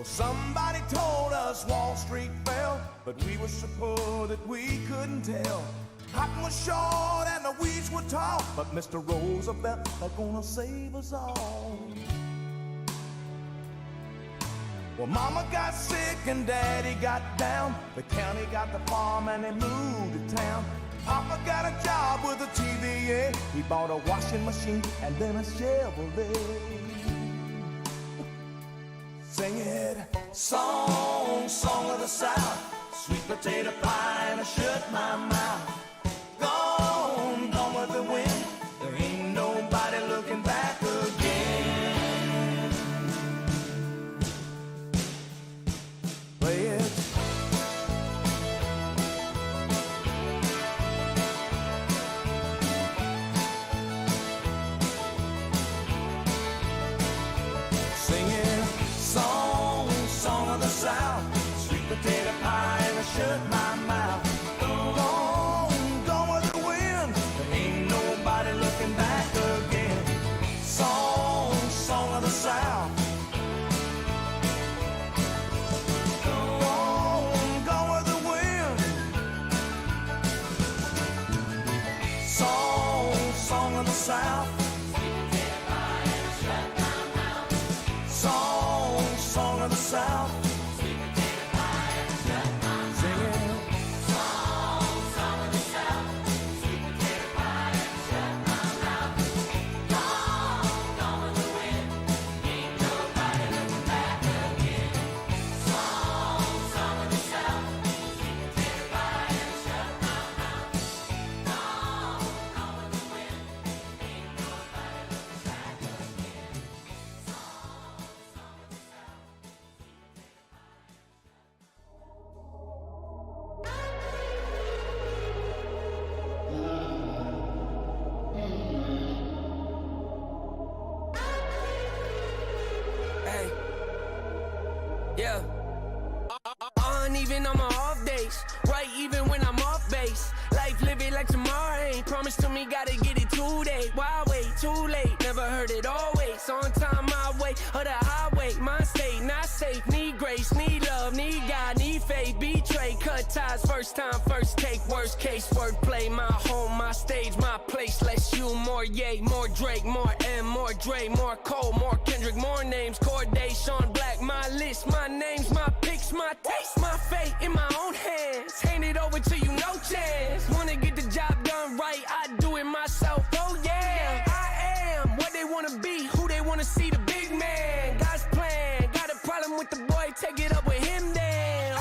Well, somebody told us Wall Street fell, but we were so poor that we couldn't tell. Cotton was short and the weeds were tall, but Mr. Roosevelt was gonna save us all. Well, Mama got sick and Daddy got down. The county got the farm and they moved to town. Papa got a job with a TVA. He bought a washing machine and then a Chevrolet. Sing it, song, song of the South, sweet potato pie and I shut my mouth. Gone, gone with the wind, there ain't nobody looking back again. Play it. Singing, song, song of the South, sweet potato pie and I shut my mouth. Gone, gone with the wind, there ain't nobody looking back again. Song, song of the South. Gone, gone with the wind. Song, song of the South. Song, song of the South. Singing. Song, song of the South. Sweet potato pie and shut my mouth. Gone, gone with the wind. Ain't nobody looking back again. Song, song of the South. Sweet potato pie and shut my mouth. Gone, gone with the wind. Ain't nobody looking back again. Hey, yeah. On even on my off days, right even when I'm off base. Life living like tomorrow ain't promised to me, gotta get it today. Why wait, too late, never heard it always. On time, my way, or the highway. My state, not safe, need grace, need love, need God, need faith. Betray, cut ties, first time, first take. Worst case, wordplay, my home, my stage, my place. Less you, more yay, more Drake, more M, more Dre, more Cole, more Kendrick, more names. Corday, Sean Black, my list, my names, my picks, my taste, my fate in my own hands. Hand it over to you, no chance. Wanna get the job done right, I do it myself. Oh yeah, I am what they wanna be, who they wanna see, the big man. God's plan, got a problem with the boy, take it up with him then.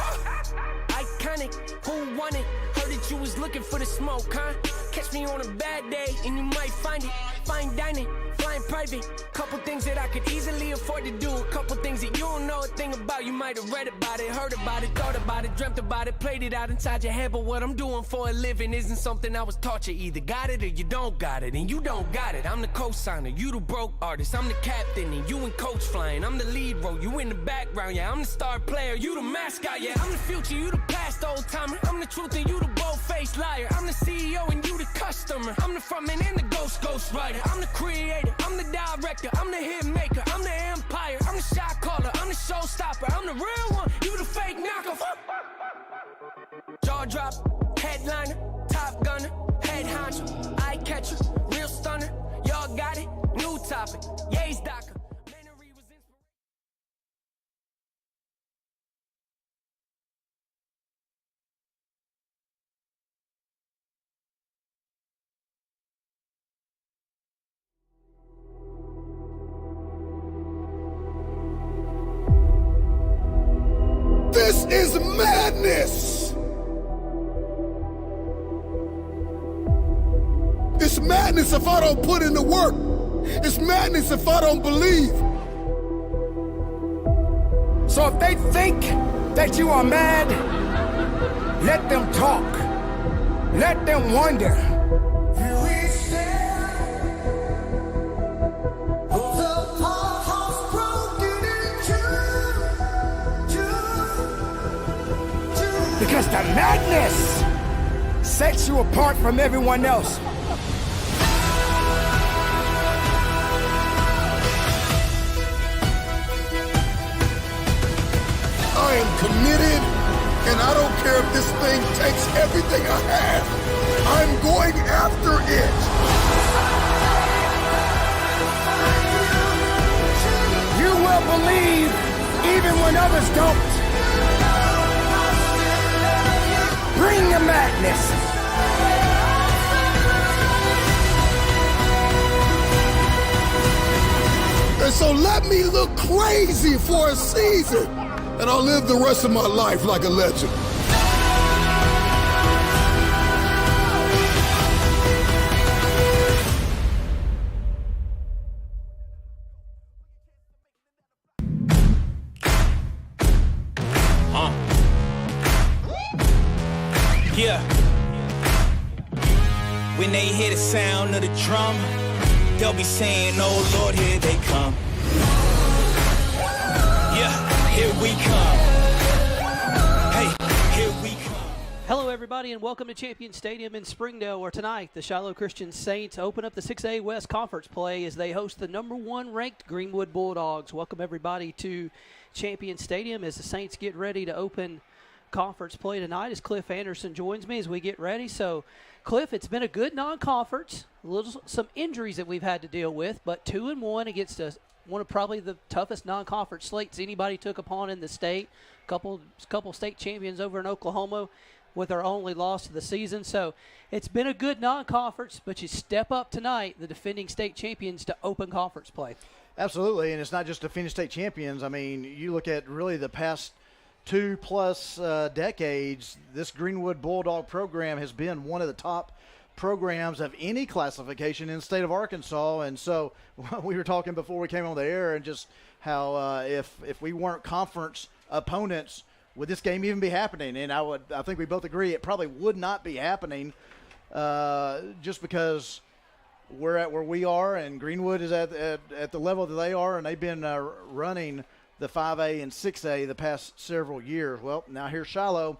Iconic, who won it? Heard that you was looking for the smoke, huh? Catch me on a bad day and you might find it. Fine dining, flying private. Couple things that I could easily afford to do. A couple things that you don't know a thing about. You might have read about it, heard about it, thought about it, dreamt about it, played it out inside your head. But what I'm doing for a living isn't something I was taught. You either got it or you don't got it, and you don't got it. I'm the co-signer, you the broke artist. I'm the captain and you and coach flying. I'm the lead role, you in the background. Yeah, I'm the star player, you the mascot. Yeah, I'm the future, you the past, old timer. I'm the truth and you the bold-faced liar. I'm the CEO and you the customer. I'm the frontman and the ghost writer. I'm the creator, I'm the director, I'm the hit maker, I'm the empire, I'm the shot caller, I'm the showstopper, I'm the real one, you the fake knockoff. Jaw drop, headliner, top gunner, head honcho, eye catcher, real stunner. Y'all got it, new topic, Ye's Docker. This is madness. It's madness if I don't put in the work. It's madness if I don't believe. So if they think that you are mad, let them talk. Let them wonder. Because the madness sets you apart from everyone else. I am committed, and I don't care if this thing takes everything I have. I'm going after it. You will believe even when others don't. Bring the madness. And so let me look crazy for a season, and I'll live the rest of my life like a legend. Yeah. When they hear the sound of the drum, they'll be saying, oh Lord, here they come. Yeah, here we come. Hey, here we come. Hello, everybody, and welcome to Champion Stadium in Springdale, where tonight the Shiloh Christian Saints open up the 6A West Conference play as they host the #1 ranked Greenwood Bulldogs. Welcome, everybody, to Champion Stadium as the Saints get ready to open conference play tonight as Cliff Anderson joins me as we get ready. So, Cliff, it's been a good non-conference, some injuries that we've had to deal with, but 2-1 against one of probably the toughest non-conference slates anybody took upon in the state. Couple state champions over in Oklahoma with our only loss of the season. So it's been a good non-conference, but you step up tonight, the defending state champions, to open conference play. Absolutely, and it's not just defending state champions. I mean, you look at really the past 2+ decades, this Greenwood Bulldog program has been one of the top programs of any classification in the state of Arkansas. And so we were talking before we came on the air and just how if we weren't conference opponents, would this game even be happening? And I think we both agree it probably would not be happening just because we're at where we are and Greenwood is at the level that they are, and they've been running the 5A and 6A the past several years. Well, now here's Shiloh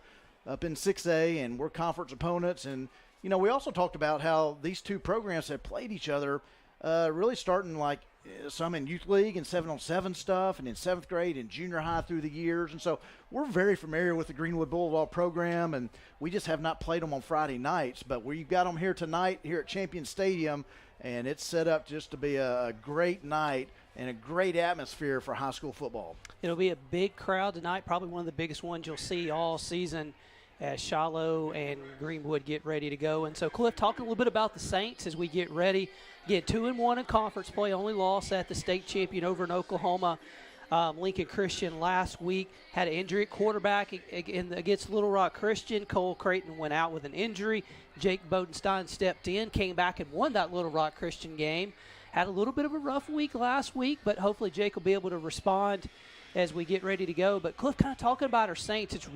up in 6A, and we're conference opponents. And, you know, we also talked about how these two programs have played each other really starting like some in youth league and 7-on-7 stuff, and in 7th grade and junior high through the years. And so we're very familiar with the Greenwood Bulldog program, and we just have not played them on Friday nights. But we've got them here tonight here at Champion Stadium, and it's set up just to be a great night and a great atmosphere for high school football. It'll be a big crowd tonight, probably one of the biggest ones you'll see all season as Shiloh and Greenwood get ready to go. And so, Cliff, talk a little bit about the Saints as we get ready. Get 2-1 in conference play, only loss at the state champion over in Oklahoma. Lincoln Christian last week had an injury at quarterback against Little Rock Christian. Cole Creighton went out with an injury. Jake Bodenstein stepped in, came back and won that Little Rock Christian game. Had a little bit of a rough week last week, but hopefully Jake will be able to respond as we get ready to go. But Cliff, kind of talking about our Saints, it's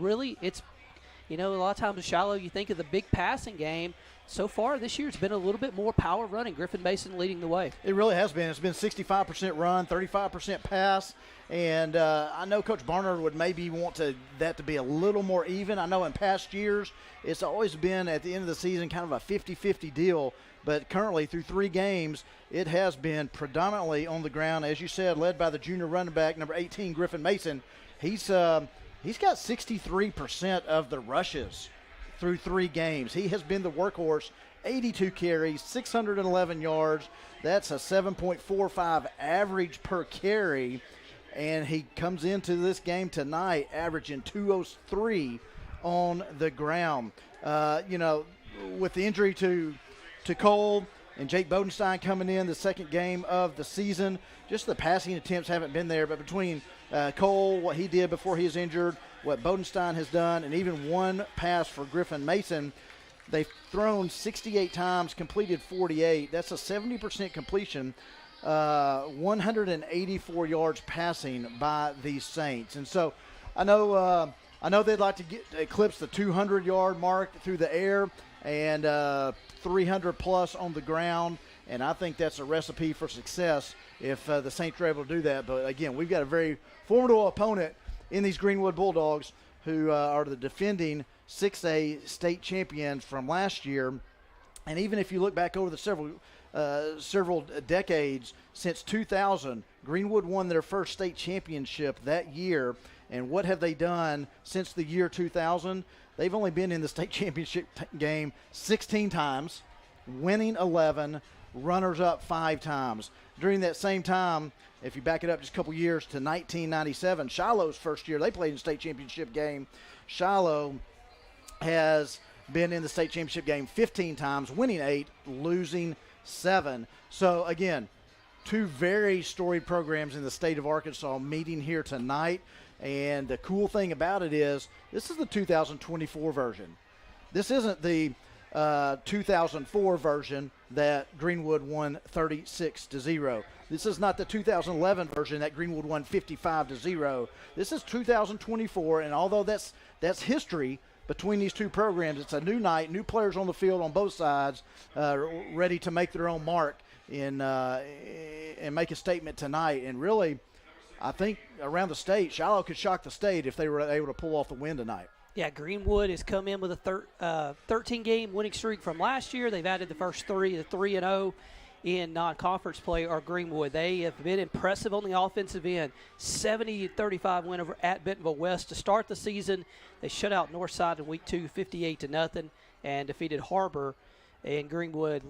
you know, a lot of times in Shiloh you think of the big passing game. So far this year it's been a little bit more power running. Griffin Mason leading the way. It really has been. It's been 65% run, 35% pass. And I know Coach Barnard would maybe want that to be a little more even. I know in past years it's always been at the end of the season kind of a 50-50 deal. But currently through 3 games, it has been predominantly on the ground, as you said, led by the junior running back, number 18, Griffin Mason. He's got 63% of the rushes through 3 games. He has been the workhorse, 82 carries, 611 yards. That's a 7.45 average per carry. And he comes into this game tonight averaging 203 on the ground. You know, with the injury to Cole and Jake Bodenstein coming in the second game of the season, just the passing attempts haven't been there. But between Cole, what he did before he was injured, what Bodenstein has done, and even one pass for Griffin Mason, they've thrown 68 times, completed 48. That's a 70% completion, 184 yards passing by these Saints. And so I know they'd like to eclipse the 200-yard mark through the air and 300-plus on the ground, and I think that's a recipe for success if the Saints are able to do that. But, again, we've got a very formidable opponent in these Greenwood Bulldogs who are the defending 6A state champions from last year. And even if you look back over the several several decades. Since 2000, Greenwood won their first state championship that year. And what have they done since the year 2000? They've only been in the state championship game 16 times, winning 11, runners-up 5 times. During that same time, if you back it up just a couple years to 1997, Shiloh's first year they played in the state championship game. Shiloh has been in the state championship game 15 times, winning 8, losing 7. So, again, 2 very storied programs in the state of Arkansas meeting here tonight. And the cool thing about it is this is the 2024 version. This isn't the 2004 version that Greenwood won 36-0. This is not the 2011 version that Greenwood won 55-0. This is 2024, and although that's history between these 2 programs, it's a new night, new players on the field on both sides, ready to make their own mark and make a statement tonight. And really, I think around the state, Shiloh could shock the state if they were able to pull off the win tonight. Yeah, Greenwood has come in with a 13-game winning streak from last year. They've added the first 3 to 3-0 in non-conference play are Greenwood. They have been impressive on the offensive end. 70-35 win over at Bentonville West to start the season. They shut out Northside in week 2, 58-0, and defeated Harbor in Greenwood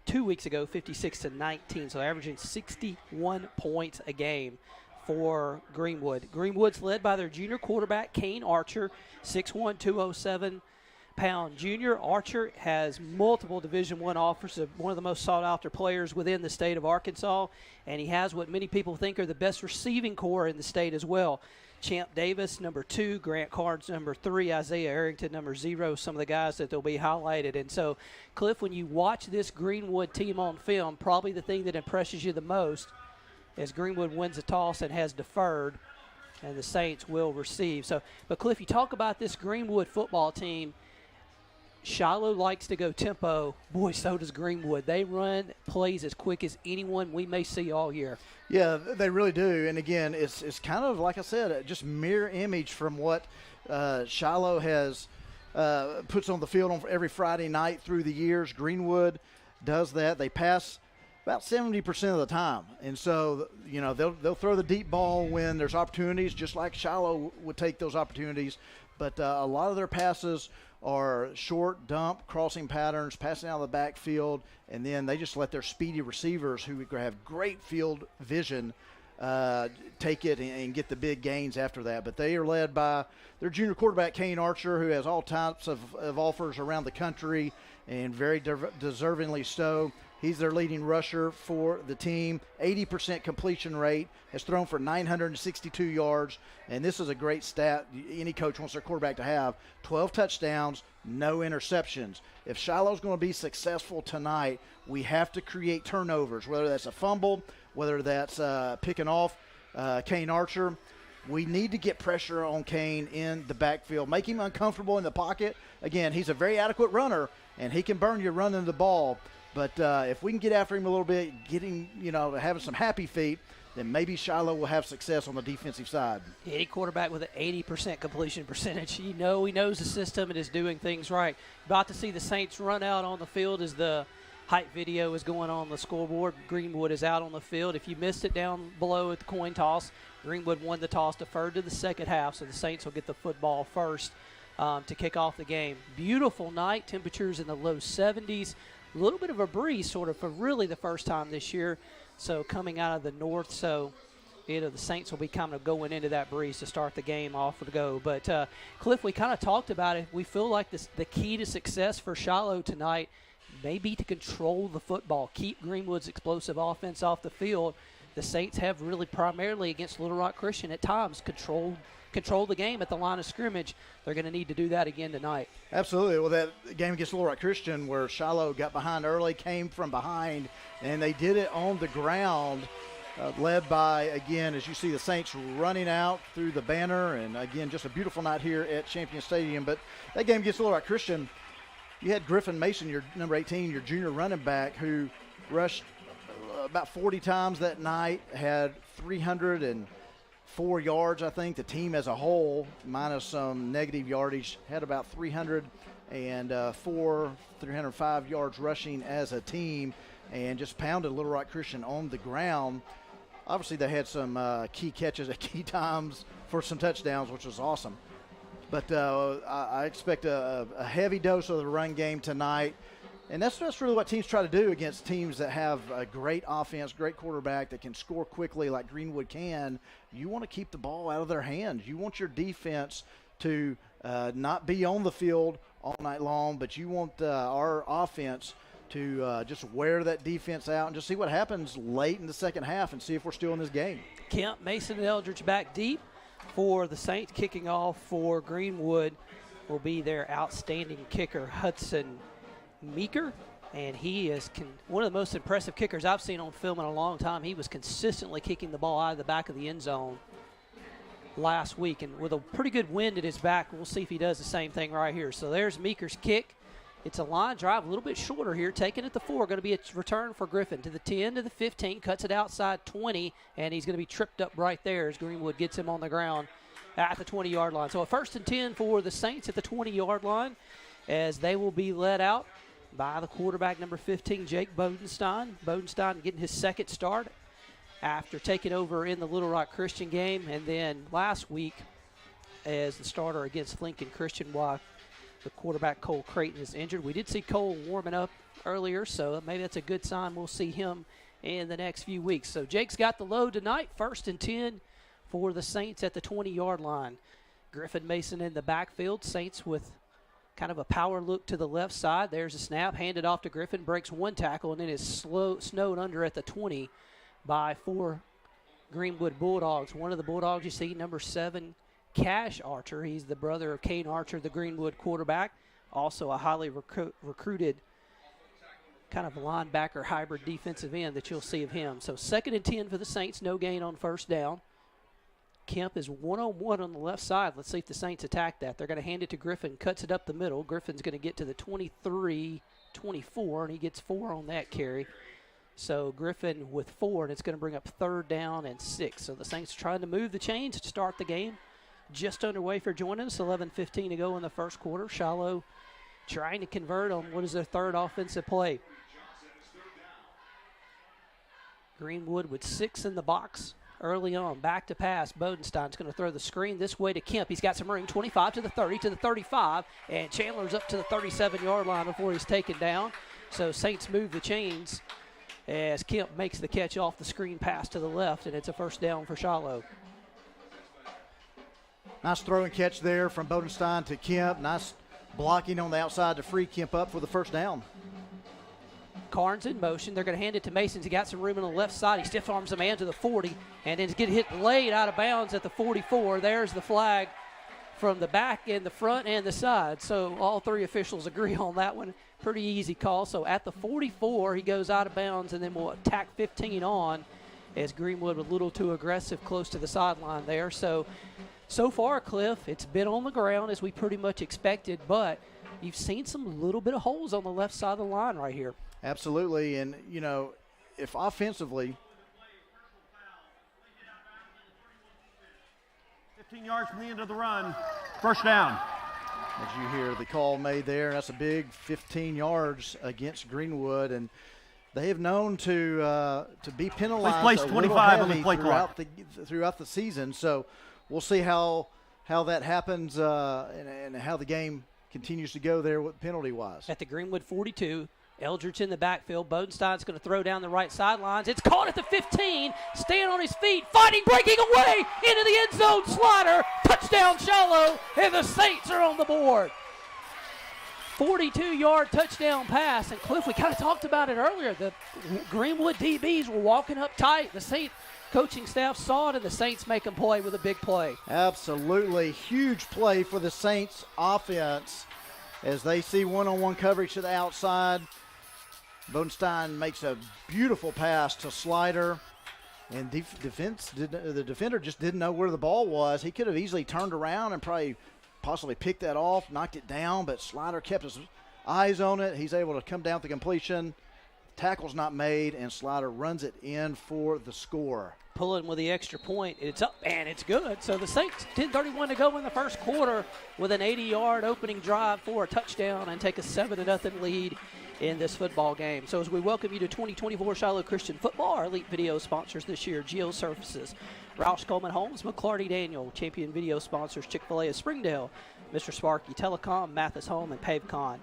2 weeks ago, 56-19. So averaging 61 points a game for Greenwood. Greenwood's led by their junior quarterback, Kane Archer, 6'1", 207-pound junior. Archer has multiple Division I offers, one of the most sought-after players within the state of Arkansas, and he has what many people think are the best receiving core in the state as well. Champ Davis, number 2, Grant Carnes, number 3, Isaiah Arrington, number 0, some of the guys that they'll be highlighted. And so, Cliff, when you watch this Greenwood team on film, probably the thing that impresses you the most as Greenwood wins the toss and has deferred, and the Saints will receive. So, but Cliff, you talk about this Greenwood football team. Shiloh likes to go tempo. Boy, so does Greenwood. They run plays as quick as anyone we may see all year. Yeah, they really do. And again, it's kind of, like I said, just mirror image from what Shiloh has puts on the field on every Friday night through the years. Greenwood does that. They pass about 70% of the time. And so, you know, they'll throw the deep ball when there's opportunities, just like Shiloh would take those opportunities. But a lot of their passes are short, dump, crossing patterns, passing out of the backfield, and then they just let their speedy receivers who have great field vision take it and get the big gains after that. But they are led by their junior quarterback, Kane Archer, who has all types of offers around the country, and very deservingly so. He's their leading rusher for the team. 80% completion rate, has thrown for 962 yards. And this is a great stat any coach wants their quarterback to have. 12 touchdowns, no interceptions. If Shiloh's going to be successful tonight, we have to create turnovers, whether that's a fumble, whether that's picking off Kane Archer. We need to get pressure on Kane in the backfield, make him uncomfortable in the pocket. Again, he's a very adequate runner, and he can burn you running the ball. But if we can get after him a little bit, having some happy feet, then maybe Shiloh will have success on the defensive side. Any quarterback with an 80% completion percentage, he knows the system and is doing things right. About to see the Saints run out on the field as the hype video is going on the scoreboard. Greenwood is out on the field. If you missed it down below at the coin toss, Greenwood won the toss, deferred to the second half, so the Saints will get the football first to kick off the game. Beautiful night, temperatures in the low 70s. A little bit of a breeze sort of for really the first time this year. So coming out of the north, so the Saints will be kind of going into that breeze to start the game off to go. But Cliff, we kind of talked about it. We feel like the key to success for Shiloh tonight may be to control the football, keep Greenwood's explosive offense off the field. The Saints have really primarily against Little Rock Christian at times control the game at the line of scrimmage. They're going to need to do that again tonight. Absolutely. Well, that game against Little Rock Christian where Shiloh got behind early, came from behind, and they did it on the ground, led by, again, as you see the Saints running out through the banner, and, again, just a beautiful night here at Champion Stadium. But that game against Little Rock Christian, you had Griffin Mason, your number 18, your junior running back, who rushed about 40 times that night, had 304 yards, I think. The team as a whole, minus some negative yardage, had about 305 yards rushing as a team. and just pounded Little Rock Christian on the ground. Obviously, they had some key catches at key times for some touchdowns, which was awesome. But I expect a heavy dose of the run game tonight. And that's really what teams try to do against teams that have a great offense, great quarterback that can score quickly like Greenwood can. You want to keep the ball out of their hands. You want your defense to not be on the field all night long, but you want our offense to just wear that defense out and just see what happens late in the second half and see if we're still in this game. Kemp, Mason, and Eldridge back deep for the Saints. Kicking off for Greenwood will be their outstanding kicker, Hudson Meeker, and he is one of the most impressive kickers I've seen on film in a long time. He was consistently kicking the ball out of the back of the end zone last week, and with a pretty good wind at his back, we'll see if he does the same thing right here. So there's Meeker's kick. It's a line drive, a little bit shorter here, taken at the 4. Going to be a return for Griffin to the 10, to the 15, cuts it outside 20, and he's going to be tripped up right there as Greenwood gets him on the ground at the 20-yard line. So a 1st and 10 for the Saints at the 20-yard line, as they will be led out by the quarterback, number 15, Jake Bodenstein. Bodenstein getting his second start after taking over in the Little Rock Christian game, and then last week as the starter against Lincoln Christian while the quarterback Cole Creighton is injured. We did see Cole warming up earlier, so maybe that's a good sign. We'll see him in the next few weeks. So Jake's got the load tonight, 1st and 10 for the Saints at the 20-yard line. Griffin Mason in the backfield. Saints with kind of a power look to the left side. There's a snap, handed off to Griffin, breaks one tackle, and then is snowed under at the 20 by 4 Greenwood Bulldogs. One of the Bulldogs you see, number 7, Cash Archer. He's the brother of Kane Archer, the Greenwood quarterback. Also a highly recruited kind of linebacker hybrid defensive end that you'll see of him. So 2nd and 10 for the Saints, no gain on 1st down. Kemp is one-on-one on the left side. Let's see if the Saints attack that. They're going to hand it to Griffin, cuts it up the middle. Griffin's going to get to the 23-24, and he gets 4 on that carry. So Griffin with 4, and it's going to bring up 3rd down and 6. So the Saints are trying to move the chains to start the game. Just underway for joining us, 11:15 to go in the first quarter. Shiloh trying to convert on what is their 3rd offensive play. Greenwood with 6 in the box. Early on, back to pass. Bodenstein's going to throw the screen this way to Kemp. He's got some room, 25 to the 30 to the 35, and Chandler's up to the 37-yard line before he's taken down. So Saints move the chains as Kemp makes the catch off the screen pass to the left, and it's a 1st down for Shiloh. Nice throw and catch there from Bodenstein to Kemp. Nice blocking on the outside to free Kemp up for the 1st down. Carnes in motion. They're going to hand it to Mason. He got some room on the left side. He stiff arms a man to the 40, and then get hit late out of bounds at the 44. There's the flag from the back and the front and the side. So all 3 officials agree on that one. Pretty easy call. So at the 44, he goes out of bounds, and then we'll tack 15 on as Greenwood a little too aggressive close to the sideline there. So far, Cliff, it's been on the ground as we pretty much expected, but you've seen some little bit of holes on the left side of the line right here. Absolutely, and, you know, if offensively 15 yards from the end of the run, 1st down. As you hear the call made there, that's a big 15 yards against Greenwood, and they have known to be penalized Place a 25 little on the heavy play clock. throughout the season. So we'll see how that happens and how the game continues to go there penalty-wise. At the Greenwood 42, Eldridge in the backfield. Bodenstein's going to throw down the right sidelines. It's caught at the 15. Staying on his feet. Fighting, breaking away into the end zone. Slider. Touchdown Shiloh. And the Saints are on the board. 42-yard touchdown pass. And Cliff, we kind of talked about it earlier. The Greenwood DBs were walking up tight. The Saints coaching staff saw it, and the Saints make them play with a big play. Absolutely. Huge play for the Saints offense as they see one-on-one coverage to the outside. Bodenstein makes a beautiful pass to Slider, and the defender just didn't know where the ball was. He could have easily turned around and probably possibly picked that off, knocked it down, but Slider kept his eyes on it. He's able to come down with the completion. tackle's not made, and Slider runs it in for the score. Pulling with the extra point. It's up, and it's good. So the Saints, 10:31 to go in the first quarter with an 80-yard opening drive for a touchdown and take a 7-0 lead in this football game. So as we welcome you to 2024 Shiloh Christian Football, our elite video sponsors this year, Geo Services, Roush Coleman Homes, McClarty Daniel, champion video sponsors, Chick-fil-A of Springdale, Mr. Sparky Telecom, Mathis Home, and PaveCon.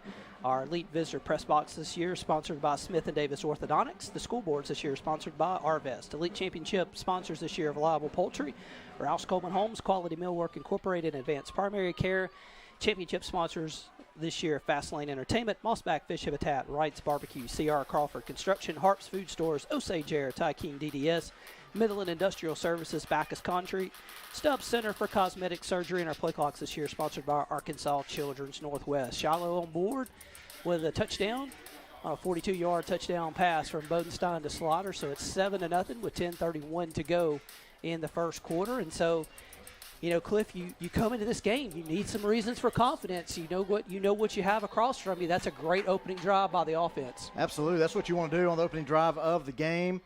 Our elite visitor press box this year sponsored by Smith & Davis Orthodontics. The school boards this year sponsored by Arvest. Elite Championship sponsors this year of Reliable Poultry, Roush Coleman Homes, Quality Millwork Incorporated, and Advanced Primary Care. Championship sponsors this year, Fastlane Entertainment, Mossback Fish Habitat, Wright's Barbecue, C.R. Crawford Construction, Harp's Food Stores, Osage Air, Tykeem DDS, Midland Industrial Services, Bacchus Concrete, Stubbs Center for Cosmetic Surgery, and our play clocks this year sponsored by Arkansas Children's Northwest. Shiloh on board with a touchdown, a 42-yard touchdown pass from Bodenstein to Slaughter, so it's 7-0 with 10:31 to go in the first quarter. And so, you know, Cliff, you come into this game, you need some reasons for confidence. You know what you have across from you. That's a great opening drive by the offense. Absolutely. That's what you want to do on the opening drive of the game.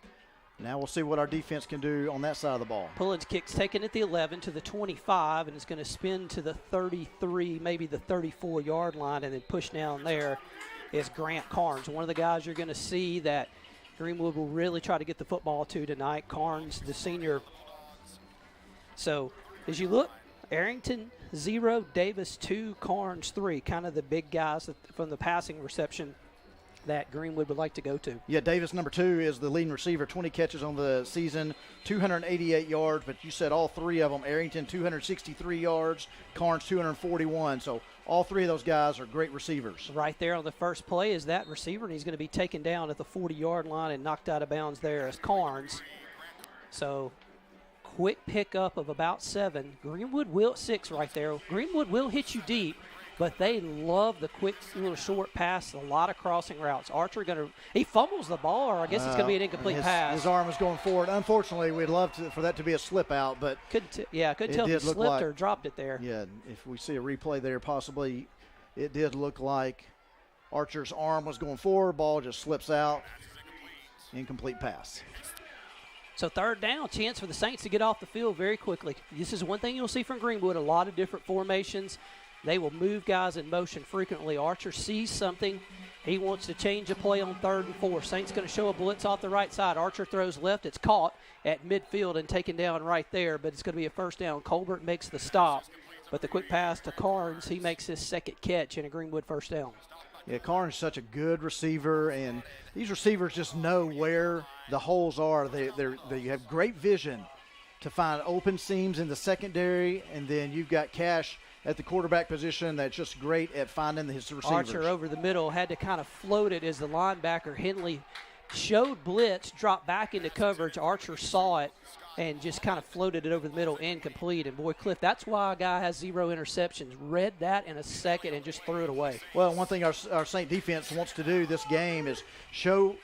Now we'll see what our defense can do on that side of the ball. Pullen's kick's taken at the 11 to the 25, and it's going to spin to the 33, maybe the 34-yard line, and then push down there is Grant Carnes, one of the guys you're going to see that Greenwood will really try to get the football to tonight. Carnes, the senior. So as you look, Arrington 0, Davis 2, Carnes 3, kind of the big guys from the passing reception that Greenwood would like to go to. Yeah, Davis, number 2, is the leading receiver, 20 catches on the season, 288 yards, but you said all three of them. Arrington, 263 yards, Carnes, 241. So all three of those guys are great receivers. Right there on the first play is that receiver, and he's going to be taken down at the 40-yard line and knocked out of bounds there as Carnes. So quick pickup of about 7. Greenwood will 6 right there. Greenwood will hit you deep, but they love the quick little short pass, a lot of crossing routes. Archer he fumbles the ball, or I guess it's going to be an incomplete pass. His arm is going forward. Unfortunately, we'd love for that to be a slip out, but couldn't tell if he slipped or dropped it there. Yeah, if we see a replay there, possibly it did look like Archer's arm was going forward, ball just slips out, incomplete pass. So third down, chance for the Saints to get off the field very quickly. This is one thing you'll see from Greenwood, a lot of different formations. They will move guys in motion frequently. Archer sees something. He wants to change a play on 3rd and 4. Saints going to show a blitz off the right side. Archer throws left. It's caught at midfield and taken down right there, but it's going to be a first down. Colbert makes the stop, but the quick pass to Carnes, he makes his second catch in a Greenwood first down. Yeah, Carnes is such a good receiver, and these receivers just know where the holes are. They have great vision to find open seams in the secondary, and then you've got Cash at the quarterback position that's just great at finding his receivers. Archer over the middle had to kind of float it as the linebacker Henley showed blitz, dropped back into coverage. Archer saw it and just kind of floated it over the middle, incomplete. And boy, Cliff, that's why a guy has 0 interceptions. Read that in a second and just threw it away. Well, one thing our Saint defense wants to do this game is show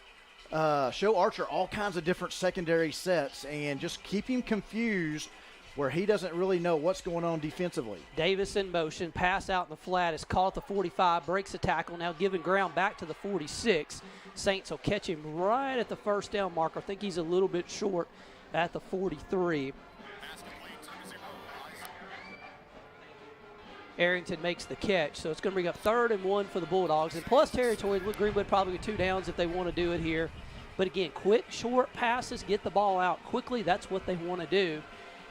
Archer all kinds of different secondary sets and just keep him confused where he doesn't really know what's going on defensively. Davis in motion, pass out in the flat, is caught at the 45, breaks the tackle, now giving ground back to the 46. Saints will catch him right at the first down marker. I think he's a little bit short at the 43. Arrington makes the catch, so it's going to bring up 3rd and 1 for the Bulldogs. And plus territory, Greenwood probably with 2 downs if they want to do it here. But again, quick, short passes, get the ball out quickly. That's what they want to do.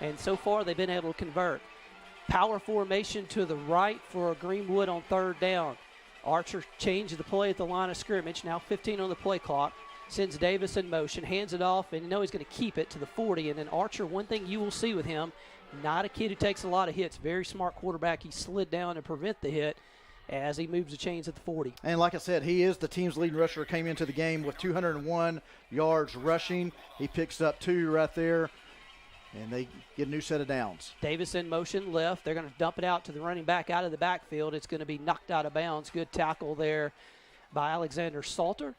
And so far, they've been able to convert. Power formation to the right for Greenwood on 3rd down. Archer changed the play at the line of scrimmage. Now 15 on the play clock. Sends Davis in motion, hands it off, and you know he's going to keep it to the 40. And then Archer, one thing you will see with him, not a kid who takes a lot of hits. Very smart quarterback. He slid down to prevent the hit as he moves the chains at the 40. And like I said, he is the team's leading rusher. Came into the game with 201 yards rushing. He picks up 2 right there. And they get a new set of downs. Davis in motion left. They're going to dump it out to the running back out of the backfield. It's going to be knocked out of bounds. Good tackle there by Alexander Salter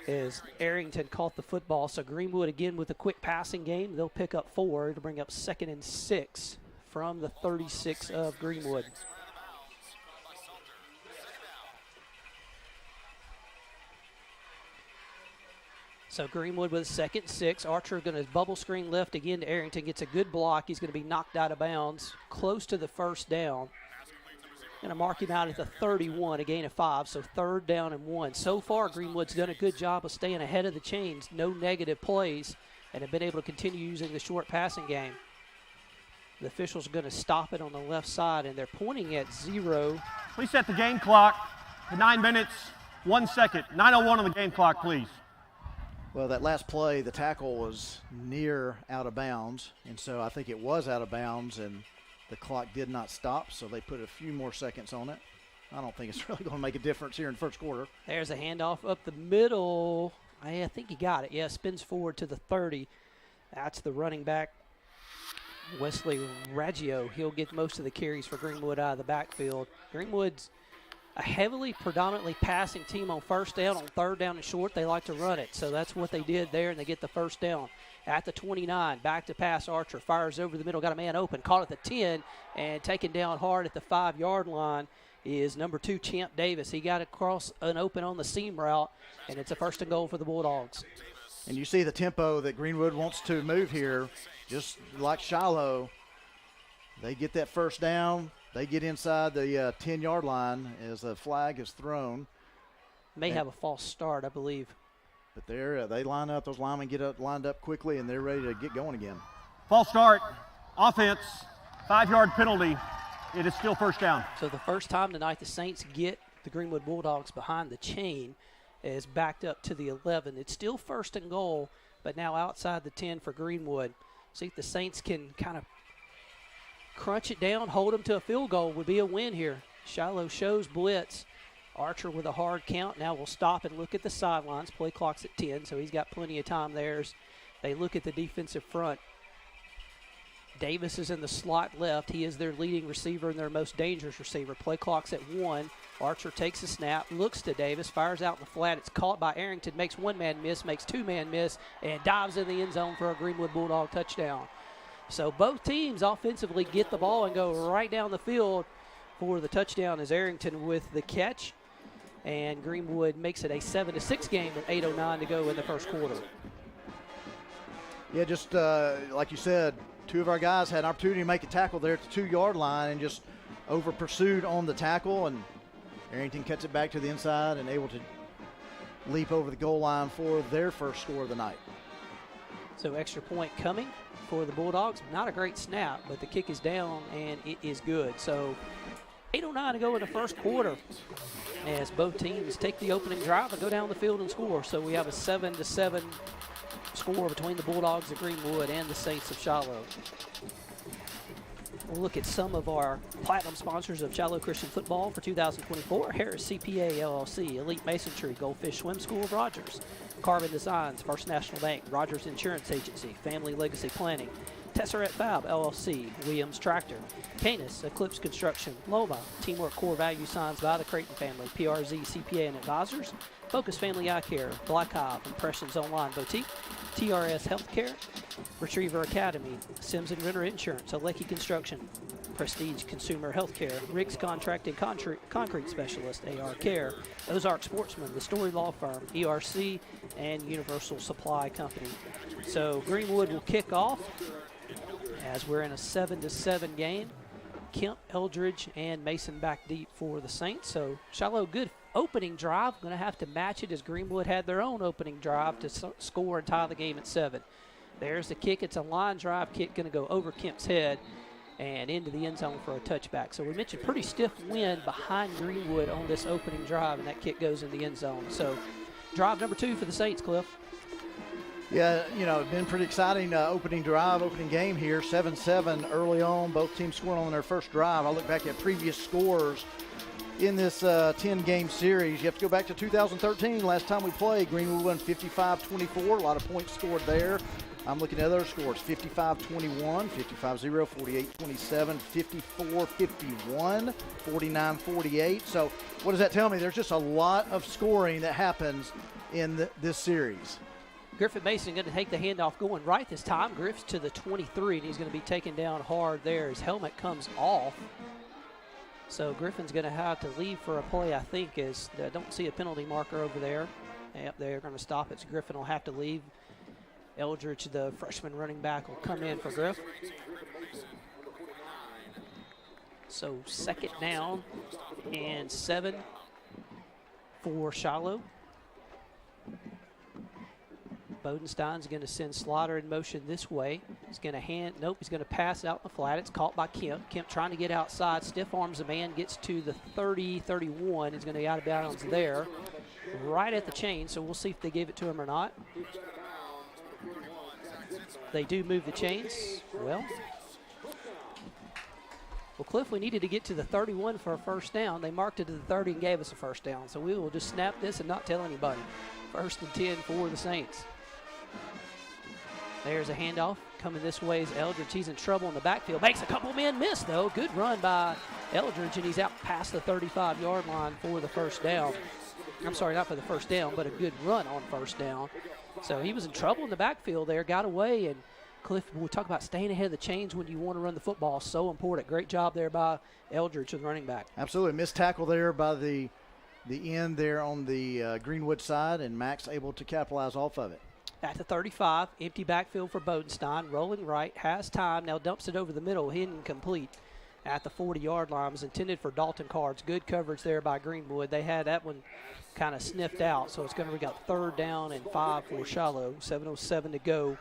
as Arrington caught the football. So Greenwood again with a quick passing game. They'll pick up 4 to bring up 2nd and 6 from the 36 of Greenwood. So Greenwood with a 2nd and 6. Archer going to bubble screen left again to Arrington. Gets a good block. He's going to be knocked out of bounds close to the first down. Going to mark him out at the 31, a gain of 5, so 3rd down and 1. So far, Greenwood's done a good job of staying ahead of the chains, no negative plays, and have been able to continue using the short passing game. The officials are going to stop it on the left side, and they're pointing at 0. Please set the game clock to 9 minutes, 1 second. 9:01 on the game clock, please. Well, that last play, the tackle was near out of bounds, and so I think it was out of bounds, and the clock did not stop, so they put a few more seconds on it. I don't think it's really going to make a difference here in the first quarter. There's a handoff up the middle. I think he got it. Yeah, spins forward to the 30. That's the running back, Wesley Raggio. He'll get most of the carries for Greenwood out of the backfield. Greenwood's a heavily, predominantly passing team on 1st down. On 3rd down and short, they like to run it. So that's what they did there, and they get the 1st down. At the 29, back to pass. Archer fires over the middle, got a man open, caught at the 10, and taken down hard at the 5-yard line is number 2, Champ Davis. He got across an open on the seam route, and it's a 1st and goal for the Bulldogs. And you see the tempo that Greenwood wants to move here, just like Shiloh. They get that 1st down. They get inside the 10-yard line as a flag is thrown. May have a false start, I believe. But they line up, those linemen get lined up quickly, and they're ready to get going again. False start, offense, 5-yard penalty. It is still 1st down. So the first time tonight the Saints get the Greenwood Bulldogs behind the chain is backed up to the 11. It's still 1st and goal, but now outside the 10 for Greenwood. See if the Saints can kind of crunch it down, hold them to a field goal would be a win here. Shiloh shows blitz. Archer with a hard count. Now we'll stop and look at the sidelines. Play clock's at 10, so he's got plenty of time there as they look at the defensive front. Davis is in the slot left. He is their leading receiver and their most dangerous receiver. Play clock's at 1. Archer takes a snap, looks to Davis, fires out in the flat. It's caught by Arrington, makes 1-man miss, makes 2-man miss, and dives in the end zone for a Greenwood Bulldog touchdown. So both teams offensively get the ball and go right down the field for the touchdown as Arrington with the catch. And Greenwood makes it a 7-6 game with 8:09 to go in the first quarter. Yeah, just like you said, 2 of our guys had an opportunity to make a tackle there at the 2-yard line and just over-pursued on the tackle, and Arrington cuts it back to the inside and able to leap over the goal line for their first score of the night. So extra point coming for the Bulldogs. Not a great snap, but the kick is down, and it is good. So 8:09 to go in the first quarter as both teams take the opening drive and go down the field and score. So we have a 7-7 score between the Bulldogs of Greenwood and the Saints of Shiloh. We'll look at some of our platinum sponsors of Shiloh Christian Football for 2024. Harris CPA LLC, Elite Masonry, Goldfish Swim School of Rogers, Carbon Designs, First National Bank, Rogers Insurance Agency, Family Legacy Planning, Tesseret Fab LLC, Williams Tractor, Canis, Eclipse Construction, Loma, Teamwork Core Value Signs by the Creighton family, PRZ CPA and Advisors, Focus Family Eye Care, Black Hive, Impressions Online Boutique, TRS Healthcare, Retriever Academy, Sims and Renner Insurance, Alecki Construction, Prestige Consumer Healthcare, Riggs Contracting Concrete Specialist, AR Care, Ozark Sportsman, The Story Law Firm, ERC, and Universal Supply Company. So Greenwood will kick off as we're in a 7-7 game. Kemp, Eldridge, and Mason back deep for the Saints. So Shiloh, good opening drive. Going to have to match it as Greenwood had their own opening drive to score and tie the game at 7. There's the kick. It's a line drive kick going to go over Kemp's head and into the end zone for a touchback. So we mentioned pretty stiff wind behind Greenwood on this opening drive, and that kick goes in the end zone. So drive number 2 for the Saints, Cliff. Yeah, you know, it's been pretty exciting opening game here. 7-7 early on. Both teams scoring on their first drive. I look back at previous scores in this 10-game series. You have to go back to 2013. Last time we played, Greenwood won 55-24. A lot of points scored there. I'm looking at other scores, 55-21, 55-0, 48-27, 54-51, 49-48. So what does that tell me? There's just a lot of scoring that happens in this series. Griffin Mason going to take the handoff going right this time. Griff's to the 23, and he's going to be taken down hard there. His helmet comes off. So Griffin's going to have to leave for a play, I think, as I don't see a penalty marker over there. Yep, they're going to stop it. So Griffin will have to leave. Eldridge, the freshman running back, will come in for Griff. So 2nd down and 7 for Shiloh. Bodenstein's going to send Slaughter in motion this way. He's going to he's going to pass out in the flat. It's caught by Kemp. Kemp trying to get outside, stiff arms a man, gets to the 30, 31. He's going to be out of bounds there, right at the chain. So we'll see if they gave it to him or not. They do move the chains. Well, Cliff, we needed to get to the 31 for a first down. They marked it to the 30 and gave us a first down. So we will just snap this and not tell anybody. 1st and 10 for the Saints. There's a handoff. Coming this way is Eldridge. He's in trouble in the backfield. Makes a couple men miss, though. Good run by Eldridge, and he's out past the 35-yard line for the first down. I'm sorry, not for the first down, but a good run on first down. So he was in trouble in the backfield there, got away, and Cliff, we talk about staying ahead of the chains when you want to run the football. So important. Great job there by Eldridge, the running back. Absolutely. Missed tackle there by the end there on the Greenwood side, and Max able to capitalize off of it. At the 35, empty backfield for Bodenstein, rolling right, has time, now dumps it over the middle, hidden complete at the 40-yard line. Was intended for Dalton Cards. Good coverage there by Greenwood. They had that one kind of sniffed out, so it's going to be got 3rd down and 5 for Shiloh. 7:07 to go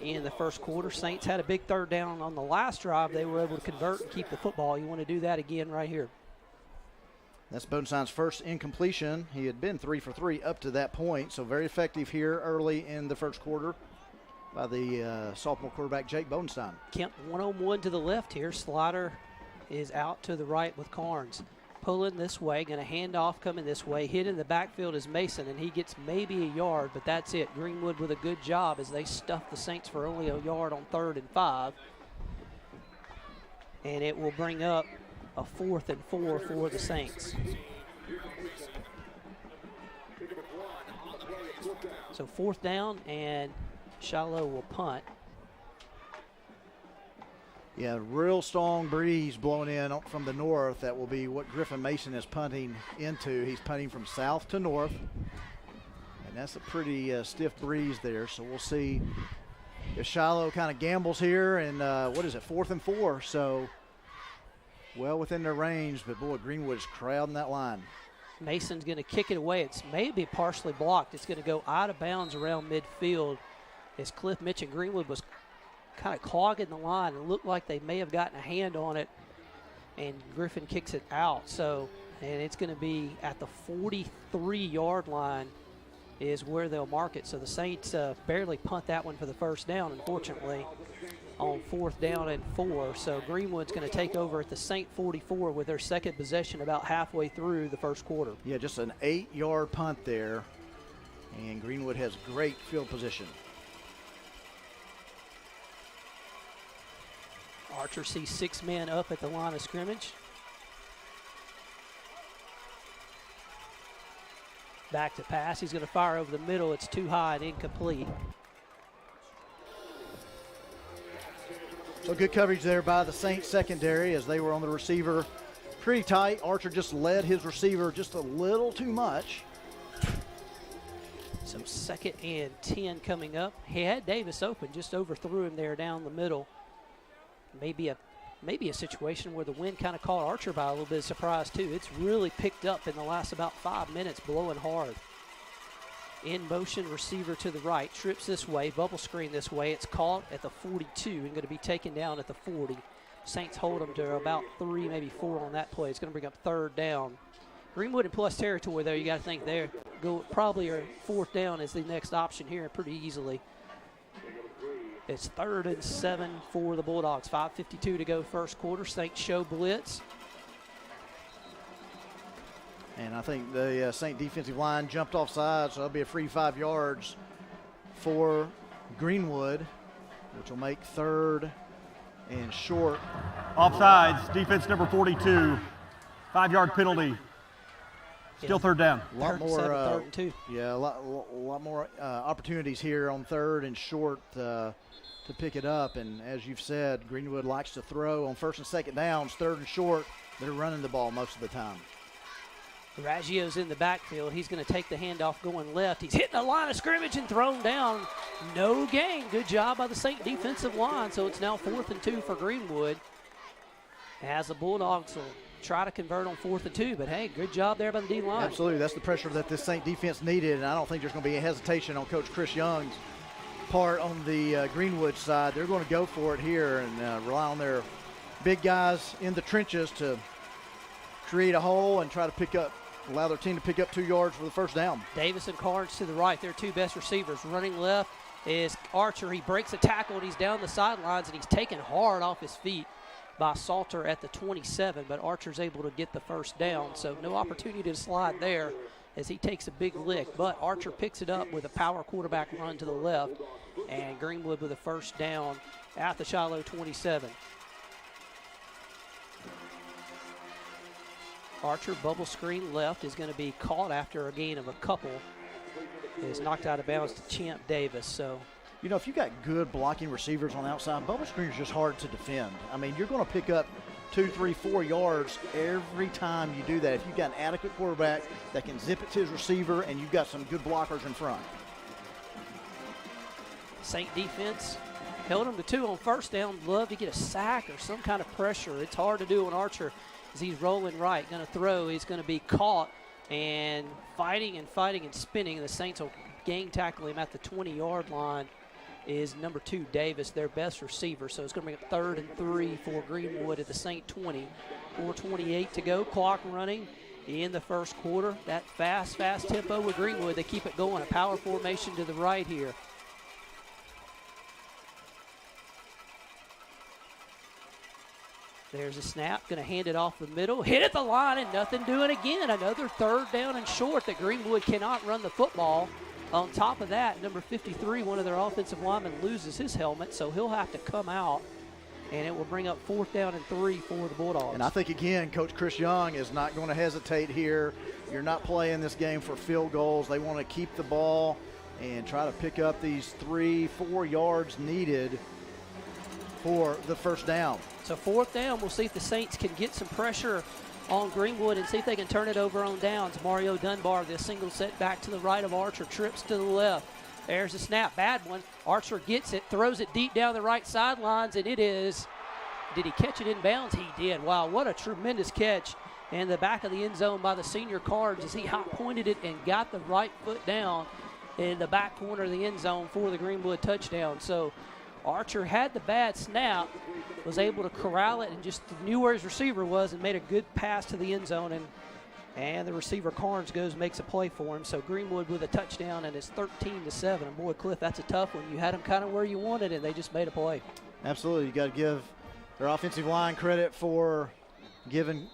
in the first quarter. Saints had a big 3rd down on the last drive. They were able to convert and keep the football. You want to do that again right here. That's Bodenstein's first incompletion. He had been 3 for 3 up to that point, so very effective here early in the first quarter by the sophomore quarterback, Jake Bodenstein. Kemp one-on-one to the left here. Slaughter is out to the right with Carnes. Pulling this way, going to hand off coming this way. Hit in the backfield is Mason, and he gets maybe a yard, but that's it. Greenwood with a good job as they stuff the Saints for only a yard on 3rd and 5. And it will bring up a 4th and 4 for the Saints. So 4th down, and Shiloh will punt. Yeah, real strong breeze blowing in from the north. That will be what Griffin Mason is punting into. He's punting from south to north, and that's a pretty stiff breeze there. So we'll see if Shiloh kind of gambles here, and 4th and 4. So well within their range, but boy, Greenwood is crowding that line. Mason's going to kick it away. It's maybe partially blocked. It's going to go out of bounds around midfield. As Cliff mentioned, Greenwood was kind of clogging the line. It looked like they may have gotten a hand on it, and Griffin kicks it out. And it's going to be at the 43-yard line is where they'll mark it. So the Saints barely punt that one for the first down, unfortunately, on 4th down and 4. So Greenwood's going to take over at the Saint 44 with their second possession about halfway through the first quarter. Yeah, just an 8-yard punt there, and Greenwood has great field position. Archer sees 6 men up at the line of scrimmage. Back to pass. He's going to fire over the middle. It's too high and incomplete. So good coverage there by the Saints secondary as they were on the receiver pretty tight. Archer just led his receiver just a little too much. So 2nd and 10 coming up. He had Davis open, just overthrew him there down the middle. Maybe a situation where the wind kind of caught Archer by a little bit of surprise too. It's really picked up in the last about 5 minutes, blowing hard. In motion, receiver to the right, trips this way, bubble screen this way. It's caught at the 42 and going to be taken down at the 40. Saints hold them to about 3, maybe 4 on that play. It's going to bring up 3rd down. Greenwood in plus territory, though. You got to think there. Probably a 4th down is the next option here pretty easily. It's 3rd and 7 for the Bulldogs. 5:52 to go first quarter. Saints show blitz. And I think the Saint defensive line jumped offside, so that'll be a free 5 yards for Greenwood, which will make 3rd and short. Offsides, defense number 42. 5-yard penalty. Still 3rd down. A lot more, 3rd and 2. Yeah, a lot more opportunities here on 3rd and short to pick it up. And as you've said, Greenwood likes to throw on 1st and 2nd downs. 3rd and short, they're running the ball most of the time. Raggio's in the backfield. He's going to take the handoff going left. He's hitting the line of scrimmage and thrown down. No gain. Good job by the St. defensive line. So it's now 4th and 2 for Greenwood. As the Bulldogs will try to convert on 4th and 2. But, hey, good job there by the D-line. Absolutely. That's the pressure that this St. defense needed, and I don't think there's going to be a hesitation on Coach Chris Young's part on the Greenwood side. They're going to go for it here and rely on their big guys in the trenches to create a hole and try to allow their team to pick up 2 yards for the first down. Davis and Carnes to the right, their 2 best receivers. Running left is Archer. He breaks a tackle and he's down the sidelines and he's taken hard off his feet by Salter at the 27, but Archer's able to get the first down, so no opportunity to slide there as he takes a big lick, but Archer picks it up with a power quarterback run to the left, and Greenwood with a first down at the Shiloh 27. Archer, bubble screen left, is going to be caught after a gain of a couple. Is knocked out of bounds to Champ Davis. So, you know, if you got good blocking receivers on the outside, bubble screen is just hard to defend. I mean, you're going to pick up 2, 3, 4 yards every time you do that. If you've got an adequate quarterback that can zip it to his receiver and you've got some good blockers in front. St. defense held him to 2 on first down. Love to get a sack or some kind of pressure. It's hard to do on Archer as he's rolling right, going to throw. He's going to be caught and fighting and spinning. The Saints will gang tackle him at the 20-yard line. Is number 2, Davis, their best receiver. So it's going to bring up 3rd and 3 for Greenwood at the St. 20. 4:28 to go, clock running in the first quarter. That fast tempo with Greenwood. They keep it going. A power formation to the right here. There's a snap, going to hand it off the middle, hit at the line, and nothing doing again. Another 3rd down and short that Greenwood cannot run the football. On top of that, number 53, one of their offensive linemen, loses his helmet, so he'll have to come out, and it will bring up 4th down and 3 for the Bulldogs. And I think, again, Coach Chris Young is not going to hesitate here. You're not playing this game for field goals. They want to keep the ball and try to pick up these 3, 4 yards needed for the first down. So 4th down, we'll see if the Saints can get some pressure on Greenwood and see if they can turn it over on downs. Mario Dunbar, the single set back to the right of Archer, trips to the left. There's a snap, bad one. Archer gets it, throws it deep down the right sidelines, and it is, did he catch it in bounds? He did. Wow, what a tremendous catch in the back of the end zone by the senior Cards as he hot pointed it and got the right foot down in the back corner of the end zone for the Greenwood touchdown. So Archer had the bad snap, was able to corral it and just knew where his receiver was and made a good pass to the end zone, and the receiver Carnes makes a play for him. So Greenwood with a touchdown, and it's 13-7. And boy, Cliff, that's a tough one. You had them kind of where you wanted it. They just made a play. Absolutely. You got to give their offensive line credit for giving,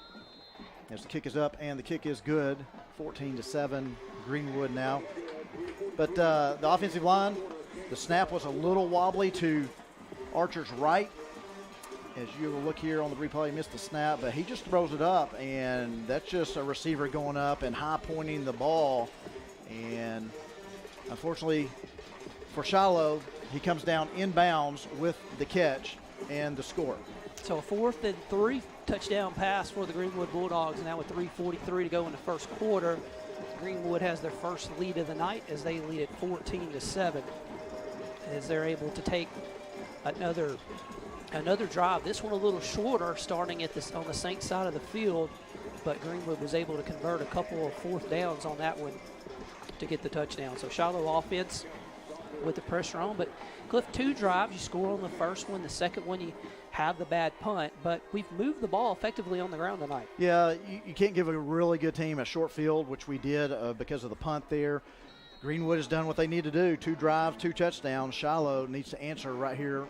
as the kick is up and the kick is good. 14-7, Greenwood now. But the offensive line, the snap was a little wobbly to Archer's right. As you will look here on the replay, he missed the snap, but he just throws it up, and that's just a receiver going up and high pointing the ball. And unfortunately for Shiloh, he comes down inbounds with the catch and the score. So a 4th and 3 touchdown pass for the Greenwood Bulldogs. Now with 3:43 to go in the first quarter, Greenwood has their first lead of the night as they lead at 14-7. As they're able to take another drive. This one a little shorter, starting at on the Saints side of the field, but Greenwood was able to convert a couple of 4th downs on that one to get the touchdown. So Shiloh offense with the pressure on, but Cliff, 2 drives, you score on the first one, the second one you have the bad punt, but we've moved the ball effectively on the ground tonight. Yeah, you can't give a really good team a short field, which we did because of the punt there. Greenwood has done what they need to do. 2 drives, 2 touchdowns. Shiloh needs to answer right here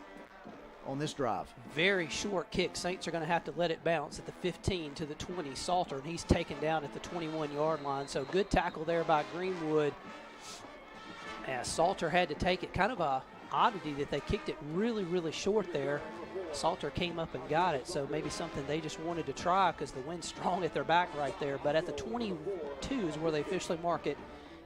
on this drive. Very short kick. Saints are going to have to let it bounce at the 15 to the 20. Salter, and he's taken down at the 21-yard line. So good tackle there by Greenwood. As Salter had to take it. Kind of a oddity that they kicked it really, really short there. Salter came up and got it, so maybe something they just wanted to try because the wind's strong at their back right there. But at the 22 is where they officially mark it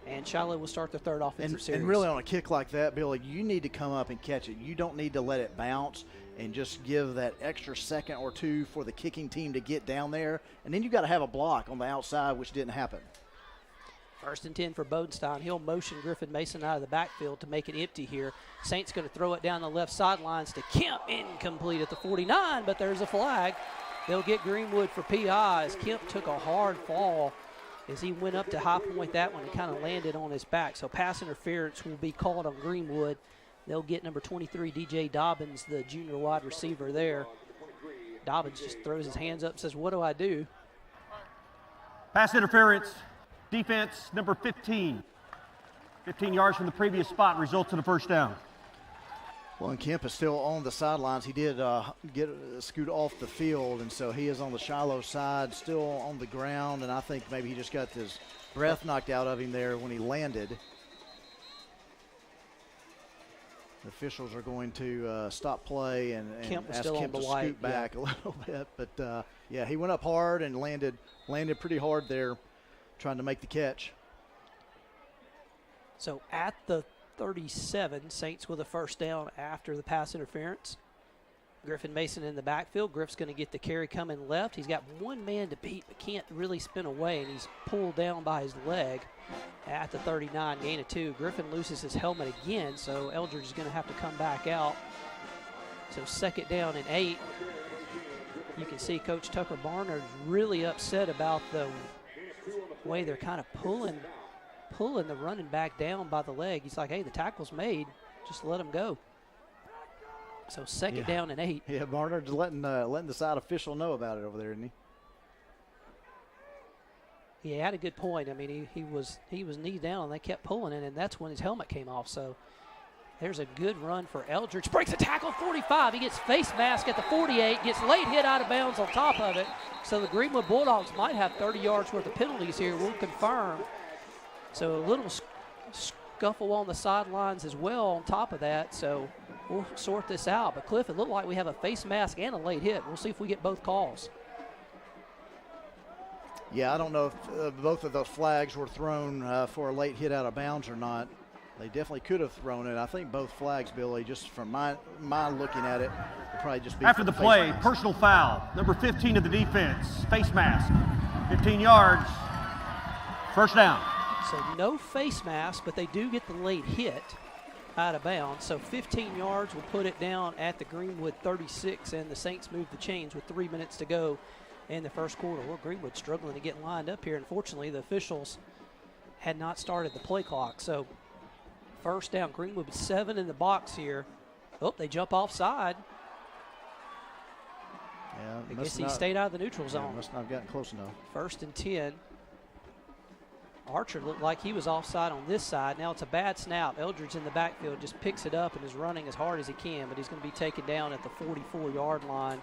And Shiloh will start their third offensive series. And really on a kick like that, Billy, you need to come up and catch it. You don't need to let it bounce and just give that extra second or two for the kicking team to get down there. And then you got to have a block on the outside, which didn't happen. 1st and 10 for Bodenstein. He'll motion Griffin Mason out of the backfield to make it empty here. Saints going to throw it down the left sidelines to Kemp. Incomplete at the 49, but there's a flag. They'll get Greenwood for PI as Kemp took a hard fall as he went up to high point that one and kind of landed on his back. So pass interference will be called on Greenwood. They'll get number 23, DJ Dobbins, the junior wide receiver there. Dobbins just throws his hands up and says, what do I do? Pass interference. Defense number 15. 15 yards from the previous spot results in a first down. Well, and Kemp is still on the sidelines. He did scoot off the field, and so he is on the Shiloh side, still on the ground, and I think maybe he just got his breath knocked out of him there when he landed. The officials are going to stop play and ask Kemp to scoot back a little bit. But, yeah, he went up hard and landed pretty hard there trying to make the catch. So at the 37, Saints with a first down after the pass interference. Griffin Mason in the backfield. Griff's going to get the carry coming left. He's got one man to beat but can't really spin away, and he's pulled down by his leg at the 39, gain of 2. Griffin loses his helmet again, so Eldridge is going to have to come back out. So 2nd down and 8. You can see Coach Tucker Barnard is really upset about the way they're kind of pulling the running back down by the leg. He's like, hey, the tackle's made. Just let him go. So 2nd down and 8. Yeah, Barnard's letting the side official know about it over there, isn't he? He had a good point. I mean, he was knee down, and they kept pulling it, and that's when his helmet came off. So there's a good run for Eldridge. Breaks a tackle, 45. He gets face mask at the 48, gets late hit out of bounds on top of it. So the Greenwood Bulldogs might have 30 yards worth of penalties here. We'll confirm. So a little scuffle on the sidelines as well on top of that. So we'll sort this out. But, Cliff, it looked like we have a face mask and a late hit. We'll see if we get both calls. Yeah, I don't know if both of those flags were thrown for a late hit out of bounds or not. They definitely could have thrown it. I think both flags, Billy, just from my looking at it, would probably just be after the play, mask. personal foul. Number 15 of the defense, face mask. 15 yards, first down. So no face mask, but they do get the late hit out of bounds. So 15 yards will put it down at the Greenwood 36, and the Saints move the chains with 3 minutes to go in the first quarter. Well, Greenwood struggling to get lined up here. Unfortunately, the officials had not started the play clock. So first down, Greenwood with 7 in the box here. Oh, they jump offside. Yeah, I guess he stayed out of the neutral zone. Must not have gotten close enough. 1st and 10. Archer looked like he was offside on this side. Now it's a bad snap. Eldridge in the backfield just picks it up and is running as hard as he can, but he's going to be taken down at the 44-yard line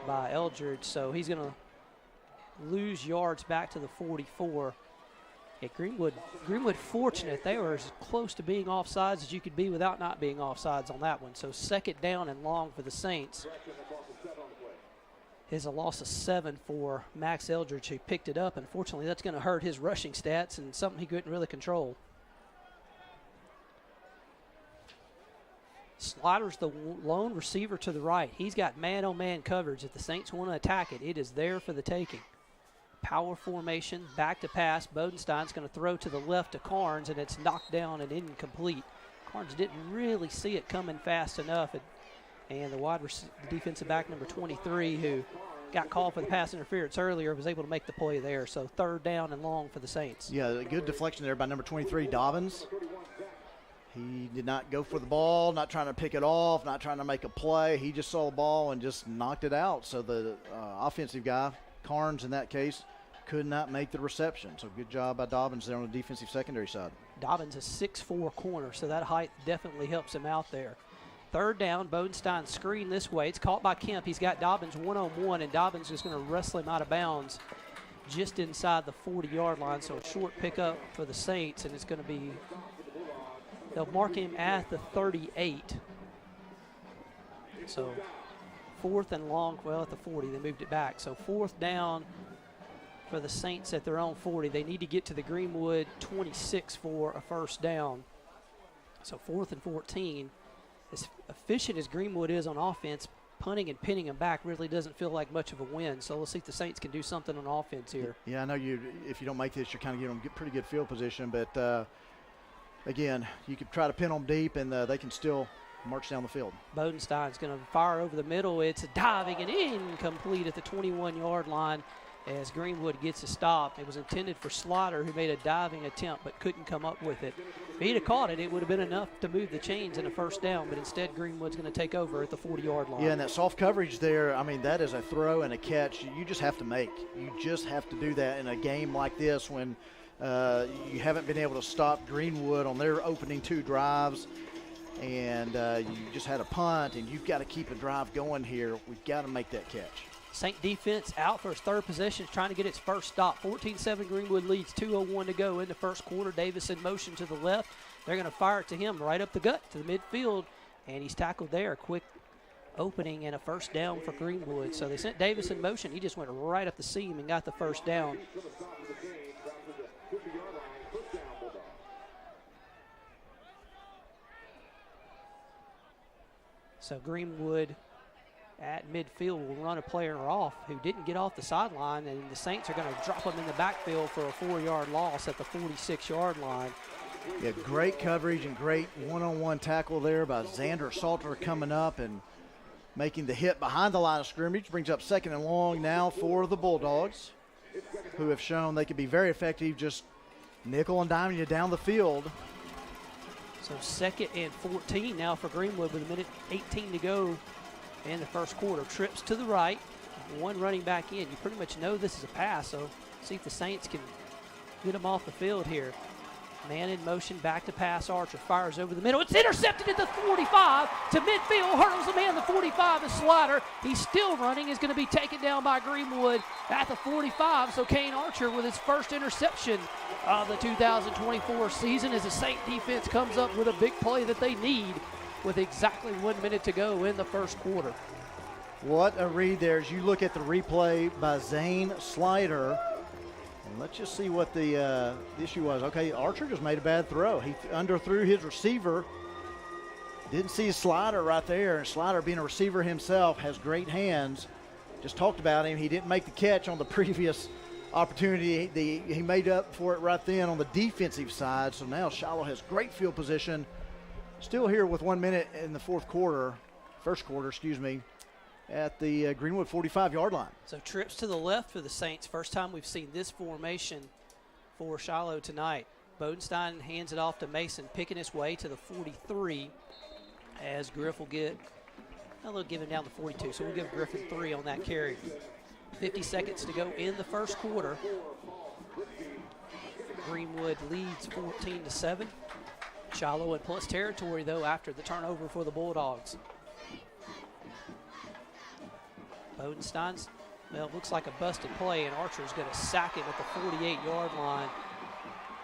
by Eldridge. So he's going to lose yards back to the 44. Yeah, Greenwood fortunate. They were as close to being offsides as you could be without not being offsides on that one. So 2nd down and long for the Saints. Is a loss of 7 for Max Eldridge, who picked it up. Unfortunately, that's going to hurt his rushing stats and something he couldn't really control. Slider's the lone receiver to the right. He's got man-on-man coverage. If the Saints want to attack it, it is there for the taking. Power formation, back to pass. Bodenstein's going to throw to the left to Carnes, and it's knocked down and incomplete. Carnes didn't really see it coming fast enough. And the defensive back, number 23, who got called for the pass interference earlier, was able to make the play there. So 3rd down and long for the Saints. Yeah, a good deflection there by number 23, Dobbins. He did not go for the ball, not trying to pick it off, not trying to make a play. He just saw the ball and just knocked it out. So the offensive guy, Carnes in that case, could not make the reception. So good job by Dobbins there on the defensive secondary side. Dobbins is 6'4" corner, so that height definitely helps him out there. 3rd down, Bodenstein screen this way. It's caught by Kemp. He's got Dobbins one-on-one, and Dobbins is going to wrestle him out of bounds just inside the 40-yard line. So a short pickup for the Saints, and it's going to be, they'll mark him at the 38. So 4th and long, well, at the 40, they moved it back. So 4th down for the Saints at their own 40. They need to get to the Greenwood 26 for a first down. So 4th and 14. As efficient as Greenwood is on offense, punting and pinning them back really doesn't feel like much of a win. So let's see if the Saints can do something on offense here. Yeah, I know if you don't make this, you're kind of giving them pretty good field position. But, again, you could try to pin them deep, and they can still march down the field. Bodenstein's going to fire over the middle. It's diving and incomplete at the 21-yard line as Greenwood gets a stop. It was intended for Slaughter, who made a diving attempt but couldn't come up with it. If he'd have caught it, it would have been enough to move the chains in a first down, but instead Greenwood's going to take over at the 40-yard line. Yeah, and that soft coverage there, I mean, that is a throw and a catch you just have to make. You just have to do that in a game like this when you haven't been able to stop Greenwood on their opening 2 drives, and you just had a punt, and you've got to keep a drive going here. We've got to make that catch. Saint defense out for its 3rd possession, trying to get its first stop. 14-7 Greenwood leads, 2:01 to go in the first quarter. Davis in motion to the left. They're going to fire it to him right up the gut to the midfield, and he's tackled there. Quick opening and a first down for Greenwood. So they sent Davis in motion. He just went right up the seam and got the first down. So Greenwood at midfield will run a player off who didn't get off the sideline, and the Saints are going to drop him in the backfield for a 4-yard loss at the 46-yard line. Yeah, great coverage and great one-on-one tackle there by Xander Salter coming up and making the hit behind the line of scrimmage. Brings up 2nd and long now for the Bulldogs, who have shown they can be very effective just nickel and diming you down the field. So 2nd and 14 now for Greenwood with 1:18 to go in the first quarter. Trips to the right, one running back in. You pretty much know this is a pass, so see if the Saints can get them off the field here. Man in motion, back to pass. Archer fires over the middle. It's intercepted at the 45 to midfield. Hurdles the man. The 45 is Slider. He's still running. Is going to be taken down by Greenwood at the 45. So Kane Archer with his first interception of the 2024 season as the Saint defense comes up with a big play that they need with exactly 1 minute to go in the first quarter. What a read there as you look at the replay by Zane Slider. And let's just see what the issue was. Okay, Archer just made a bad throw. He underthrew his receiver. Didn't see his Slider right there. And Slider, being a receiver himself, has great hands. Just talked about him. He didn't make the catch on the previous opportunity. He made up for it right then on the defensive side. So now Shiloh has great field position. Still here with 1 minute in the first quarter, at the Greenwood 45-yard line. So trips to the left for the Saints. First time we've seen this formation for Shiloh tonight. Bodenstein hands it off to Mason, picking his way to the 43 as Griff will get, they'll give him down to 42, so we'll give Griffin 3 on that carry. 50 seconds to go in the first quarter. Greenwood leads 14-7. Shiloh in plus territory, though, after the turnover for the Bulldogs. Bodenstein's, well, it looks like a busted play, and Archer's going to sack him at the 48-yard line.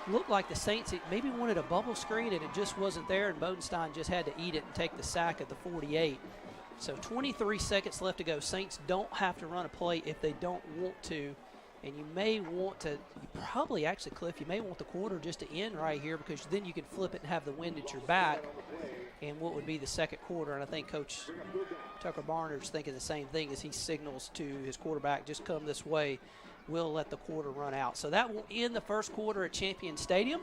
Looked like the Saints maybe wanted a bubble screen, and it just wasn't there, and Bodenstein just had to eat it and take the sack at the 48. So 23 seconds left to go. Saints don't have to run a play if they don't want to. And you may want to, Cliff, you may want the quarter just to end right here because then you can flip it and have the wind at your back in what would be the second quarter. And I think Coach Tucker Barner's thinking the same thing as he signals to his quarterback, just come this way. We'll let the quarter run out. So that will end the first quarter at Champion Stadium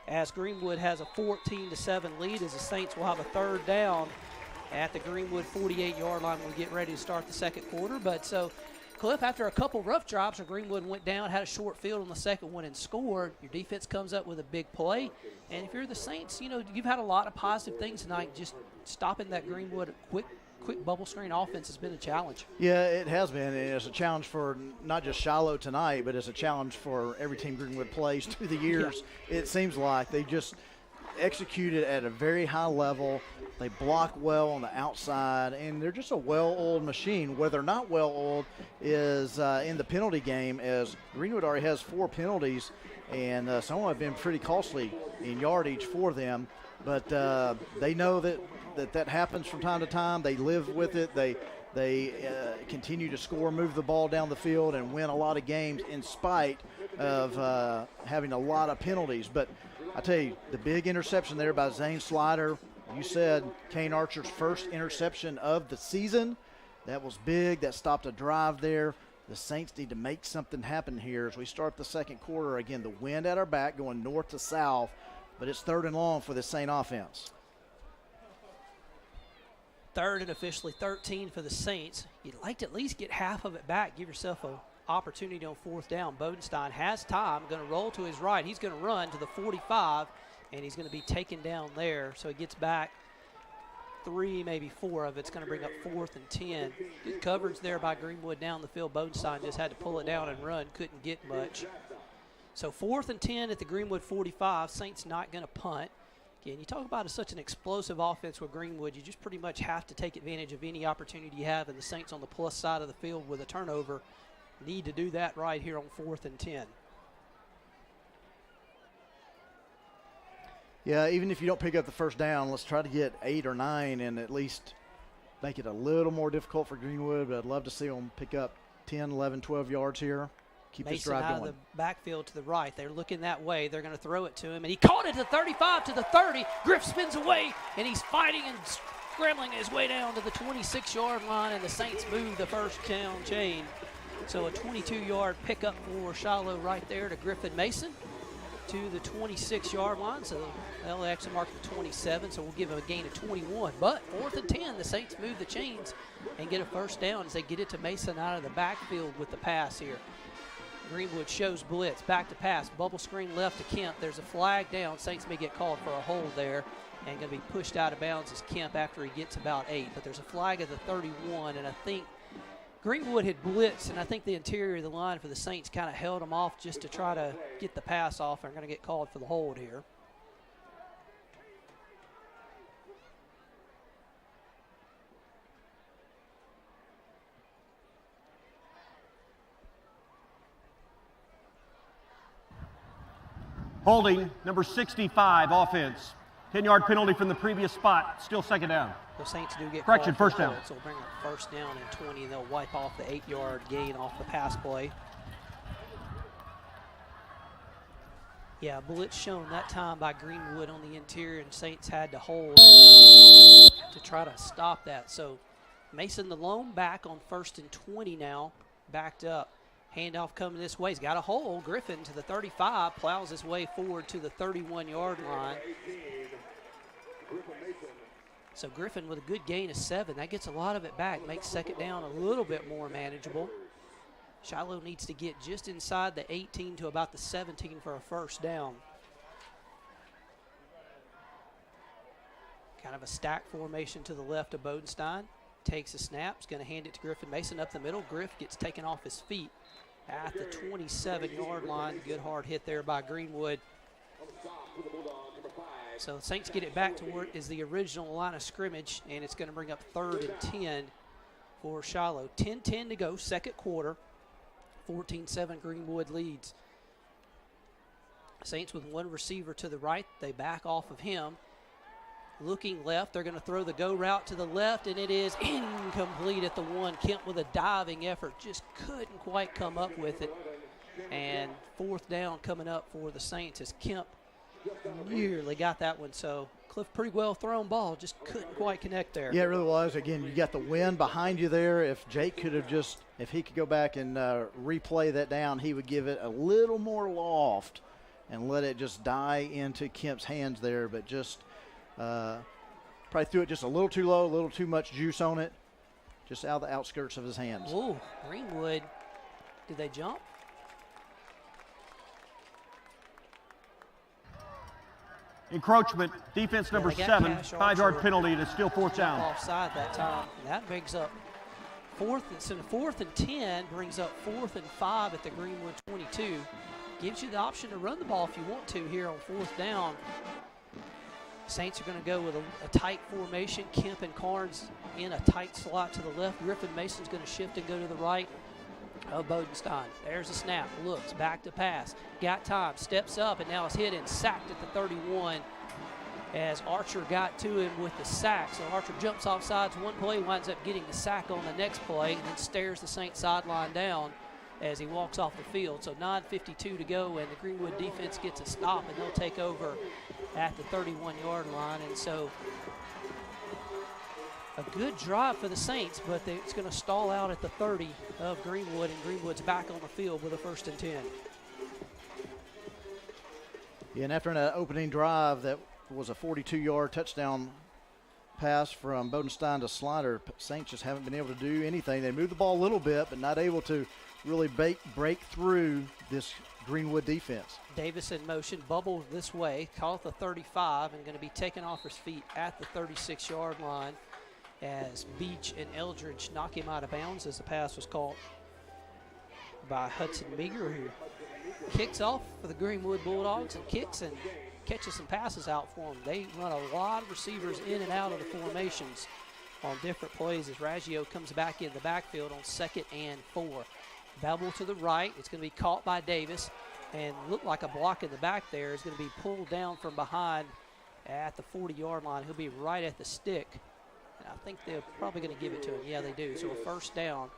as Greenwood has a 14-7 lead as the Saints will have a third down at the Greenwood 48-yard line when we get ready to start the second quarter. But so, Cliff, after a couple rough drops where Greenwood went down, had a short field on the second one and scored, your defense comes up with a big play. And if you're the Saints, you've had a lot of positive things tonight. Just stopping that Greenwood quick bubble screen offense has been a challenge. Yeah, it has been. It's a challenge for not just Shiloh tonight, but it's a challenge for every team Greenwood plays through the years. Yeah. It seems like they just executed at a very high level. They block well on the outside, and they're just a well-oiled machine. Where they're not well-oiled is in the penalty game, as Greenwood already has 4 penalties, and some of them have been pretty costly in yardage for them. But they know that happens from time to time. They live with it. They They continue to score, move the ball down the field, and win a lot of games in spite of having a lot of penalties. But I tell you, the big interception there by Zane Slider, you said Kane Archer's first interception of the season. That was big. That stopped a drive there. The Saints need to make something happen here as we start the second quarter. Again, the wind at our back going north to south, but it's 3rd and long for the Saint offense. 3rd and officially 13 for the Saints. You'd like to at least get half of it back, give yourself an opportunity on 4th down. Bodenstein has time, going to roll to his right. He's going to run to the 45, and he's going to be taken down there. So he gets back 3, maybe 4 of it's going to bring up 4th and 10. Good coverage there by Greenwood down the field. Bodenstein just had to pull it down and run, couldn't get much. So 4th and 10 at the Greenwood 45. Saints not going to punt. Again, you talk about such an explosive offense with Greenwood, you just pretty much have to take advantage of any opportunity you have, and the Saints on the plus side of the field with a turnover need to do that right here on 4th and 10. Yeah, even if you don't pick up the first down, let's try to get 8 or 9 and at least make it a little more difficult for Greenwood, but I'd love to see them pick up 10, 11, 12 yards here. Keep this Mason drive out going. of the backfield to the right. They're looking that way. They're going to throw it to him, and he caught it to the 35, to the 30. Griff spins away, and he's fighting and scrambling his way down to the 26-yard line, and the Saints move the first down chain. So a 22-yard pickup for Shiloh right there to Griffin Mason to the 26-yard line. So they'll actually mark the 27, so we'll give him a gain of 21. But 4th and 10, the Saints move the chains and get a first down as they get it to Mason out of the backfield with the pass here. Greenwood shows blitz, back to pass, bubble screen left to Kemp. There's a flag down. Saints may get called for a hold there and going to be pushed out of bounds as Kemp after he gets about 8. But there's a flag at the 31, and I think Greenwood had blitzed, and I think the interior of the line for the Saints kind of held him off just to try to get the pass off, and are going to get called for the hold here. Holding, number 65, offense. 10-yard penalty from the previous spot. Still 2nd down. The Saints do get Correction, called first for the down. hold, so we'll bring up first down and 20, and they'll wipe off the 8-yard gain off the pass play. Yeah, blitz shown that time by Greenwood on the interior, and Saints had to hold to try to stop that. So Mason the lone back on 1st and 20 now, backed up. Handoff coming this way. He's got a hole. Griffin to the 35, plows his way forward to the 31-yard line. So Griffin with a good gain of 7. That gets a lot of it back, makes 2nd down a little bit more manageable. Shiloh needs to get just inside the 18 to about the 17 for a first down. Kind of a stack formation to the left of Bodenstein. Takes a snap, is going to hand it to Griffin Mason up the middle. Griff gets taken off his feet at the 27-yard line. Good hard hit there by Greenwood. So the Saints get it back to where it is the original line of scrimmage, and it's going to bring up 3rd and 10 for Shiloh. 10-10 to go, second quarter. 14-7 Greenwood leads. Saints with one receiver to the right. They back off of him. Looking left, they're going to throw the go route to the left, and it is incomplete at the 1. Kemp with a diving effort, just couldn't quite come up with it. And 4th down coming up for the Saints as Kemp nearly got that one. So Cliff, pretty well thrown ball, just couldn't quite connect there. Yeah, it really was. Again, you got the wind behind you there. If Jake could have just, if he could go back and replay that down, he would give it a little more loft and let it just die into Kemp's hands there, but just probably threw it just a little too low, a little too much juice on it, just out of the outskirts of his hands. Ooh, Greenwood, did they jump? Encroachment, defense number 7, 5-yard penalty, and it's still 4th down. Offside that time. And that brings up 4th and 10, brings up 4th and 5 at the Greenwood 22. Gives you the option to run the ball if you want to here on 4th down. Saints are going to go with a tight formation. Kemp and Carnes in a tight slot to the left. Griffin Mason's going to shift and go to the right of Bodenstein. There's a snap, looks, back to pass. Got time, steps up, and now it's hit and sacked at the 31. as Archer got to him with the sack. So Archer jumps off sides one play, winds up getting the sack on the next play, and then stares the Saints sideline down as he walks off the field. So 9:52 to go, and the Greenwood defense gets a stop, and they'll take over at the 31-yard line. And so a good drive for the Saints, but it's going to stall out at the 30 of Greenwood, and Greenwood's back on the field with a 1st and 10. Yeah, and after an opening drive that was a 42-yard touchdown pass from Bodenstein to Slider, Saints just haven't been able to do anything. They moved the ball a little bit, but not able to really break through this Greenwood defense. Davis in motion, bubble this way, caught the 35, and going to be taken off his feet at the 36-yard line as Beach and Eldridge knock him out of bounds as the pass was caught by Hudson Meager, who kicks off for the Greenwood Bulldogs and kicks and catches some passes out for them. They run a lot of receivers in and out of the formations on different plays as Raggio comes back in the backfield on 2nd and 4. Bevel to the right. It's going to be caught by Davis and look like a block in the back there. Is going to be pulled down from behind at the 40-yard line. He'll be right at the stick. And I think they're probably going to give it to him. Yeah, they do. So a 1st down.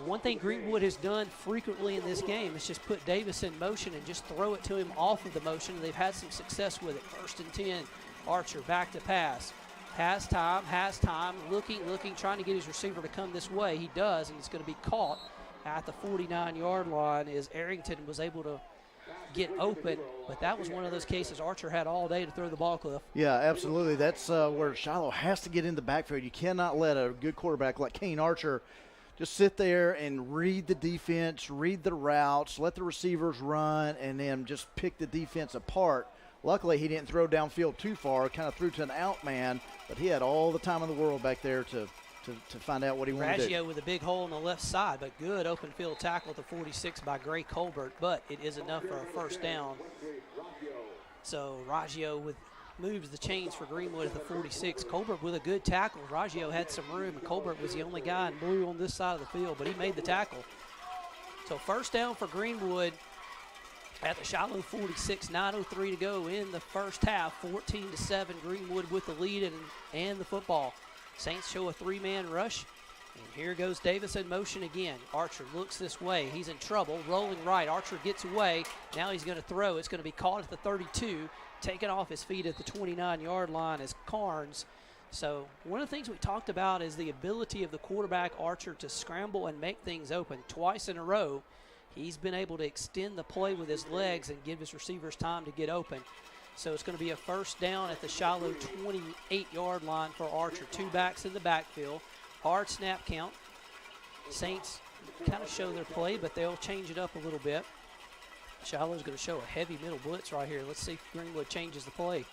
One thing Greenwood has done frequently in this game is just put Davis in motion and just throw it to him off of the motion, and they've had some success with it. 1st and 10, Archer back to pass. Has time, looking, trying to get his receiver to come this way. He does, and it's going to be caught at the 49-yard line as Arrington was able to get open, but that was one of those cases Archer had all day to throw the ball, Cliff. Yeah, absolutely. That's where Shiloh has to get in the backfield. You cannot let a good quarterback like Kane Archer just sit there and read the defense, read the routes, let the receivers run, and then just pick the defense apart. Luckily, he didn't throw downfield too far, kind of threw to an out man, but he had all the time in the world back there to find out what he wanted to do. Raggio with a big hole on the left side, but good open field tackle at the 46 by Gray Colbert, but it is enough for a 1st down. So Raggio moves the chains for Greenwood at the 46. Colbert with a good tackle. Raggio had some room, and Colbert was the only guy in blue on this side of the field, but he made the tackle. So 1st down for Greenwood at the Shiloh 46, 9:03 to go in the first half, 14-7, Greenwood with the lead and the football. Saints show a 3-man rush, and here goes Davis in motion again. Archer looks this way. He's in trouble, rolling right. Archer gets away. Now he's going to throw. It's going to be caught at the 32, taken off his feet at the 29-yard line as Carnes. So one of the things we talked about is the ability of the quarterback, Archer, to scramble and make things open. Twice in a row, he's been able to extend the play with his legs and give his receivers time to get open. So it's going to be a 1st down at the Shiloh 28-yard line for Archer. 2 backs in the backfield. Hard snap count. Saints kind of show their play, but they'll change it up a little bit. Shiloh's going to show a heavy middle blitz right here. Let's see if Greenwood changes the play.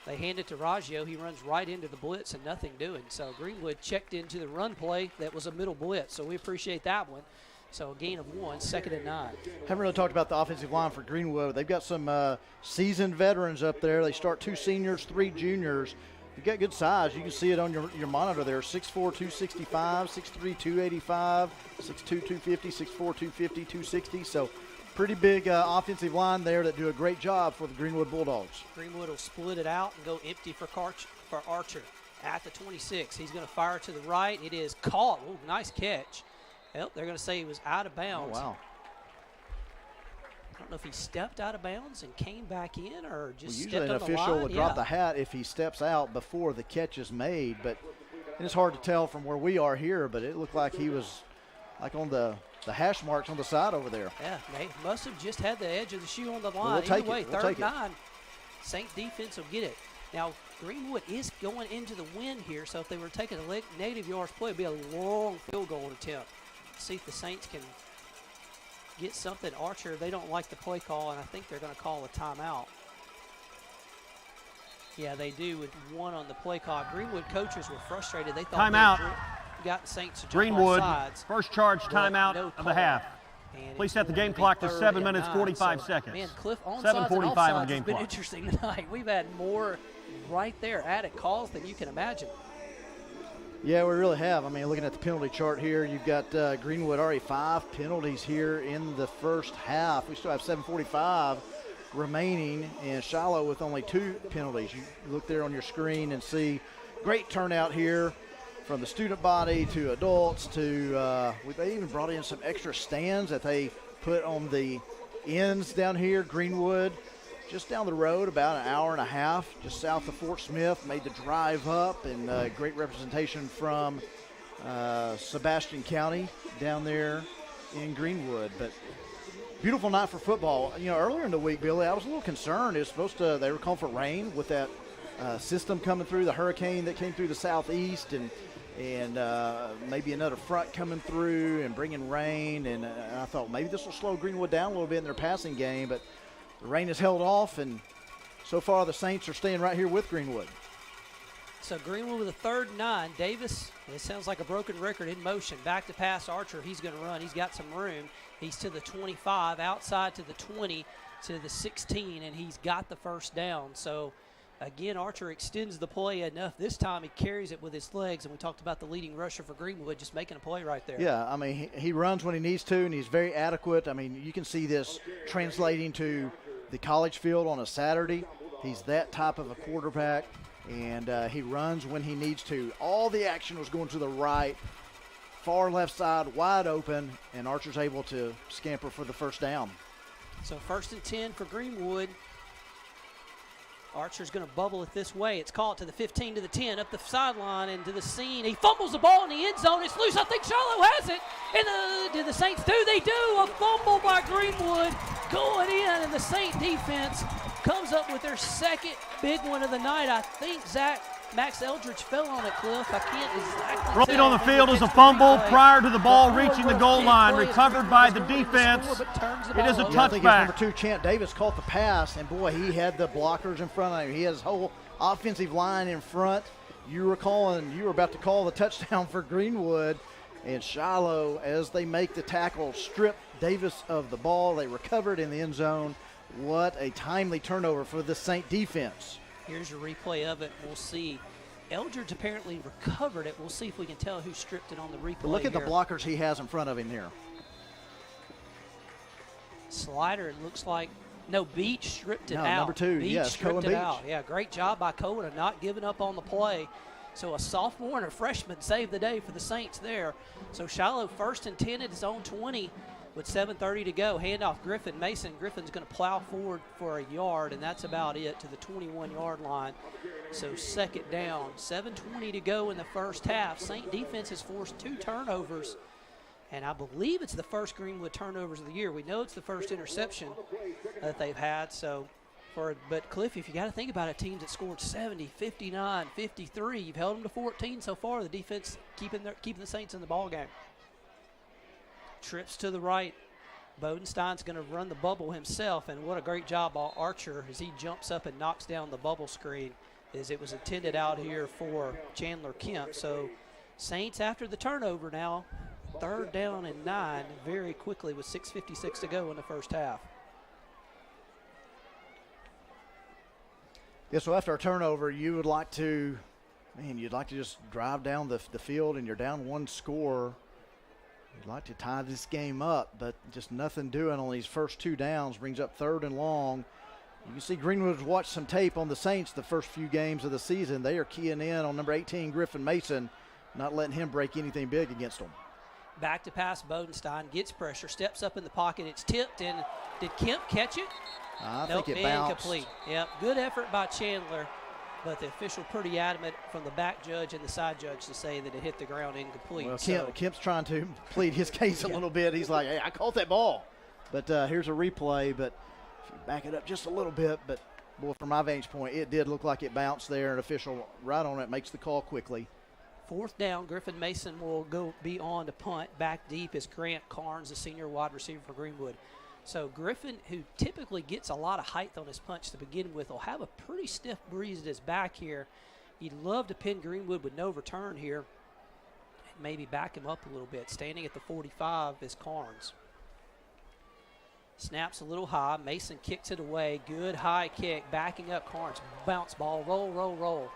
They hand it to Raggio. He runs right into the blitz and nothing doing. So Greenwood checked into the run play that was a middle blitz. So we appreciate that one. So a gain of 1, 2nd and 9. Haven't really talked about the offensive line for Greenwood. They've got some seasoned veterans up there. They start 2 seniors, 3 juniors. They've got good size. You can see it on your monitor there. 6'4", 265, 6'3", 285, 6'2", 250, 6'4", 250, 260. So pretty big offensive line there that do a great job for the Greenwood Bulldogs. Greenwood will split it out and go empty for Archer at the 26. He's going to fire to the right. It is caught. Ooh, nice catch. Well, they're going to say he was out of bounds. Oh, wow. I don't know if he stepped out of bounds and came back in or just usually stepped an on the official line. will drop the hat if he steps out before the catch is made, but it's hard to tell from where we are here, but it looked like he was like on the hash marks on the side over there. Yeah, they must have just had the edge of the shoe on the line. Well, we'll take Either way, it. We'll 3rd take and it. 9. Saints defense will get it. Now, Greenwood is going into the wind here, so if they were taking a negative yards play, it would be a long field goal attempt. See if the Saints can get something. Archer, they don't like the play call, and I think they're going to call a timeout. Yeah, they do with 1 on the play call. Greenwood coaches were frustrated. They thought Timeout. they got the Saints to jump Greenwood, off sides. first charge timeout No of call. the half. And Please it's set the going game be clock to 3rd 7 and minutes, 9. 45 So, seconds. Man, Cliff, onside 7:45 and on the offsides game has been clock. interesting tonight. We've had more right there added calls than you can imagine. Yeah, we really have. I mean, looking at the penalty chart here, you've got Greenwood already 5 penalties here in the first half. We still have 7:45 remaining, and Shiloh with only 2 penalties. You look there on your screen and see great turnout here from the student body to adults to they even brought in some extra stands that they put on the ends down here. Greenwood, just down the road, about an hour and a half, just south of Fort Smith, made the drive up, and great representation from Sebastian County down there in Greenwood. But beautiful night for football. You know, earlier in the week, Billy, I was a little concerned. It was supposed to, they were calling for rain with that system coming through, the hurricane that came through the southeast, and maybe another front coming through and bringing rain. And I thought maybe this will slow Greenwood down a little bit in their passing game, but the rain has held off, and so far the Saints are staying right here with Greenwood. So Greenwood with a 3rd and 9. Davis, it sounds like a broken record in motion. Back to pass, Archer, he's going to run. He's got some room. He's to the 25, outside to the 20, to the 16, and he's got the first down. So, again, Archer extends the play enough. This time he carries it with his legs, and we talked about the leading rusher for Greenwood just making a play right there. Yeah, I mean, he runs when he needs to, and he's very adequate. I mean, you can see this translating to the college field on a Saturday. He's that type of a quarterback, and he runs when he needs to. All the action was going to the right, far left side, wide open, and Archer's able to scamper for the first down. So 1st and 10 for Greenwood. Archer's going to bubble it this way. It's caught to the 15, to the 10, up the sideline and to the seam. He fumbles the ball in the end zone. It's loose. I think Shiloh has it. And do the Saints do? They do. A fumble by Greenwood going in, and the Saint defense comes up with their 2nd big one of the night. I think Max Eldridge fell on it, Cliff. I can't exactly Rolling tell. on the field is a fumble prior to the ball reaching the goal line, recovered by the defense. It is a Yeah, I think it's touchback. number 2, Chant Davis, caught the pass, and boy, he had the blockers in front of him. He had his whole offensive line in front. You were about to call the touchdown for Greenwood, and Shiloh, as they make the tackle, strip Davis of the ball. They recovered in the end zone. What a timely turnover for the Saint defense. Here's a replay of it. We'll see. Eldridge apparently recovered it. We'll see if we can tell who stripped it on the replay. But look at the here. blockers he has in front of him here. Slider, it looks like. No, Beach stripped it No, out. number 2, Beach yes, stripped Cohen it Beach. out. Yeah, great job by Cohen of not giving up on the play. So a sophomore and a freshman saved the day for the Saints there. So Shiloh 1st and 10 at his own 20 with 7:30 to go. Handoff Griffin. Mason Griffin's going to plow forward for a yard, and that's about it to the 21-yard line. So 2nd down. 7:20 to go in the first half. Saint defense has forced 2 turnovers, and I believe it's the first Greenwood turnovers of the year. We know it's the first interception that they've had. But Cliff, if you got to think about it, teams that scored 70, 59, 53, you've held them to 14 so far. The defense keeping the Saints in the ball game. Trips to the right. Bodenstein's going to run the bubble himself, and what a great job by Archer as he jumps up and knocks down the bubble screen, as it was intended out here for Chandler Kemp. So Saints after the turnover now, 3rd down and 9 very quickly with 6:56 to go in the first half. Yeah, so after a turnover, you'd like to just drive down the field, and you're down 1 score. You'd like to tie this game up, but just nothing doing on these first 2 downs. Brings up 3rd and long. You can see Greenwood's watched some tape on the Saints the first few games of the season. They are keying in on number 18, Griffin Mason, not letting him break anything big against them. Back to pass, Bodenstein gets pressure, steps up in the pocket. It's tipped, and did Kemp catch it? I Nope, think it bounced. incomplete. Yep, good effort by Chandler, but the official pretty adamant from the back judge and the side judge to say that it hit the ground incomplete. Well, Kemp's trying to plead his case a little bit. He's like, hey, I caught that ball. But here's a replay, but if you back it up just a little bit, but boy, from my vantage point, it did look like it bounced there. An official right on it makes the call quickly. 4th down, Griffin Mason will be on to punt. Back deep is Grant Carnes, the senior wide receiver for Greenwood. So Griffin, who typically gets a lot of height on his punch to begin with, will have a pretty stiff breeze at his back here. You'd love to pin Greenwood with no return here and maybe back him up a little bit. Standing at the 45 is Carnes. Snaps a little high. Mason kicks it away. Good high kick. Backing up Carnes. Bounce ball. Roll, roll, roll.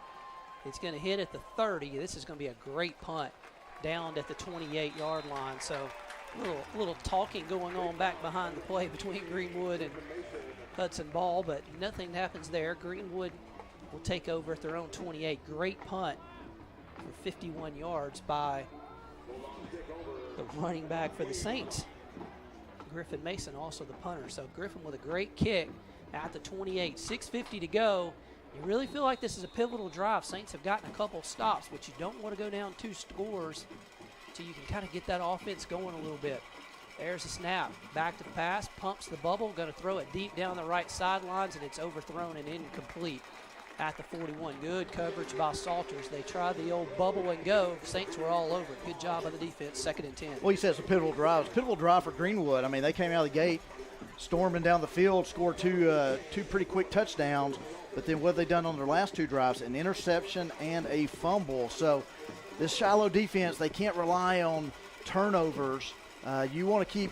It's going to hit at the 30. This is going to be a great punt down at the 28-yard line. So Little talking going on back behind the play between Greenwood and Hudson Ball, but nothing happens there. Greenwood will take over at their own 28. Great punt for 51 yards by the running back for the Saints, Griffin Mason, also the punter. So Griffin with a great kick at the 28. 6:50 to go. You really feel like this is a pivotal drive. Saints have gotten a couple stops, but you don't want to go down 2 scores so you can kind of get that offense going a little bit. There's the snap. Back to the pass. Pumps the bubble. Going to throw it deep down the right sidelines, and it's overthrown and incomplete at the 41. Good coverage by Salters. They tried the old bubble and go. Saints were all over it. Good job by the defense. 2nd and 10. Well, you said it's a pivotal drive. It's a pivotal drive for Greenwood. I mean, they came out of the gate, storming down the field, scored two pretty quick touchdowns. But then what have they done on their last 2 drives? An interception and a fumble. So this Shiloh defense, they can't rely on turnovers. You want to keep,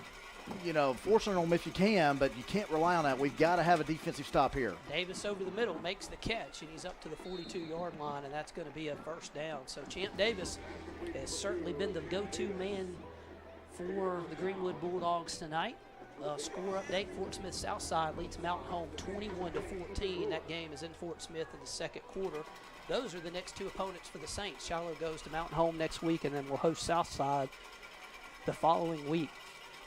forcing them if you can, but you can't rely on that. We've got to have a defensive stop here. Davis over the middle makes the catch, and he's up to the 42-yard line, and that's going to be a first down. So Champ Davis has certainly been the go-to man for the Greenwood Bulldogs tonight. Score update, Fort Smith Southside leads Mountain Home 21-14. That game is in Fort Smith in the second quarter. Those are the next 2 opponents for the Saints. Shiloh goes to Mountain Home next week, and then we'll host Southside the following week.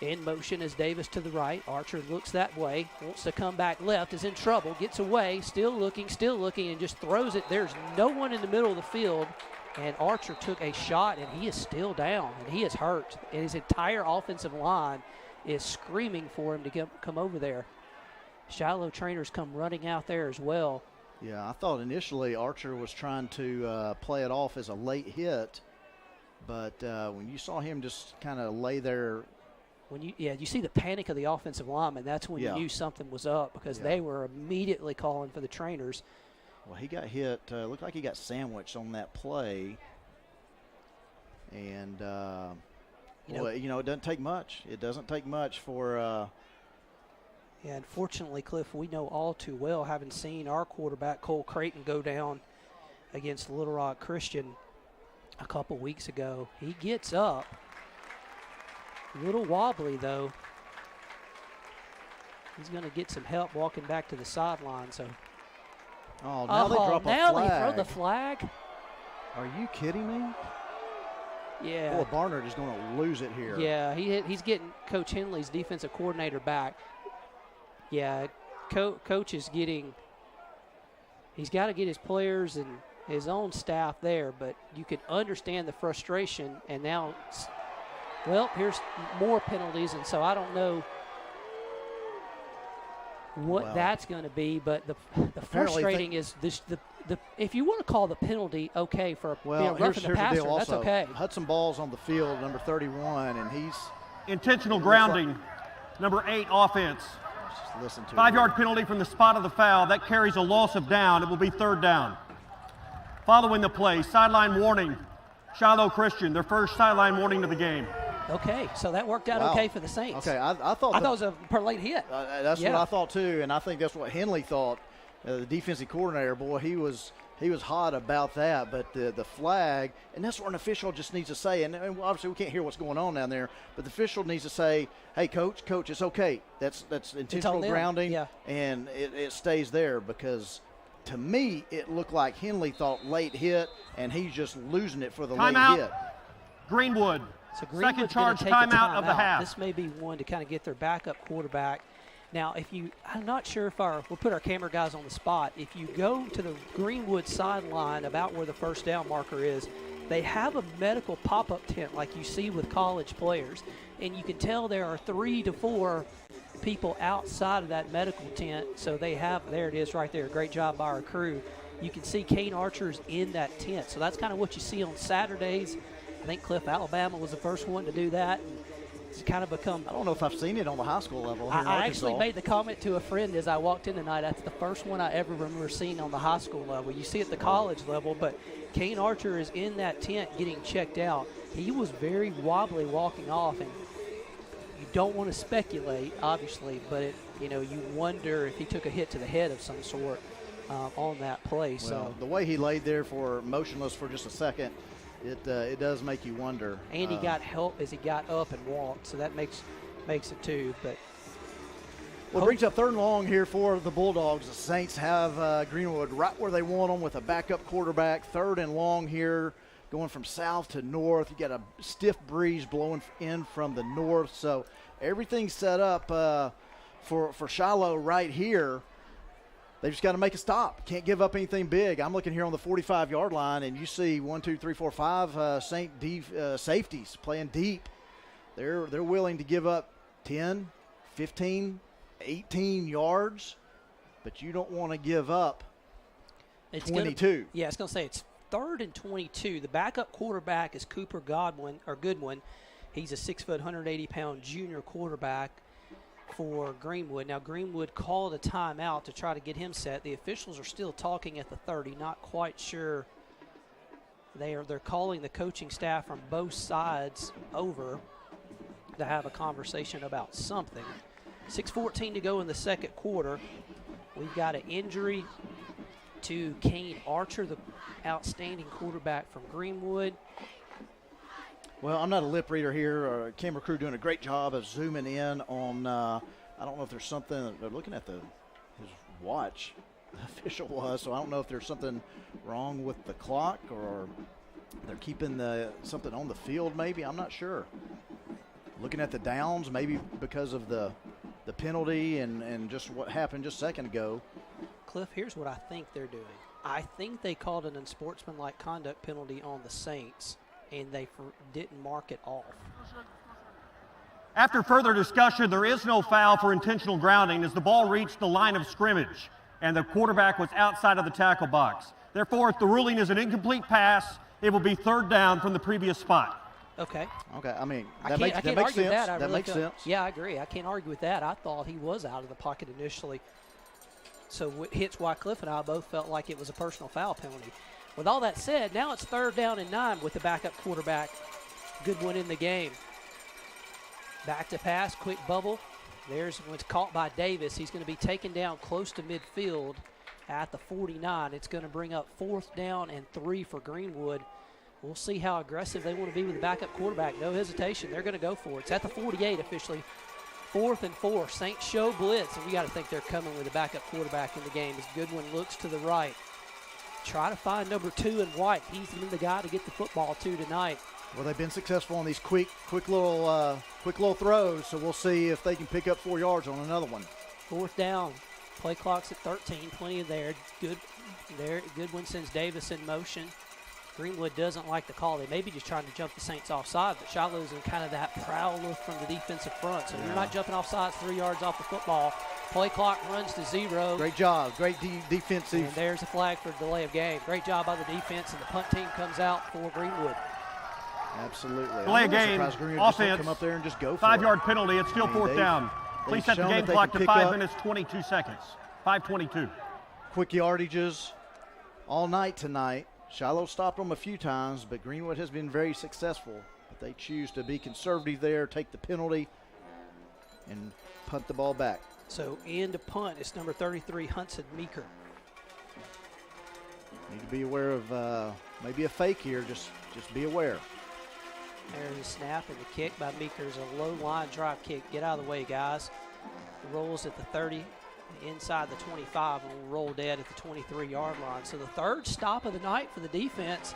In motion is Davis to the right. Archer looks that way, wants to come back left, is in trouble, gets away, still looking, and just throws it. There's no one in the middle of the field, and Archer took a shot, and he is still down, and he is hurt. And his entire offensive line is screaming for him to come over there. Shiloh trainers come running out there as well. Yeah, I thought initially Archer was trying to play it off as a late hit, but when you saw him just kind of lay there. You see the panic of the offensive lineman, that's when you knew something was up, because they were immediately calling for the trainers. Well, he got hit, looked like he got sandwiched on that play, and it doesn't take much. It doesn't take much for Yeah, unfortunately, Cliff, we know all too well, having seen our quarterback, Cole Creighton, go down against Little Rock Christian a couple weeks ago. He gets up. A little wobbly, though. He's going to get some help walking back to the sideline. So. Oh, now they drop a flag. Now they throw the flag. Are you kidding me? Yeah. Boy, Barnard is going to lose it here. Yeah, he's getting Coach Henley's defensive coordinator back. Yeah, Coach is getting – he's got to get his players and his own staff there, but you can understand the frustration. And now, well, here's more penalties, and so I don't know what that's going to be, but the frustrating is this – if you want to call the penalty okay for roughing the passer, that's okay. Hudson Ball's on the field, number 31, and he's intentional grounding, number 8 offense. Just listen to 5-yard penalty from the spot of the foul. That carries a loss of down. It will be 3rd down. Following the play, sideline warning. Shiloh Christian, their first sideline warning of the game. Okay, so that worked out okay for the Saints. Okay, I thought it was a late hit. That's what I thought too, and I think that's what Henley thought. The defensive coordinator, boy, he was hot about that. But the flag, and that's what an official just needs to say. And obviously we can't hear what's going on down there, but the official needs to say, "Hey, coach, it's okay. That's intentional grounding, and it stays there." Because to me, it looked like Henley thought late hit, and he's just losing it for the late hit. Greenwood. So Greenwood's second charge take a timeout of the half. This may be one to kind of get their backup quarterback. Now, I'm not sure if we'll put our camera guys on the spot. If you go to the Greenwood sideline about where the first down marker is, they have a medical pop-up tent like you see with college players. And you can tell there are 3 to 4 people outside of that medical tent. So there it is right there. Great job by our crew. You can see Kane Archer's in that tent. So that's kind of what you see on Saturdays. I think Cliff, Alabama was the first one to do that. It's kind of become. I don't know if I've seen it on the high school level. Here in I Arkansas. actually made the comment to a friend as I walked in tonight. That's the first one I ever remember seeing on the high school level. You see it at the college level, but Kane Archer is in that tent getting checked out. He was very wobbly walking off, and you don't want to speculate, obviously, but you wonder if he took a hit to the head of some sort on that play. Well, so the way he laid there for motionless for just a second. It does make you wonder. And he got help as he got up and walked, so that makes it too. But well, it brings up 3rd and long here for the Bulldogs. The Saints have Greenwood right where they want them with a backup quarterback. 3rd and long here, going from south to north. You got a stiff breeze blowing in from the north, so everything's set up for Shiloh right here. They just got to make a stop. Can't give up anything big. I'm looking here on the 45-yard line, and you see 1, 2, 3, 4, 5 Saint safeties playing deep. They're willing to give up 10, 15, 18 yards, but you don't want to give up 22. Yeah, I was going to say it's 3rd and 22. The backup quarterback is Cooper Goodwin. He's a 6 foot, 180-pound junior quarterback for Greenwood. Now, Greenwood called a timeout to try to get him set. The officials are still talking at the 30, not quite sure. They're calling the coaching staff from both sides over to have a conversation about something. 6:14 to go in the second quarter. We've got an injury to Kane Archer, the outstanding quarterback from Greenwood. Well, I'm not a lip reader here. Camera crew doing a great job of zooming in on, I don't know if there's something, they're looking at his watch, the official was, so I don't know if there's something wrong with the clock or they're keeping something on the field maybe, I'm not sure. Looking at the downs, maybe because of the penalty and just what happened just a second ago. Cliff, here's what I think they're doing. I think they called an unsportsmanlike conduct penalty on the Saints, and they didn't mark it off. After further discussion, there is no foul for intentional grounding as the ball reached the line of scrimmage and the quarterback was outside of the tackle box. Therefore, if the ruling is an incomplete pass, it will be 3rd down from the previous spot. Okay. Okay, I mean, I that can't makes argue sense. that. That makes sense. Yeah, I agree. I can't argue with that. I thought he was out of the pocket initially. So hits why Cliff and I both felt like it was a personal foul penalty. With all that said, now it's 3rd down and 9 with the backup quarterback. Goodwin in the game. Back to pass, quick bubble. There's what's caught by Davis. He's going to be taken down close to midfield at the 49. It's going to bring up 4th down and 3 for Greenwood. We'll see how aggressive they want to be with the backup quarterback. No hesitation. They're going to go for it. It's at the 48 officially. 4th and 4. Saints show blitz, and we got to think they're coming with a backup quarterback in the game as Goodwin looks to the right. Try to find number 2 in White. He's been the guy to get the football to tonight. Well, they've been successful on these quick little throws, so we'll see if they can pick up 4 yards on another one. 4th down. Play clock's at 13. Plenty of there. Goodwin sends Davis in motion. Greenwood doesn't like the call. They may be just trying to jump the Saints offside, but Shiloh's in kind of that prowl look from the defensive front. So you're not jumping off sides 3 yards off the football. Play clock runs to 0. Great job. Great defensive. And there's a flag for delay of game. Great job by the defense, and the punt team comes out for Greenwood. Absolutely. Delay of game, offense, come up there and just go for 5-yard penalty. It's still 4th down. Please set the game clock to 5 minutes, 22 seconds. 5:22. Quick yardages all night tonight. Shiloh stopped them a few times, but Greenwood has been very successful. But they choose to be conservative there, take the penalty, and punt the ball back. So in to punt, it's number 33, Hudson Meeker. Need to be aware of maybe a fake here. Just be aware. There's a snap and the kick by Meeker's a low line drive kick. Get out of the way, guys. Rolls at the 30, inside the 25, and will roll dead at the 23-yard line. So the 3rd stop of the night for the defense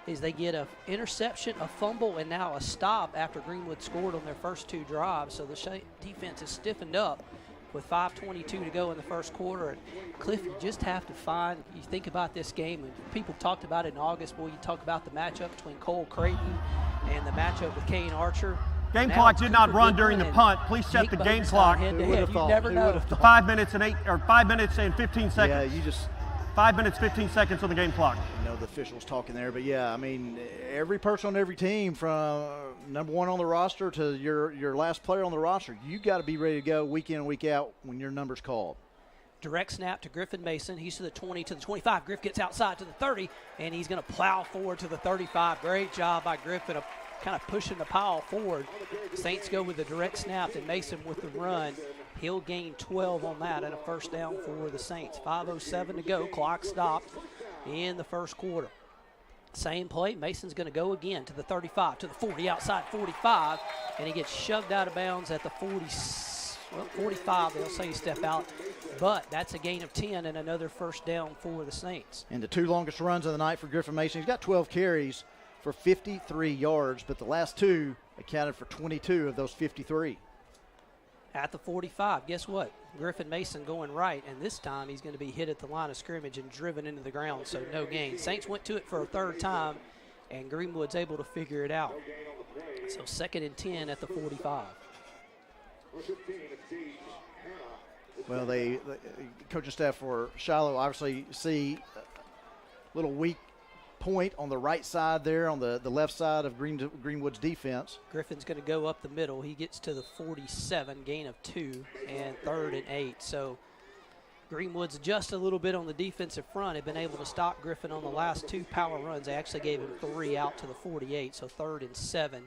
is they get an interception, a fumble, and now a stop after Greenwood scored on their first 2 drives. So the defense is stiffened up with 5:22 to go in the first quarter. And Cliff, you just have to find, you think about this game, and people talked about it in August, boy, you talk about the matchup between Cole Creighton and the matchup with Kane Archer. Game clock did not run during the punt. Please set the game clock. You never know. 5 minutes and 5 minutes and 15 seconds. Yeah, you just 5 minutes, 15 seconds on the game clock. You know the officials talking there, but yeah, I mean, every person on every team, from number 1 on the roster to your last player on the roster, you got to be ready to go week in and week out when your number's called. Direct snap to Griffin Mason. He's to the 20, to the 25. Griff gets outside to the 30, and he's going to plow forward to the 35. Great job by Griffin of kind of pushing the pile forward. Saints go with the direct snap, and Mason with the run. He'll gain 12 on that and a 1st down for the Saints. 5:07 to go. Clock stopped in the first quarter. Same play. Mason's going to go again to the 35, to the 40, outside 45, and he gets shoved out of bounds at the 45. They'll say step out, but that's a gain of 10 and another first down for the Saints. And the 2 longest runs of the night for Griffin Mason. He's got 12 carries for 53 yards, but the last 2 accounted for 22 of those 53. At the 45, guess what? Griffin Mason going right, and this time he's going to be hit at the line of scrimmage and driven into the ground, so no gain. Saints went to it for a 3rd time, and Greenwood's able to figure it out. So 2nd and 10 at the 45. Well, the coaching staff for Shiloh obviously see a little weak point on the right side there, on the left side of Greenwood's defense. Griffin's going to go up the middle. He gets to the 47, gain of 2, and 3rd and 8. So Greenwood's just a little bit on the defensive front. Have been able to stop Griffin on the last 2 power runs. They actually gave him 3 out to the 48, so 3rd and 7.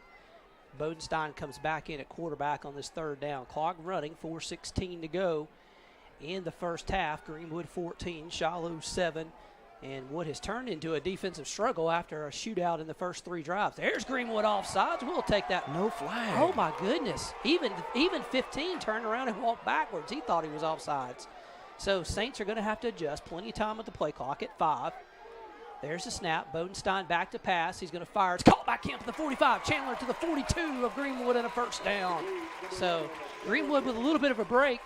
Bodenstein comes back in at quarterback on this 3rd down. Clock running, 4:16 to go in the first half. Greenwood 14, Shiloh 7. And what has turned into a defensive struggle after a shootout in the first 3 drives. There's Greenwood offsides. We'll take that. No flag. Oh, my goodness. Even 15 turned around and walked backwards. He thought he was offsides. So Saints are going to have to adjust. Plenty of time with the play clock at 5. There's the snap. Bodenstein back to pass. He's going to fire. It's caught by Kemp to the 45. Chandler to the 42 of Greenwood and a first down. So Greenwood with a little bit of a break,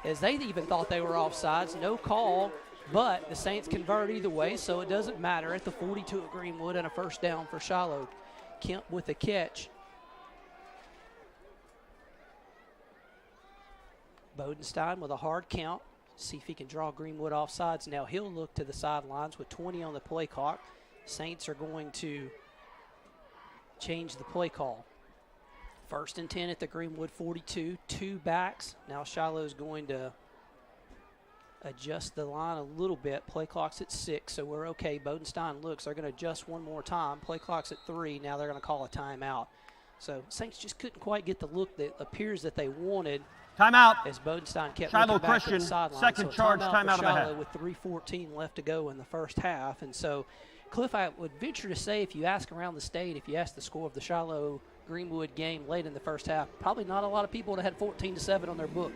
as they even thought they were offsides. No call. But the Saints convert either way, so it doesn't matter. At the 42 of Greenwood and a first down for Shiloh. Kemp with the catch. Bodenstein with a hard count. See if he can draw Greenwood offsides. Now he'll look to the sidelines with 20 on the play clock. Saints are going to change the play call. 1st and 10 at the Greenwood 42. 2 backs. Now Shiloh's going to adjust the line a little bit. Play clock's at 6, so we're okay. Bodenstein looks. They're going to adjust one more time. Play clock's at 3. Now they're going to call a timeout. So Saints just couldn't quite get the look that appears that they wanted. Timeout. As Bodenstein kept Shiloh looking back Christian, to the sideline. second charge, timeout of the half. With 3:14 left to go in the first half. And so, Cliff, I would venture to say if you ask around the state, if you ask the score of the Shiloh-Greenwood game late in the first half, probably not a lot of people that had 14-7 on their book.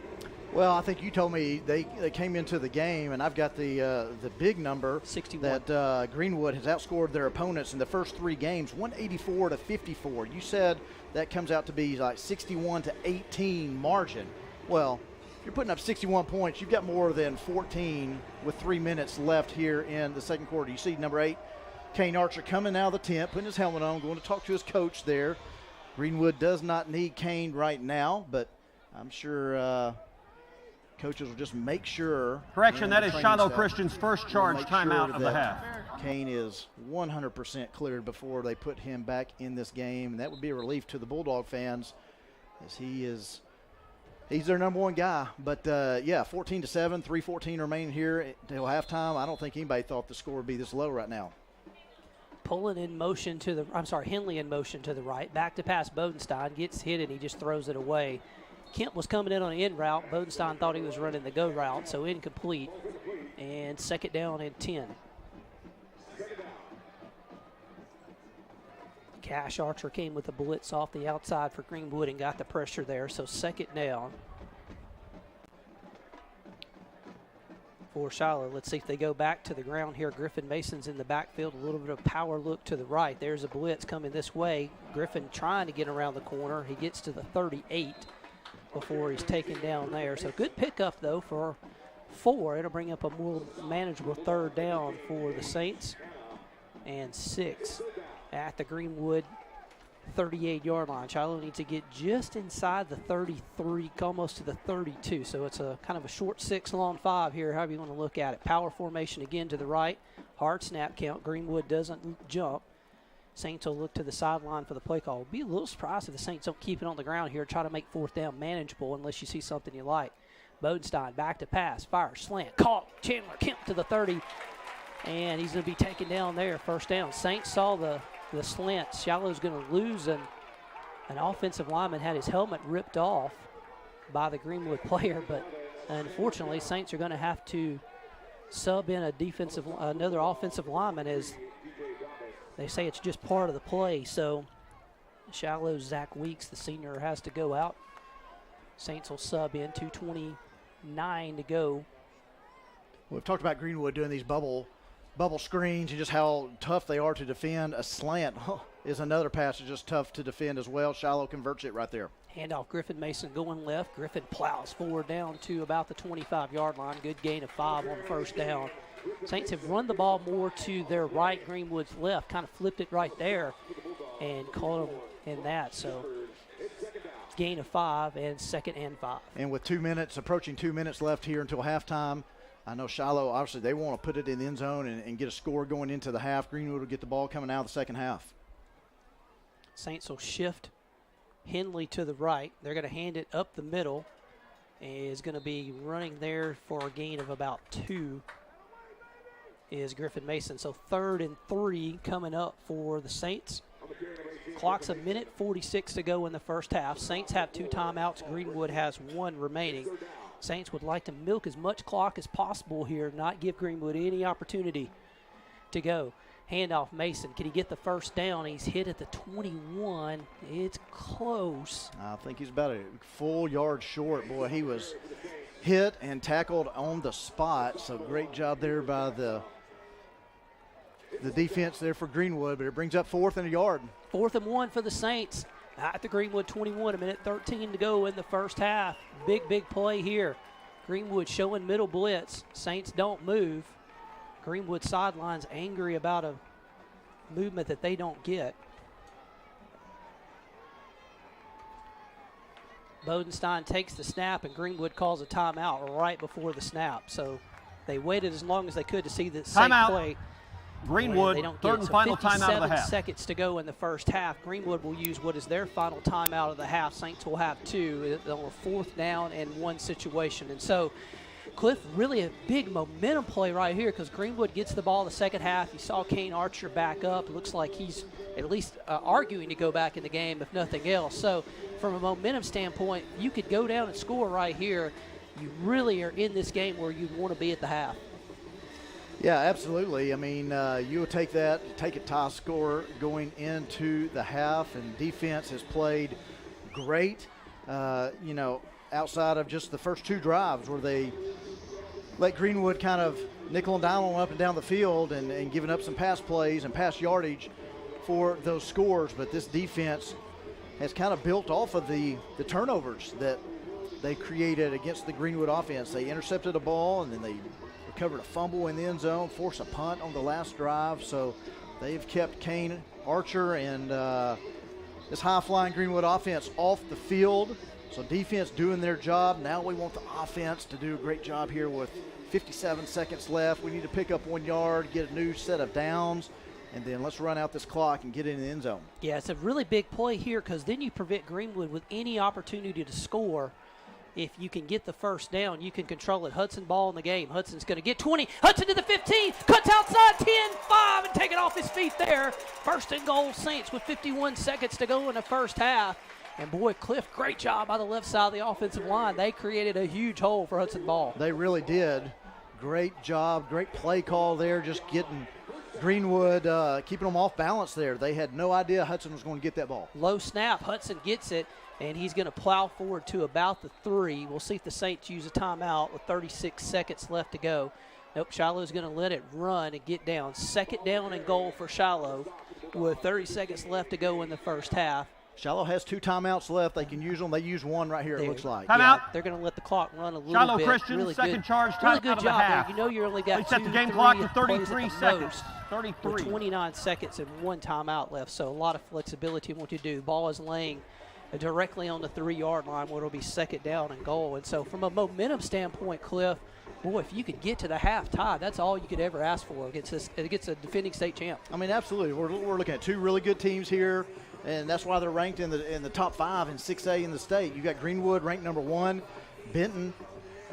Well, I think you told me they came into the game, and I've got the big number 61. that Greenwood has outscored their opponents in the first 3 games, 184-54. You said that comes out to be like 61-18 margin. Well, if you're putting up 61 points, you've got more than 14 with 3 minutes left here in the second quarter. You see number 8, Kane Archer, coming out of the tent, putting his helmet on, going to talk to his coach there. Greenwood does not need Kane right now, but I'm sure coaches will just make sure. Correction, that is Shiloh staff Christian's first charge timeout of the half. Kane is 100% cleared before they put him back in this game, and that would be a relief to the Bulldog fans, as he's their number 1 guy. But, yeah, 14-7, 3:14 remaining here until halftime. I don't think anybody thought the score would be this low right now. Henley in motion to the right. Back to pass Bodenstein. Gets hit and he just throws it away. Kemp was coming in on an in route. Bodenstein thought he was running the go route, so incomplete. And 2nd down and 10. Cash Archer came with a blitz off the outside for Greenwood and got the pressure there, so 2nd down for Shiloh. Let's see if they go back to the ground here. Griffin Mason's in the backfield, a little bit of power look to the right. There's a blitz coming this way. Griffin trying to get around the corner. He gets to the 38 before he's taken down there. So good pickup, though, for 4. It'll bring up a more manageable 3rd down for the Saints. And 6 at the Greenwood 38-yard line. Shiloh needs to get just inside the 33, almost to the 32. So it's a kind of a short 6, long 5 here, however you want to look at it. Power formation again to the right. Hard snap count. Greenwood doesn't jump. Saints will look to the sideline for the play call. Be a little surprised if the Saints don't keep it on the ground here. Try to make 4th down manageable unless you see something you like. Bodenstein back to pass. Fire, slant, caught. Chandler Kemp to the 30. And he's going to be taken down there. 1st down. Saints saw the slant. Shiloh's going to lose, and an offensive lineman had his helmet ripped off by the Greenwood player, but unfortunately Saints are going to have to sub in another offensive lineman, as they say it's just part of the play. So Shiloh's Zach Weeks, the senior, has to go out. Saints will sub in, 2:29 to go. We've talked about Greenwood doing these bubble screens and just how tough they are to defend. A slant is another pass that's just tough to defend as well. Shiloh converts it right there. Handoff, Griffin Mason going left. Griffin plows forward down to about the 25-yard line. Good gain of 5 on first down. Saints have run the ball more to their right, Greenwood's left, kind of flipped it right there and caught them in that. So gain of 5 and 2nd and 5. And with approaching 2 minutes left here until halftime, I know Shiloh, obviously, they want to put it in the end zone and get a score going into the half. Greenwood will get the ball coming out of the second half. Saints will shift Henley to the right. They're going to hand it up the middle. Is going to be running there for a gain of about 2 is Griffin Mason. So 3rd and 3 coming up for the Saints. Clock's 1:46 to go in the first half. Saints have 2 timeouts. Greenwood has 1 remaining. Saints would like to milk as much clock as possible here, not give Greenwood any opportunity to go. Handoff, Mason. Can he get the first down? He's hit at the 21. It's close. I think he's about a full yard short. Boy, he was hit and tackled on the spot. So great job there by the defense there for Greenwood, but it brings up 4th and a yard. 4th and 1 for the Saints. At the Greenwood 21, 1:13 to go in the first half. Big play here. Greenwood showing middle blitz. Saints don't move. Greenwood sidelines angry about a movement that they don't get. Bodenstein takes the snap, and Greenwood calls a timeout right before the snap. So they waited as long as they could to see the same play. Greenwood, 3rd and final timeout of the half. 57 seconds to go in the first half. Greenwood will use what is their final timeout of the half. Saints will have 2 on a 4th down and 1 situation. And so, Cliff, really a big momentum play right here because Greenwood gets the ball in the second half. You saw Kane Archer back up. It looks like he's at least arguing to go back in the game, if nothing else. So, from a momentum standpoint, you could go down and score right here. You really are in this game where you want to be at the half. Yeah, absolutely. I mean, you would take a tie score going into the half, and defense has played great, outside of just the first 2 drives where they let Greenwood kind of nickel and dime up and down the field and giving up some pass plays and pass yardage for those scores. But this defense has kind of built off of the turnovers that they created against the Greenwood offense. They intercepted a ball, and then they recovered a fumble in the end zone, forced a punt on the last drive. So they've kept Kane Archer and this high-flying Greenwood offense off the field. So defense doing their job. Now we want the offense to do a great job here with 57 seconds left. We need to pick up 1 yard, get a new set of downs, and then let's run out this clock and get in the end zone. Yeah, it's a really big play here because then you prevent Greenwood with any opportunity to score. If you can get the first down, you can control it. Hudson ball in the game. Hudson's going to get 20. Hudson to the 15. Cuts outside 10-5 and take it off his feet there. 1st and goal, Saints with 51 seconds to go in the first half. And boy, Cliff, great job by the left side of the offensive line. They created a huge hole for Hudson Ball. They really did. Great job. Great play call there. Just getting Greenwood, keeping them off balance there. They had no idea Hudson was going to get that ball. Low snap. Hudson gets it. And he's going to plow forward to about the 3. We'll see if the Saints use a timeout with 36 seconds left to go. Nope, Shiloh's going to let it run and get down. 2nd down and goal for Shiloh with 30 seconds left to go in the first half. Shiloh has 2 timeouts left. They can use them. They use 1 right here, it looks like. Timeout. They're going to let the clock run a little Shiloh bit. Christian, really second good, charge, really timeout good of the job half. there. You know you only got They set the 2, game 3 clock to plays 33 at the seconds. most, 33. with 29 seconds and 1 timeout left. So a lot of flexibility in what you do. Ball is laying directly on the 3-yard line where it'll be 2nd down and goal. And so from a momentum standpoint, Cliff, boy, if you could get to the half tie, that's all you could ever ask for against a defending state champ. I mean, absolutely. We're looking at 2 really good teams here, and that's why they're ranked in the top 5 in 6A in the state. You got Greenwood ranked number 1. Benton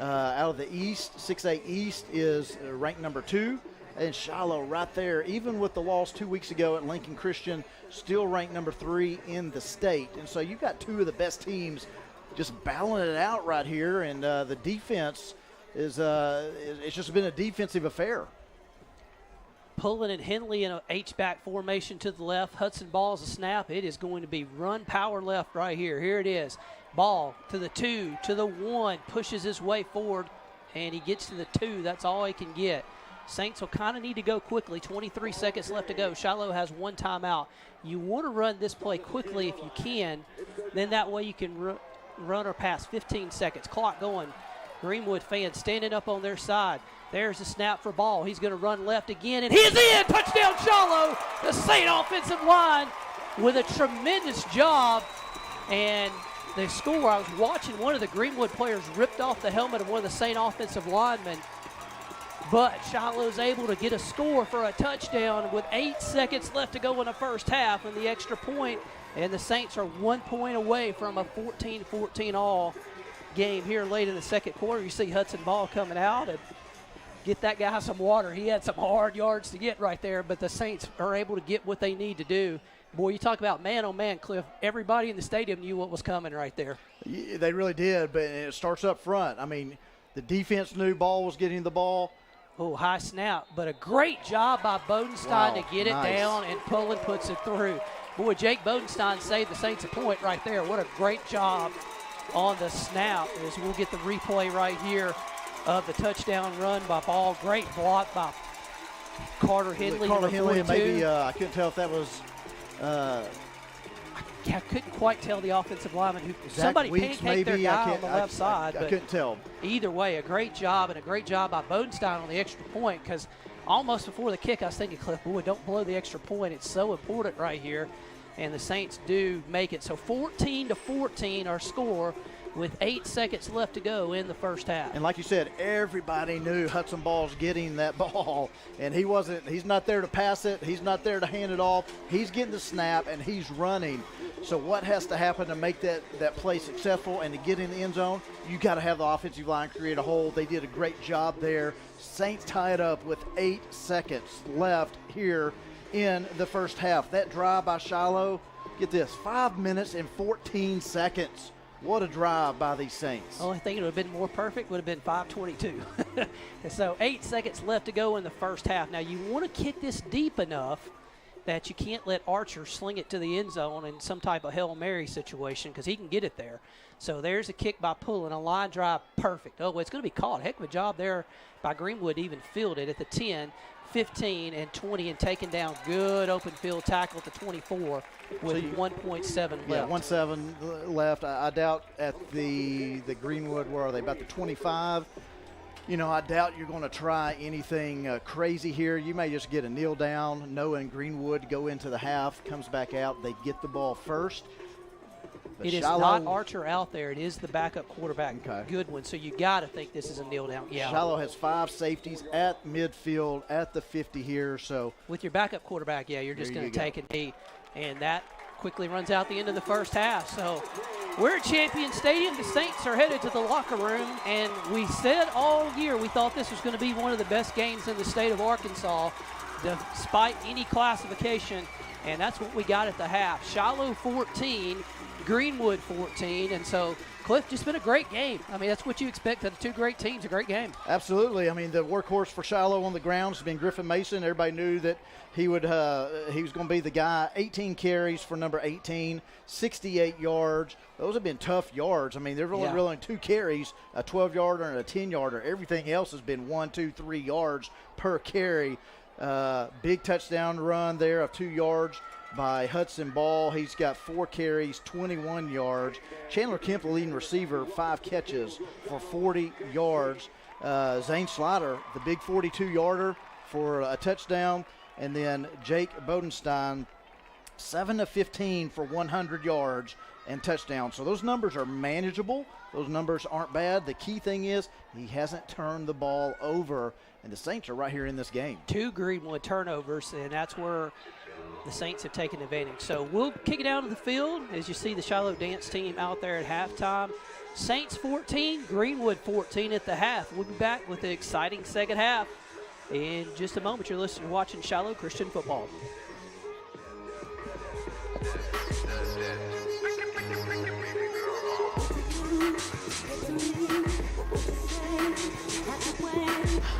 out of the East, 6A East, is ranked number 2. And Shiloh right there, even with the loss 2 weeks ago at Lincoln Christian, still ranked number 3 in the state. And so you've got 2 of the best teams just battling it out right here. And the defense it's just been a defensive affair. Pullen and Henley in a H-back formation to the left. Hudson Ball's a snap. It is going to be run power left right here. Here it is. Ball to the 2, to the 1, pushes his way forward, and he gets to the 2. That's all he can get. Saints will kind of need to go quickly. 23 seconds left to go. Shiloh has 1 timeout. You want to run this play quickly if you can. Then that way you can run or pass. 15 seconds. Clock going. Greenwood fans standing up on their side. There's a snap for Ball. He's going to run left again, and he's in! Touchdown, Shiloh! The Saint offensive line with a tremendous job. And the score, I was watching one of the Greenwood players ripped off the helmet of one of the Saint offensive linemen. But Shiloh's able to get a score for a touchdown with 8 seconds left to go in the first half and the extra point. And the Saints are 1 point away from a 14-14 all game here late in the second quarter. You see Hudson Ball coming out and get that guy some water. He had some hard yards to get right there, but the Saints are able to get what they need to do. Boy, you talk about man-on-man, Cliff. Everybody in the stadium knew what was coming right there. Yeah, they really did, but it starts up front. I mean, the defense knew Ball was getting the ball. Oh, high snap, but a great job by Bodenstein to get it down, and Pullen puts it through. Boy, Jake Bodenstein saved the Saints a point right there. What a great job on the snap, as we'll get the replay right here of the touchdown run by Ball. Great block by Carter Henley. Carter Henley, maybe I couldn't tell if that was I couldn't quite tell the offensive lineman who somebody Weeks, pancaked their maybe. guy on the left side. I couldn't tell. Either way, a great job, and a great job by Bodenstein on the extra point, because almost before the kick I was thinking, Cliff, boy, don't blow the extra point. It's so important right here, and the Saints do make it. So 14-14 our score with 8 seconds left to go in the first half. And like you said, everybody knew Hudson Ball's getting that ball, and he's not there to pass it. He's not there to hand it off. He's getting the snap, and he's running. So what has to happen to make that play successful and to get in the end zone? You got to have the offensive line create a hole. They did a great job there. Saints tie it up with 8 seconds left here in the first half. That drive by Shiloh, get this, 5 minutes and 14 seconds. What a drive by these Saints. Only thing that would have been more perfect would have been 5:22. So 8 seconds left to go in the first half. Now you want to kick this deep enough that you can't let Archer sling it to the end zone in some type of Hail Mary situation, because he can get it there. So there's a kick by Pullen, a line drive, perfect. Oh, it's going to be caught. Heck of a job there by Greenwood, even fielded at the 10, 15, and 20, and taken down. Good open field tackle at the 24 with 1.7 left. Yeah, 1.7 left. I doubt at the Greenwood, where are they, about the 25? You know, I doubt you're going to try anything crazy here. You may just get a kneel down, knowing Greenwood go into the half, comes back out. They get the ball first. But it is not Archer out there. It is the backup quarterback, Goodwin. So you got to think this is a kneel down. Yeah. Shiloh has 5 safeties at midfield at the 50 here. So with your backup quarterback, yeah, you're just going to take a knee. And that quickly runs out the end of the first half. So we're at Champion Stadium. The Saints are headed to the locker room, and we said all year we thought this was going to be one of the best games in the state of Arkansas, despite any classification, and that's what we got at the half. Shiloh 14, Greenwood 14, and so Cliff, just been a great game. I mean, that's what you expect out of two great teams, a great game. Absolutely. I mean, the workhorse for Shiloh on the ground has been Griffin Mason. Everybody knew that he was going to be the guy. 18 carries for number 18, 68 yards. Those have been tough yards. I mean, there's really only 2 carries, a 12-yarder and a 10-yarder. Everything else has been 1, 2, 3 yards per carry. Big touchdown run there of 2 yards by Hudson Ball. He's got 4 carries, 21 yards. Chandler Kemp, the leading receiver, 5 catches for 40 yards. Zane Slider, the big 42-yarder for a touchdown. And then Jake Bodenstein, 7 of 15 for 100 yards and touchdown. So those numbers are manageable. Those numbers aren't bad. The key thing is he hasn't turned the ball over, and the Saints are right here in this game. 2 Greenwood turnovers, and that's where the Saints have taken advantage. So we'll kick it out of the field as you see the Shiloh dance team out there at halftime. Saints 14, Greenwood 14 at the half. We'll be back with the exciting second half in just a moment. You're watching Shiloh Christian Football.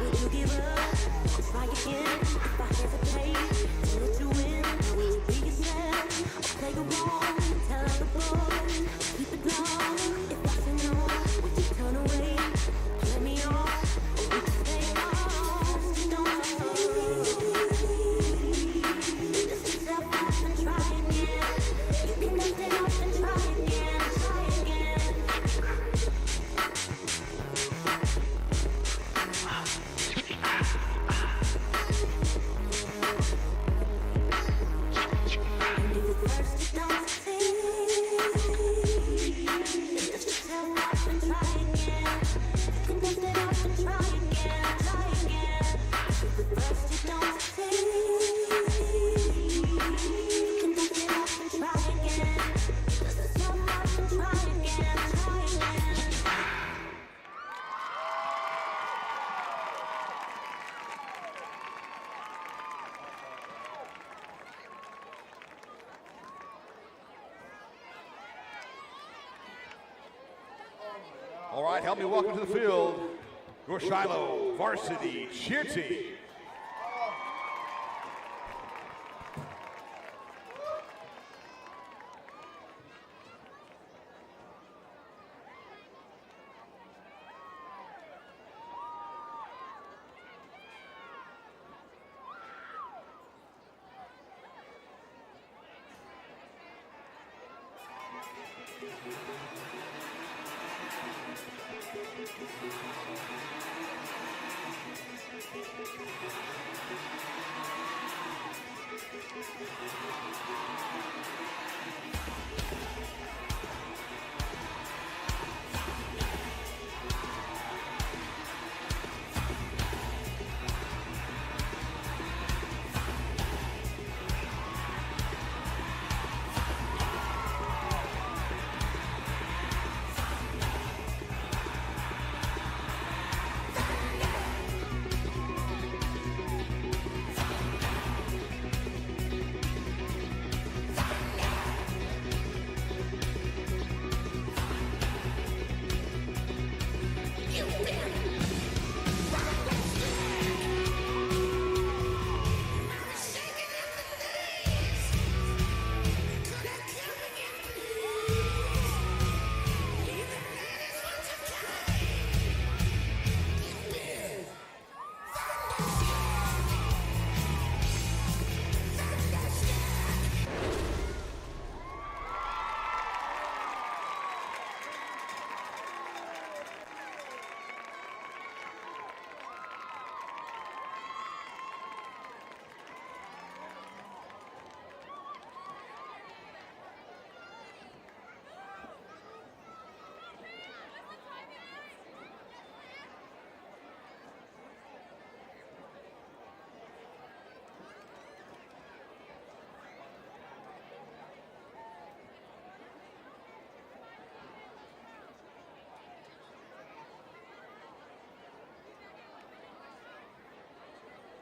Would you give up if I get in? If I All right, help me welcome to the field your Shiloh varsity cheer team.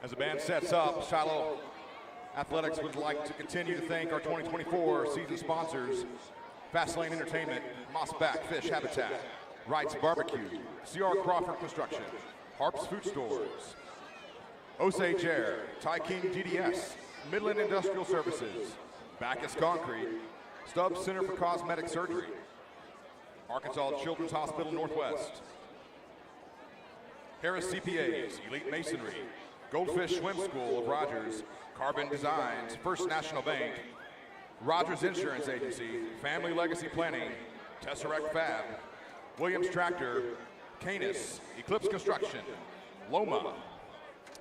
As the band sets up, Shiloh Athletics would like to continue to thank our 2024 season sponsors, Fastlane Entertainment, Mossback Fish Habitat, Wright's Barbecue, C.R. Crawford Construction, Harp's Food Stores, Osage Air, Ty King DDS, Midland Industrial Services, Backus Concrete, Stubbs Center for Cosmetic Surgery, Arkansas Children's Hospital Northwest, Harris CPAs, Elite Masonry, Goldfish Swim School of Rogers, Carbon Designs, First National Bank, Rogers Insurance Agency, Family Legacy Planning, Tesseract Fab, Williams Tractor, Canis, Eclipse Construction, Loma,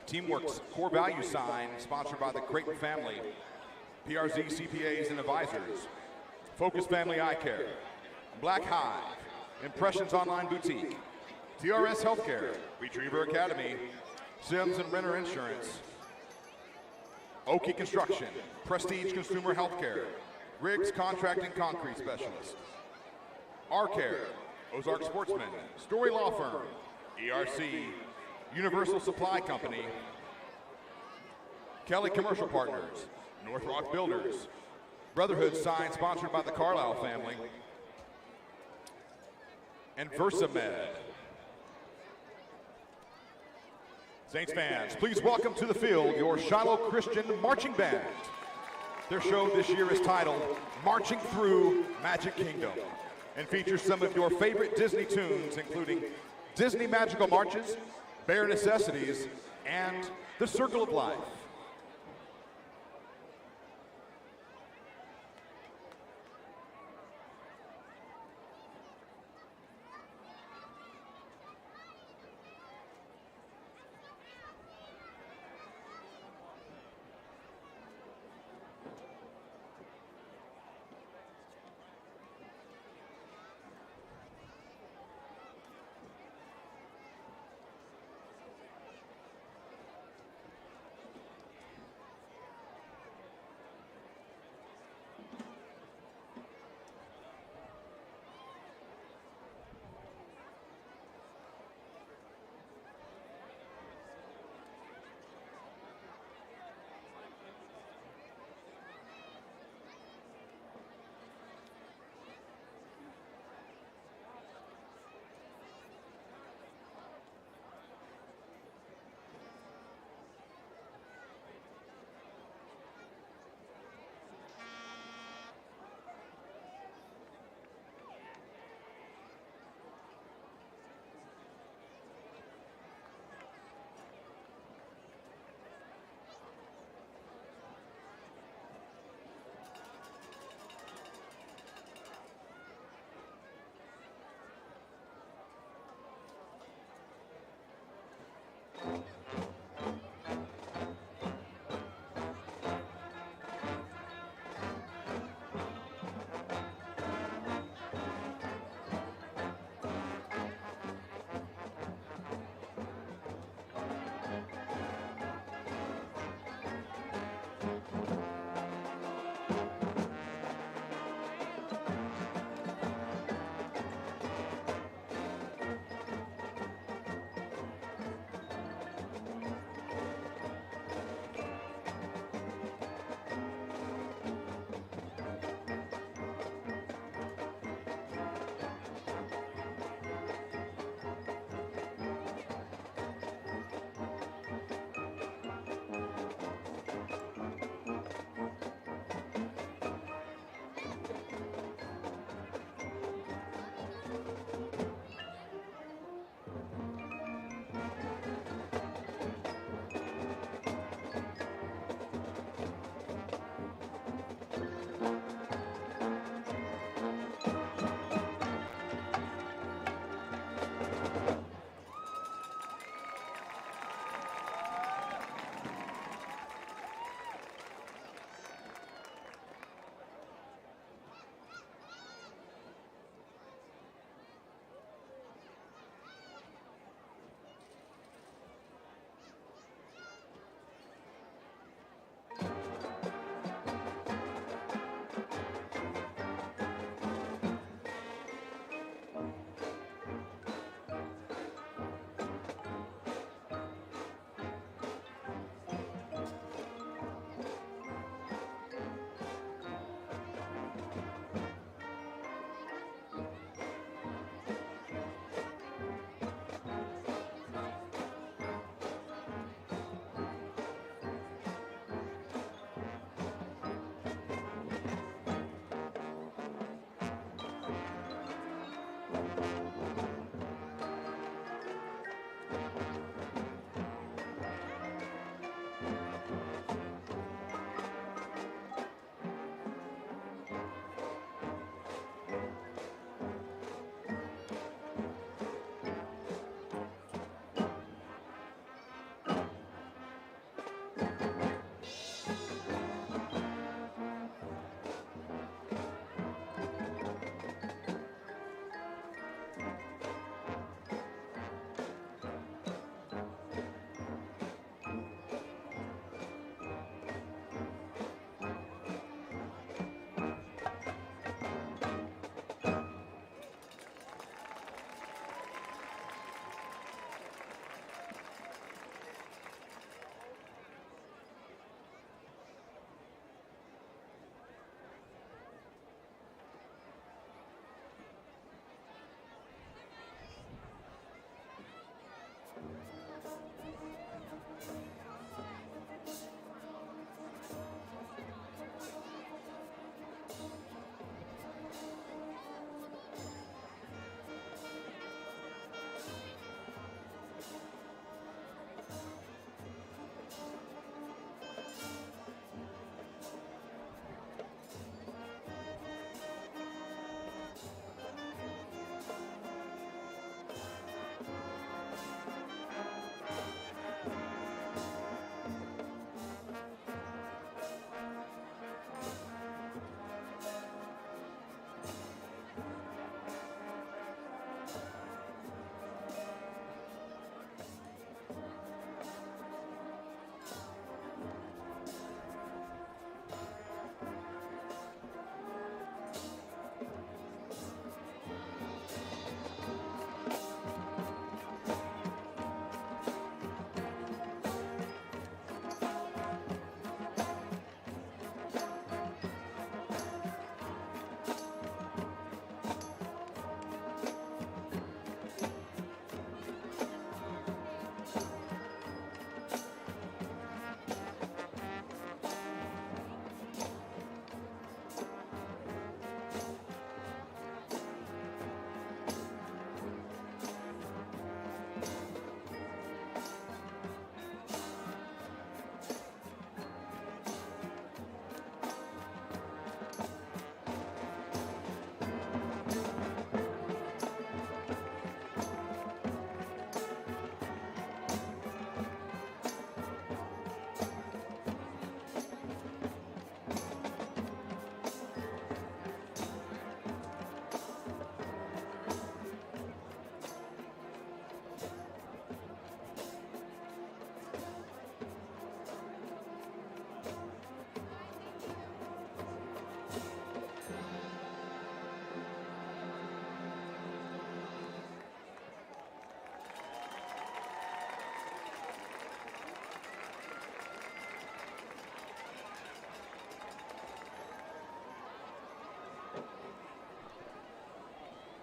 Teamworks Core Value Sign, sponsored by the Creighton family, PRZ CPAs and Advisors, Focus Family Eye Care, Black Hive, Impressions Online Boutique, TRS Healthcare, Retriever Academy, Sims and Renner Insurance, Oki Construction, Prestige Consumer Healthcare, Riggs Contracting Concrete Specialist, R-Care, Ozark Sportsman, Story Law Firm, ERC, Universal Supply Company, Kelly Commercial Partners, North Rock Builders, Brotherhood Sign sponsored by the Carlisle family, and VersaMed. Saints fans, please welcome to the field your Shiloh Christian Marching Band. Their show this year is titled Marching Through Magic Kingdom and features some of your favorite Disney tunes, including Disney Magical Marches, Bare Necessities, and The Circle of Life.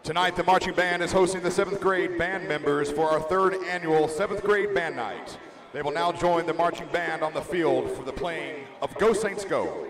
Tonight, the marching band is hosting the 7th grade band members for our 3rd annual 7th grade band night. They will now join the marching band on the field for the playing of Go Saints Go.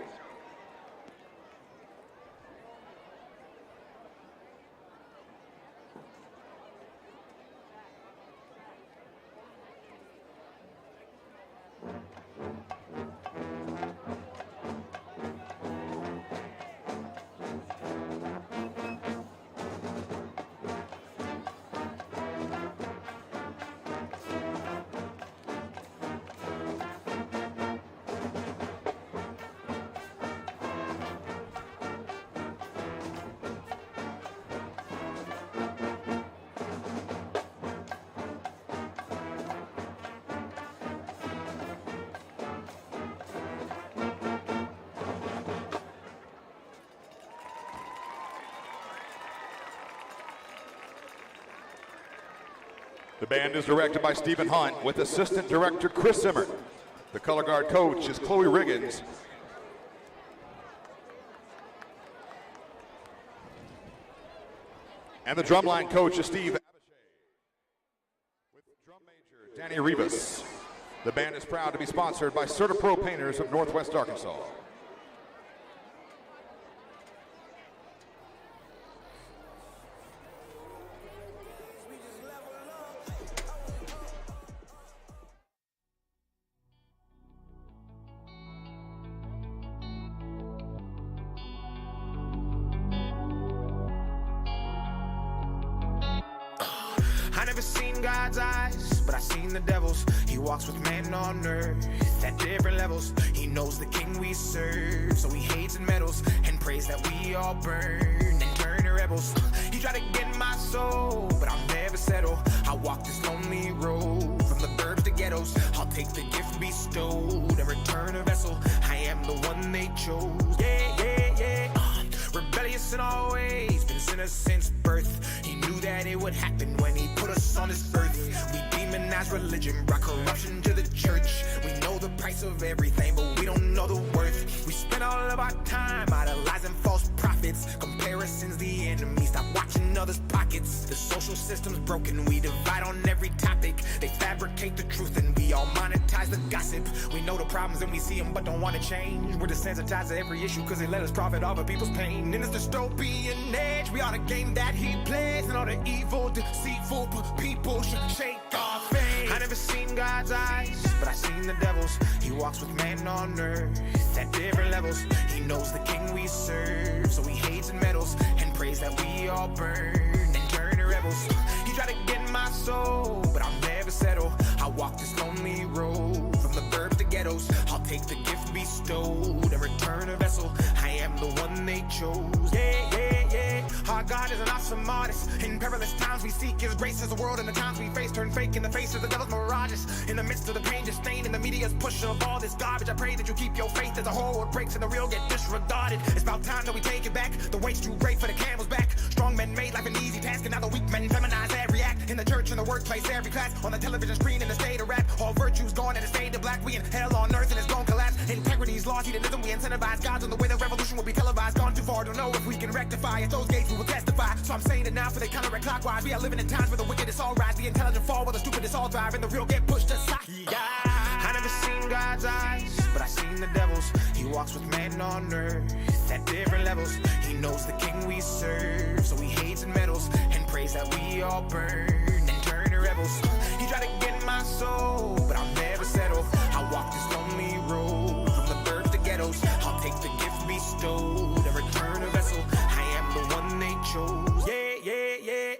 The band is directed by Stephen Hunt with assistant director Chris Zimmer. The color guard coach is Chloe Riggins. And the drumline coach is Steve Abishai. With drum major Danny Rivas. The band is proud to be sponsored by CertaPro Painters of Northwest Arkansas. I never seen God's eyes, but I seen the devil's. He walks with man on earth at different levels. He knows the king we serve, so he hates and meddles and prays that we all burn and turn to rebels. He tried to get my soul, but I'll never settle. I walk this lonely road from the burbs to ghettos. I'll take the gift bestowed and return a vessel. I am the one they chose. Yeah, yeah, yeah. Rebellious in all ways, been sinners since birth. He knew that it would happen when he put us on this earth. We demonize religion, brought corruption to the church. We know the price of everything, but we don't know the worth. We spend all of our time idolizing false prophets. Comparison's the enemy, stop watching others' pockets. The social system's broken, we divide on every topic. They fabricate the truth and we all monetize the gossip. We know the problems and we see them but don't want to change. We're desensitized to every issue cause they let us profit off of people's pain. In this dystopian age, we are the game that he plays. And all the evil, deceitful people should shake our faith. I never seen God's eyes, but I seen the devil's. He walks with man on earth at different levels. He knows the king we serve, so he hates and meddles and prays that we all burn and turn to rebels. He tried to get my soul, but I'll never settle. I walk this lonely road from the burbs to ghettos. I'll take the gift bestowed and return a vessel. I am the one they chose. Yeah, yeah, yeah. Our God is an awesome artist. In perilous times we seek his grace as the world and the times we face turn fake in the face of the devil's mirages. In the midst of the pain, disdain, and the media's push of all this garbage, I pray that you keep your faith as the whole world breaks and the real get disregarded. It's about time that we take it back. The weight's too great for the camel's back. Strong men made life an easy task, and now the weak men feminize every act. In the church, in the workplace, every class, on the television screen, in the state of rap. All virtues gone and it's fade to black. We in hell on earth and it's gonna collapse. Integrity's lost, hedonism, we incentivize gods on the way the revolution will be televised. Gone too far, don't know if we can rectify. At those gates we will testify. So I'm saying it now for they counteract clockwise. We are living in times where the wicked is all rise. The intelligent fall while the stupid is all thrive. And the real get pushed aside. Yeah. I never seen God's eyes, but I seen the devil's. He walks with man on earth at different levels. He knows the king we serve, so he hates and meddles and prays that we all burn and turn to rebels. He tried to get my soul, but I'll never settle. I walk this lonely road from the burbs to ghettos. I'll take the gift bestowed and return a vessel. I am the one they chose. Yeah, yeah, yeah.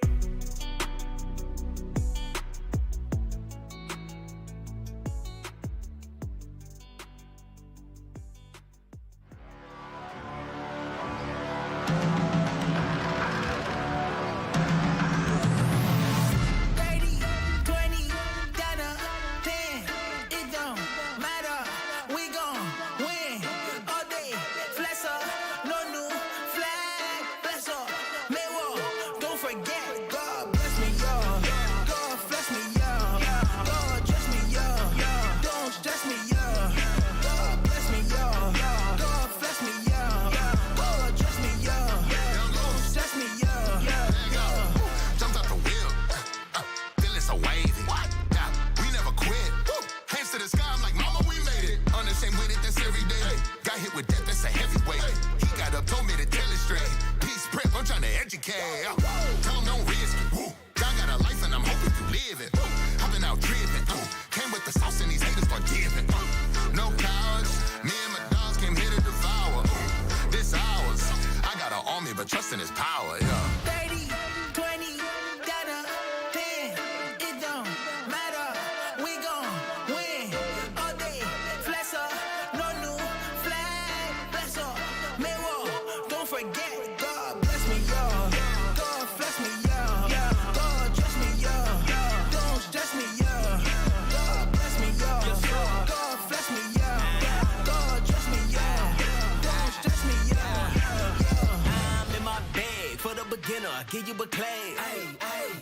give you a class.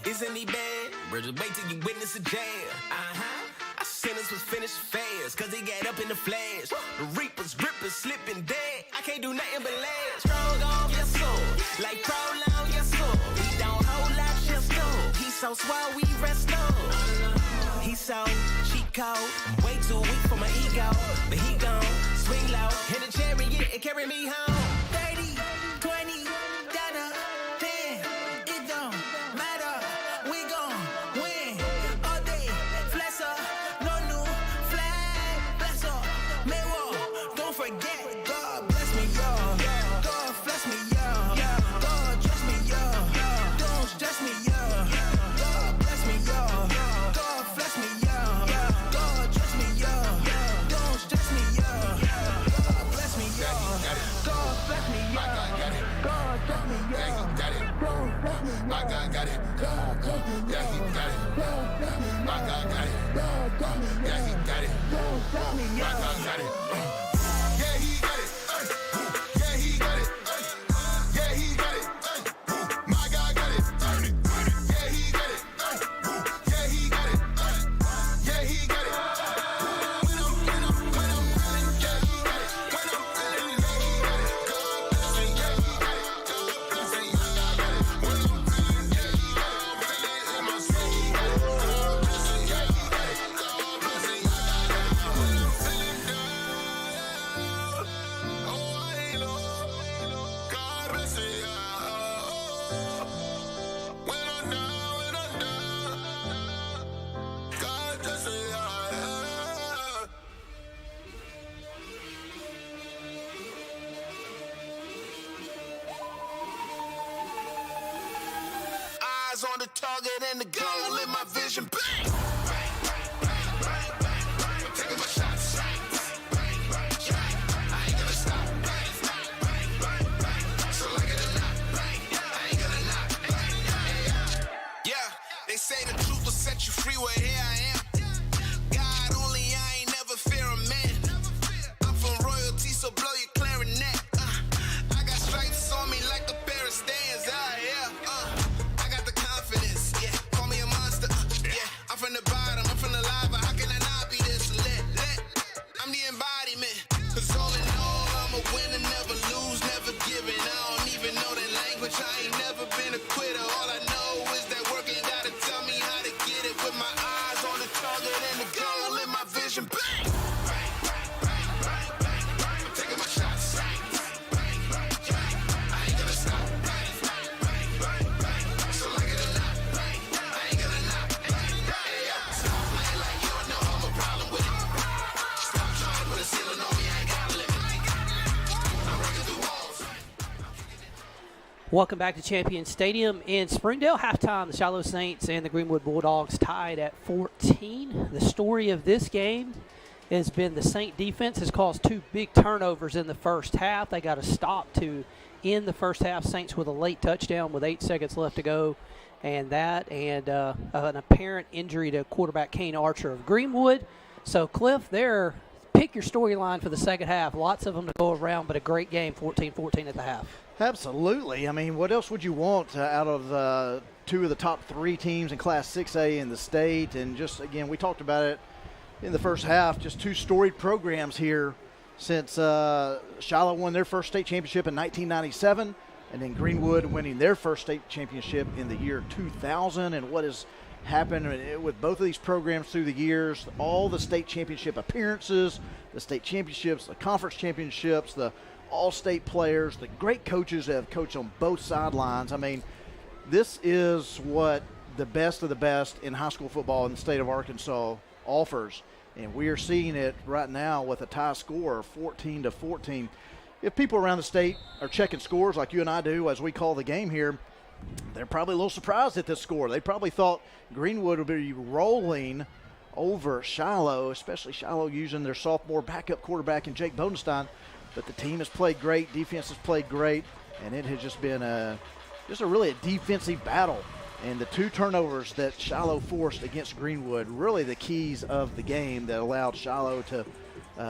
Isn't he bad? Bridget, wait till you witness a jam. Our sentence was finished fast, cause he got up in the flash. The reapers, rippers, slipping dead. I can't do nothing but last. Strong on your soul, like prolong your soul. He don't hold out your soul. He so swell, we rest on. He so cheat code, way too weak for my ego. But he gon' swing low, hit a chariot and carry me home. 30, 20, down 10, it don't matter. We gon' win all day. Flex up, no new flag. Bless up, may walk. Don't forget, God bless me, y'all. God bless me, y'all. God dress me, y'all. Don't stress me, y'all. God bless me, y'all. God bless me, y'all. God dress me, y'all. Don't stress me, y'all. God bless me, y'all. God bless me, y'all. God bless me, y'all. God bless me, My God got it. Yeah, he got it. My God got it. Yeah, he got it. My God got it. Yeah, he got it. Yeah, he got it. Yeah, he got it. My God got it. Yeah, he got it. Yeah, he got it. Yeah, he got it. When I'm feeling, yeah, he got it. When I'm feeling, yeah, he got it. God bless me, yeah, he got it. God bless me, yeah, I got it. When I'm feeling, yeah, he got it. Feeling in my soul, he got it. God bless me, yeah, he got it. God bless me, yeah, I got it. When I'm feeling down, oh, I ain't low. God bless me, yeah. When I'm down, God bless me, yeah. Eyes on the target and the goal in my vision. Bang! I'm taking my shots. I ain't gonna stop. So like it or not, I ain't gonna knock. Yeah, they say the truth will set you free. Well, here I am. God only, I ain't never fear a man. I'm from royalty, so blow your clarinet. I got stripes on me like a pair of stands. I got the confidence. Yeah, call me a monster. Yeah, I'm from the bottom, I'm from the lava. How can I not be this lit? I'm the embodiment. Cause all in all, I'm a winner, never lose, never giving. I don't even know that language. I ain't never been a quitter. All I know is that work ain't gotta tell me how to get it. With my eyes on the target and the goal in my vision. Bang! I'm taking my shots. I ain't gonna stop. So like it or not, I ain't gonna knock. Stop playing like you don't know I'm a problem with it. Stop trying to put a ceiling on me, I ain't got a limit. I'm breaking through walls. Welcome back to Champion Stadium in Springdale. Halftime, the Shiloh Saints and the Greenwood Bulldogs tied at 14. The story of this game has been the Saint defense has caused two big turnovers in the first half. They got a stop to end the first half. Saints with a late touchdown with 8 seconds left to go. And an apparent injury to quarterback Kane Archer of Greenwood. So, Cliff, pick your storyline for the second half. Lots of them to go around, but a great game, 14-14 at the half. Absolutely. I mean, what else would you want out of two of the top three teams in Class 6A in the state? And just, again, we talked about it in the first half, just two storied programs here since Shiloh won their first state championship in 1997, and then Greenwood winning their first state championship in the year 2000. And what has happened with both of these programs through the years, all the state championship appearances, the state championships, the conference championships, the all-state players, the great coaches that have coached on both sidelines. I mean, this is what the best of the best in high school football in the state of Arkansas offers, and we are seeing it right now with a tie score of 14-14. If people around the state are checking scores like you and I do as we call the game here, they're probably a little surprised at this score. They probably thought Greenwood would be rolling over Shiloh, especially Shiloh using their sophomore backup quarterback in Jake Bodenstein. But the team has played great, defense has played great, and it has just been really a defensive battle. And the two turnovers that Shiloh forced against Greenwood, really the keys of the game that allowed Shiloh to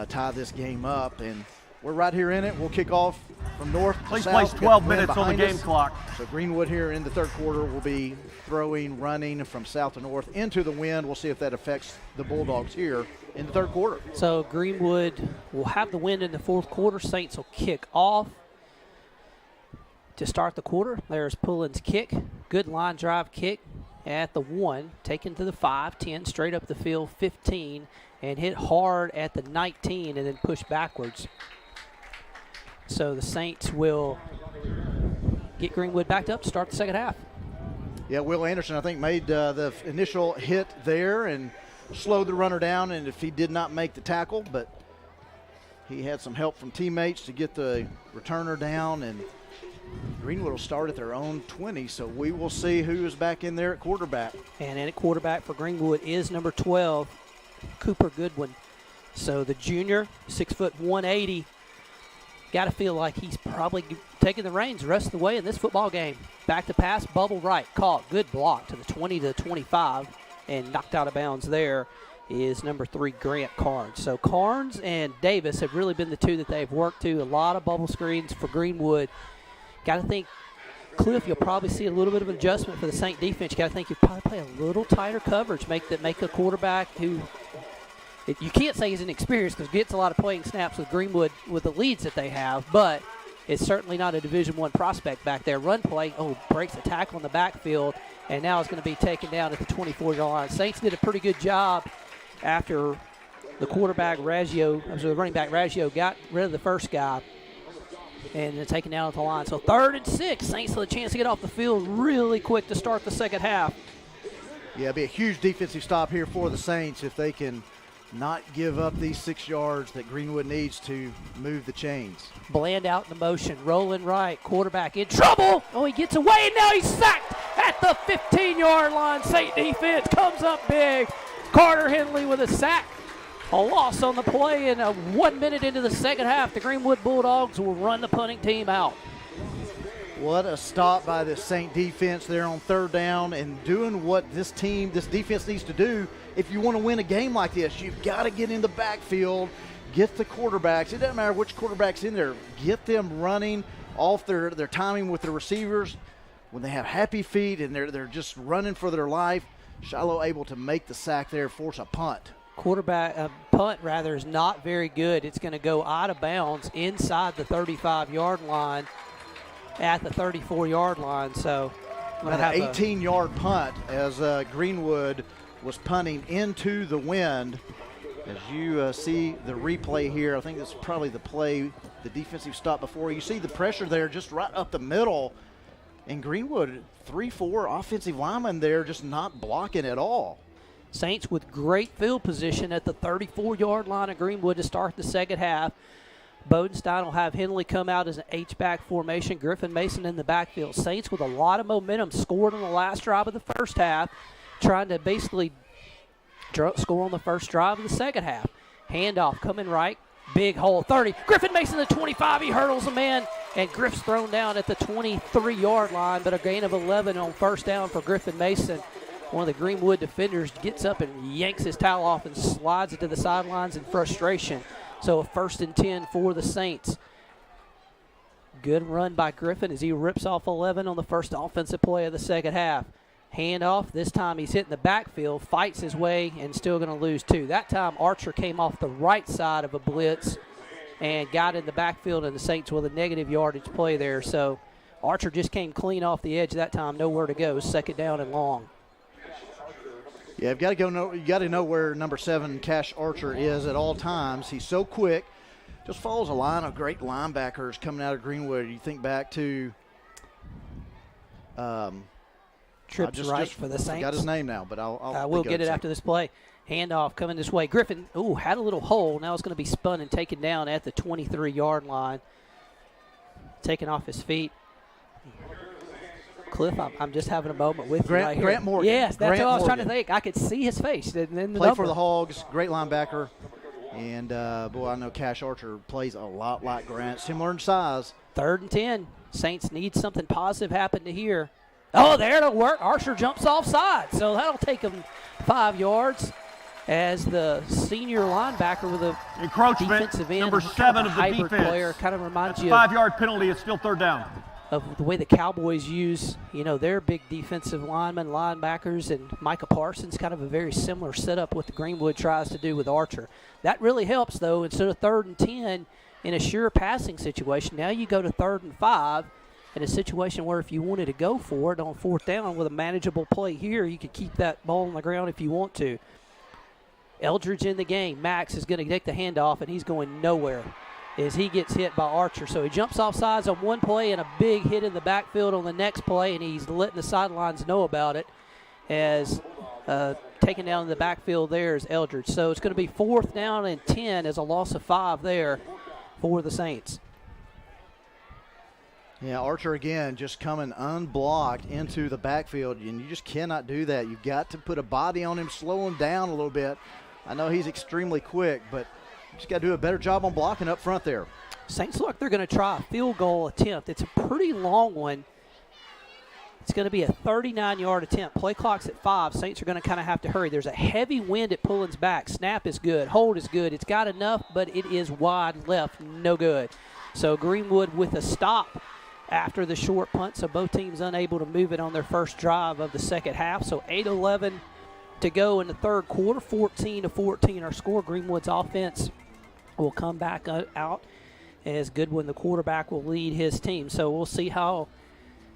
tie this game up. And we're right here in it. We'll kick off from north to Please south. place Got 12 the wind minutes on the behind game us. clock. So Greenwood here in the third quarter will be throwing, running from south to north into the wind. We'll see if that affects the Bulldogs here in the third quarter. So Greenwood will have the wind in the fourth quarter. Saints will kick off to start the quarter. There's Pullen's kick. Good line drive kick at the 1, taken to the 5, 10, straight up the field, 15, and hit hard at the 19 and then push backwards. So the Saints will get Greenwood backed up to start the second half. Yeah, Will Anderson, I think, made the initial hit there and slowed the runner down, and if he did not make the tackle, but he had some help from teammates to get the returner down, and Greenwood will start at their own 20, so we will see who is back in there at quarterback. And in at quarterback for Greenwood is number 12, Cooper Goodwin. So the junior, 6 foot 180, got to feel like he's probably taking the reins the rest of the way in this football game. Back to pass, bubble right, caught, good block to the 20 to the 25, and knocked out of bounds there is number 3, Grant Carnes. So Carnes and Davis have really been the two that they've worked to. A lot of bubble screens for Greenwood. Got to think, Cliff, you'll probably see a little bit of an adjustment for the Saint defense. You got to think you'll probably play a little tighter coverage, make a quarterback who you can't say he's inexperienced because he gets a lot of playing snaps with Greenwood with the leads that they have, but it's certainly not a Division I prospect back there. Run play, breaks a tackle in the backfield, and now it's going to be taken down at the 24-yard line. Saints did a pretty good job after the running back Raggio got rid of the first guy and then taken down at the line. So 3rd and 6, Saints with a chance to get off the field really quick to start the second half. Yeah, it'll be a huge defensive stop here for the Saints if they can not give up these 6 yards that Greenwood needs to move the chains. Bland out in the motion, rolling right, quarterback in trouble. He gets away, and now he's sacked at the 15-yard line. Saint defense comes up big. Carter Henley with a sack. A loss on the play, and 1 minute into the second half, the Greenwood Bulldogs will run the punting team out. What a stop by the Saint defense there on 3rd down and doing what this defense needs to do. If you want to win a game like this, you've got to get in the backfield, get the quarterbacks. It doesn't matter which quarterback's in there. Get them running off their timing with the receivers. When they have happy feet and they're just running for their life, Shiloh able to make the sack there, force a punt. Punt is not very good. It's going to go out of bounds inside the 35-yard line at the 34-yard line. So an 18-yard punt as Greenwood was punting into the wind. As you see the replay here, I think this is probably the play, the defensive stop before. You see the pressure there just right up the middle. And Greenwood, 3-4 offensive linemen there just not blocking at all. Saints with great field position at the 34-yard line of Greenwood to start the second half. Bodenstein will have Henley come out as an H-back formation. Griffin Mason in the backfield. Saints with a lot of momentum, scored on the last drive of the first half, trying to basically score on the first drive of the second half. Handoff coming right, big hole, 30. Griffin Mason, the 25, he hurdles a man, and Griff's thrown down at the 23-yard line, but a gain of 11 on first down for Griffin Mason. One of the Greenwood defenders gets up and yanks his towel off and slides it to the sidelines in frustration. So a 1st and 10 for the Saints. Good run by Griffin as he rips off 11 on the first offensive play of the second half. Handoff, this time he's hitting the backfield, fights his way, and still going to lose 2. That time Archer came off the right side of a blitz and got in the backfield, and the Saints with a negative yardage play there. So Archer just came clean off the edge that time, nowhere to go, 2nd down and long. Yeah, you got to know where number 7, Cash Archer, is at all times. He's so quick. Just follows a line of great linebackers coming out of Greenwood. You think back to Trips right for the Saints. I got his name now, but we'll get it after this play. Handoff coming this way. Griffin, had a little hole. Now it's going to be spun and taken down at the 23-yard line. Taken off his feet. Cliff, I'm just having a moment with you right here. Grant Morgan. Yes, that's what I was trying to think. I could see his face. Played for the Hogs, great linebacker. And, I know Cash Archer plays a lot like Grant, similar in size. 3rd and 10. Saints need something positive happen to here. There it'll work. Archer jumps offside, so that'll take him 5 yards. as the senior linebacker with a Encroachment, defensive end, number kind 7 a of the hybrid defense. player, kind of reminds That's you a 5-yard penalty. It's still third down. of the way the Cowboys use, their big defensive linemen, linebackers, and Micah Parsons, kind of a very similar setup what the Greenwood tries to do with Archer. That really helps, though. Instead of 3rd and 10 in a sure passing situation, now you go to 3rd and 5 in a situation where if you wanted to go for it on 4th down with a manageable play here, you could keep that ball on the ground if you want to. Eldridge in the game. Max is going to take the handoff, and he's going nowhere as he gets hit by Archer. So he jumps off sides on one play and a big hit in the backfield on the next play, and he's letting the sidelines know about it as taken down in the backfield there is Eldridge. So it's going to be 4th down and 10 as a loss of 5 there for the Saints. Yeah, Archer again just coming unblocked into the backfield, and you just cannot do that. You've got to put a body on him, slow him down a little bit. I know he's extremely quick, but you just got to do a better job on blocking up front there. Saints look they're going to try a field goal attempt. It's a pretty long one. It's going to be a 39-yard attempt. Play clock's at 5. Saints are going to kind of have to hurry. There's a heavy wind at Pullen's back. Snap is good. Hold is good. It's got enough, but it is wide left. No good. So Greenwood with a stop after the short punt, so both teams unable to move it on their first drive of the second half. So 8:11 to go in the third quarter, 14-14 our score. Greenwood's offense will come back out as Goodwin, the quarterback, will lead his team. So we'll see how,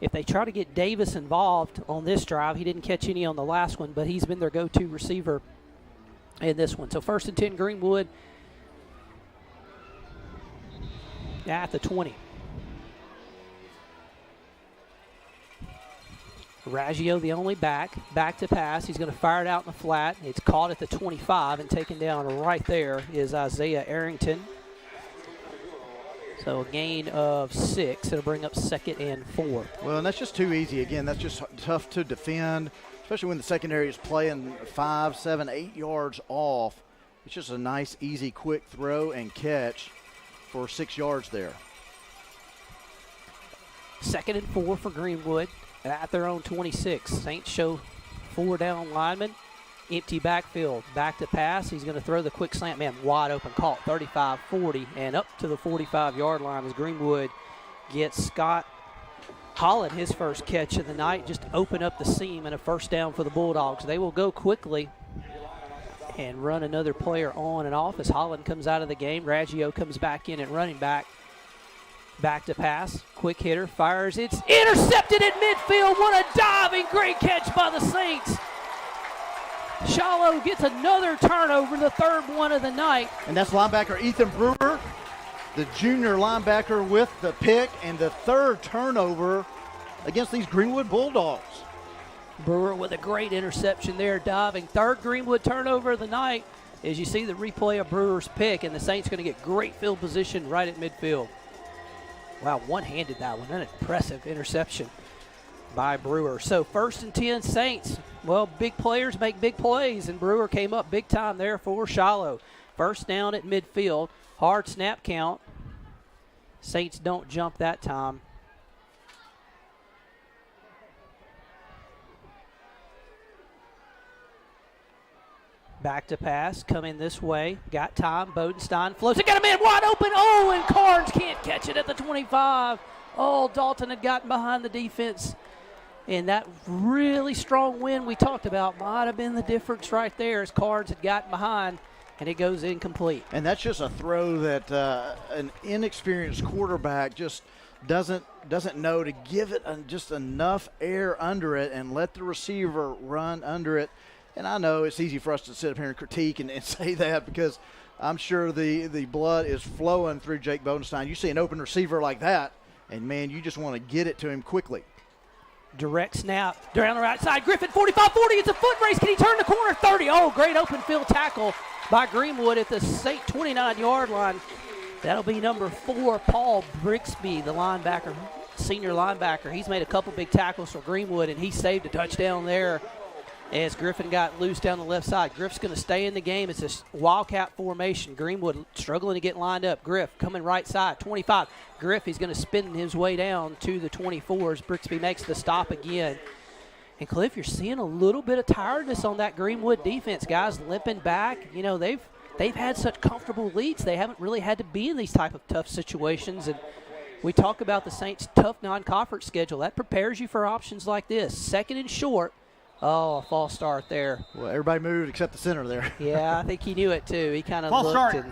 if they try to get Davis involved on this drive. He didn't catch any on the last one, but he's been their go-to receiver in this one. So 1st and 10 Greenwood at the 20. Raggio, the only back to pass. He's going to fire it out in the flat. It's caught at the 25 and taken down right there is Isaiah Arrington. So a gain of 6. It'll bring up 2nd and 4. Well, and that's just too easy. Again, that's just tough to defend, especially when the secondary is playing 5, 7, 8 yards off. It's just a nice, easy, quick throw and catch for 6 yards there. 2nd and 4 for Greenwood at their own 26. Saints show 4 down linemen. Empty backfield. Back to pass. He's going to throw the quick slant. Man, wide open. Caught 35-40 and up to the 45-yard line as Greenwood gets Scott Holland his first catch of the night. Just open up the seam and a 1st down for the Bulldogs. They will go quickly and run another player on and off as Holland comes out of the game. Raggio comes back in at running back. Back to pass. Quick hitter. Fires. It's intercepted at midfield. What a diving great catch by the Saints. Shiloh gets another turnover, the 3rd one of the night. And that's linebacker Ethan Brewer, the junior linebacker, with the pick and the 3rd turnover against these Greenwood Bulldogs. Brewer with a great interception there, diving. 3rd Greenwood turnover of the night as you see the replay of Brewer's pick, and the Saints going to get great field position right at midfield. Wow, one-handed that one. An impressive interception by Brewer. So 1st and 10 Saints. Well, big players make big plays, and Brewer came up big time there for Shiloh. 1st down at midfield. Hard snap count. Saints don't jump that time. Back to pass, coming this way. Got time. Bodenstein floats it. Got a man wide open. Oh, and Carnes can't catch it at the 25. Oh, Dalton had gotten behind the defense. And that really strong wind we talked about might have been the difference right there as Carnes had gotten behind, and it goes incomplete. And that's just a throw that an inexperienced quarterback just doesn't know to give it just enough air under it and let the receiver run under it. And I know it's easy for us to sit up here and critique and say that because I'm sure the blood is flowing through Jake Bodenstein. You see an open receiver like that, and, man, you just want to get it to him quickly. Direct snap down the right side. Griffin, 45-40. It's a foot race. Can he turn the corner? 30. Oh, great open field tackle by Greenwood at the Saint 29-yard line. That'll be number 4, Paul Brixby, the linebacker, senior linebacker. He's made a couple big tackles for Greenwood, and he saved a touchdown there as Griffin got loose down the left side. Griff's going to stay in the game. It's a wildcat formation. Greenwood struggling to get lined up. Griff coming right side, 25. Griff, he's going to spin his way down to the 24 as Brixby makes the stop again. And Cliff, you're seeing a little bit of tiredness on that Greenwood defense. Guys limping back. You know, they've had such comfortable leads. They haven't really had to be in these type of tough situations. And we talk about the Saints' tough non-conference schedule. That prepares you for options like this. Second and short. Oh, a false start there. Well, everybody moved except the center there. Yeah, I think he knew it too. He kind of looked start. and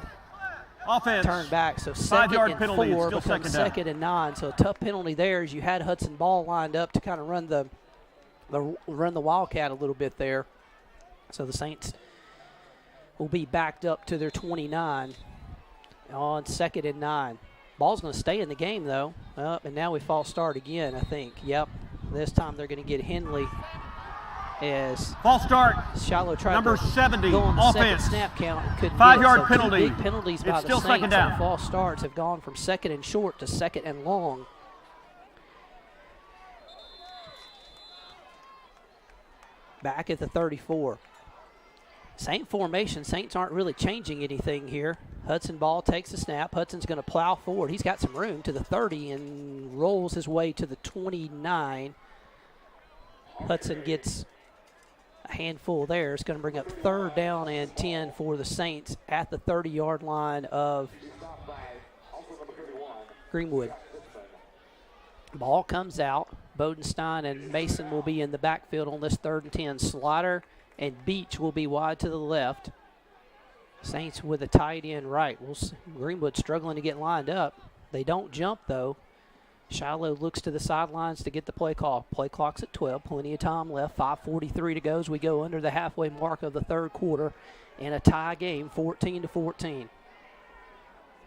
Offense. turned back. So 2nd and penalty. 4 Still becomes 2nd and 9. So a tough penalty there as you had Hudson Ball lined up to kind of run the Wildcat a little bit there. So the Saints will be backed up to their 29 on 2nd and 9. Ball's going to stay in the game, though. And now we false start again, I think. Yep. This time they're going to get Henley as false start. Shiloh tried number to 70 go on the offense. second snap count and couldn't 5-yard get it. So penalty. 2 big penalties by It's the still Saints. second down. And false starts have gone from 2nd and short to 2nd and long. Back at the 34. Saint formation. Saints aren't really changing anything here. Hudson Ball takes the snap. Hudson's going to plow forward. He's got some room to the 30 and rolls his way to the 29. Hudson gets a handful there. It's going to bring up 3rd down and 10 for the Saints at the 30-yard line of Greenwood. Ball comes out. Bodenstein and Mason will be in the backfield on this 3rd and 10. Slaughter and Beach will be wide to the left. Saints with a tight end right. Greenwood struggling to get lined up. They don't jump, though. Shiloh looks to the sidelines to get the play call. Play clock's at 12. Plenty of time left. 5:43 to go as we go under the halfway mark of the 3rd quarter. And a tie game, 14-14.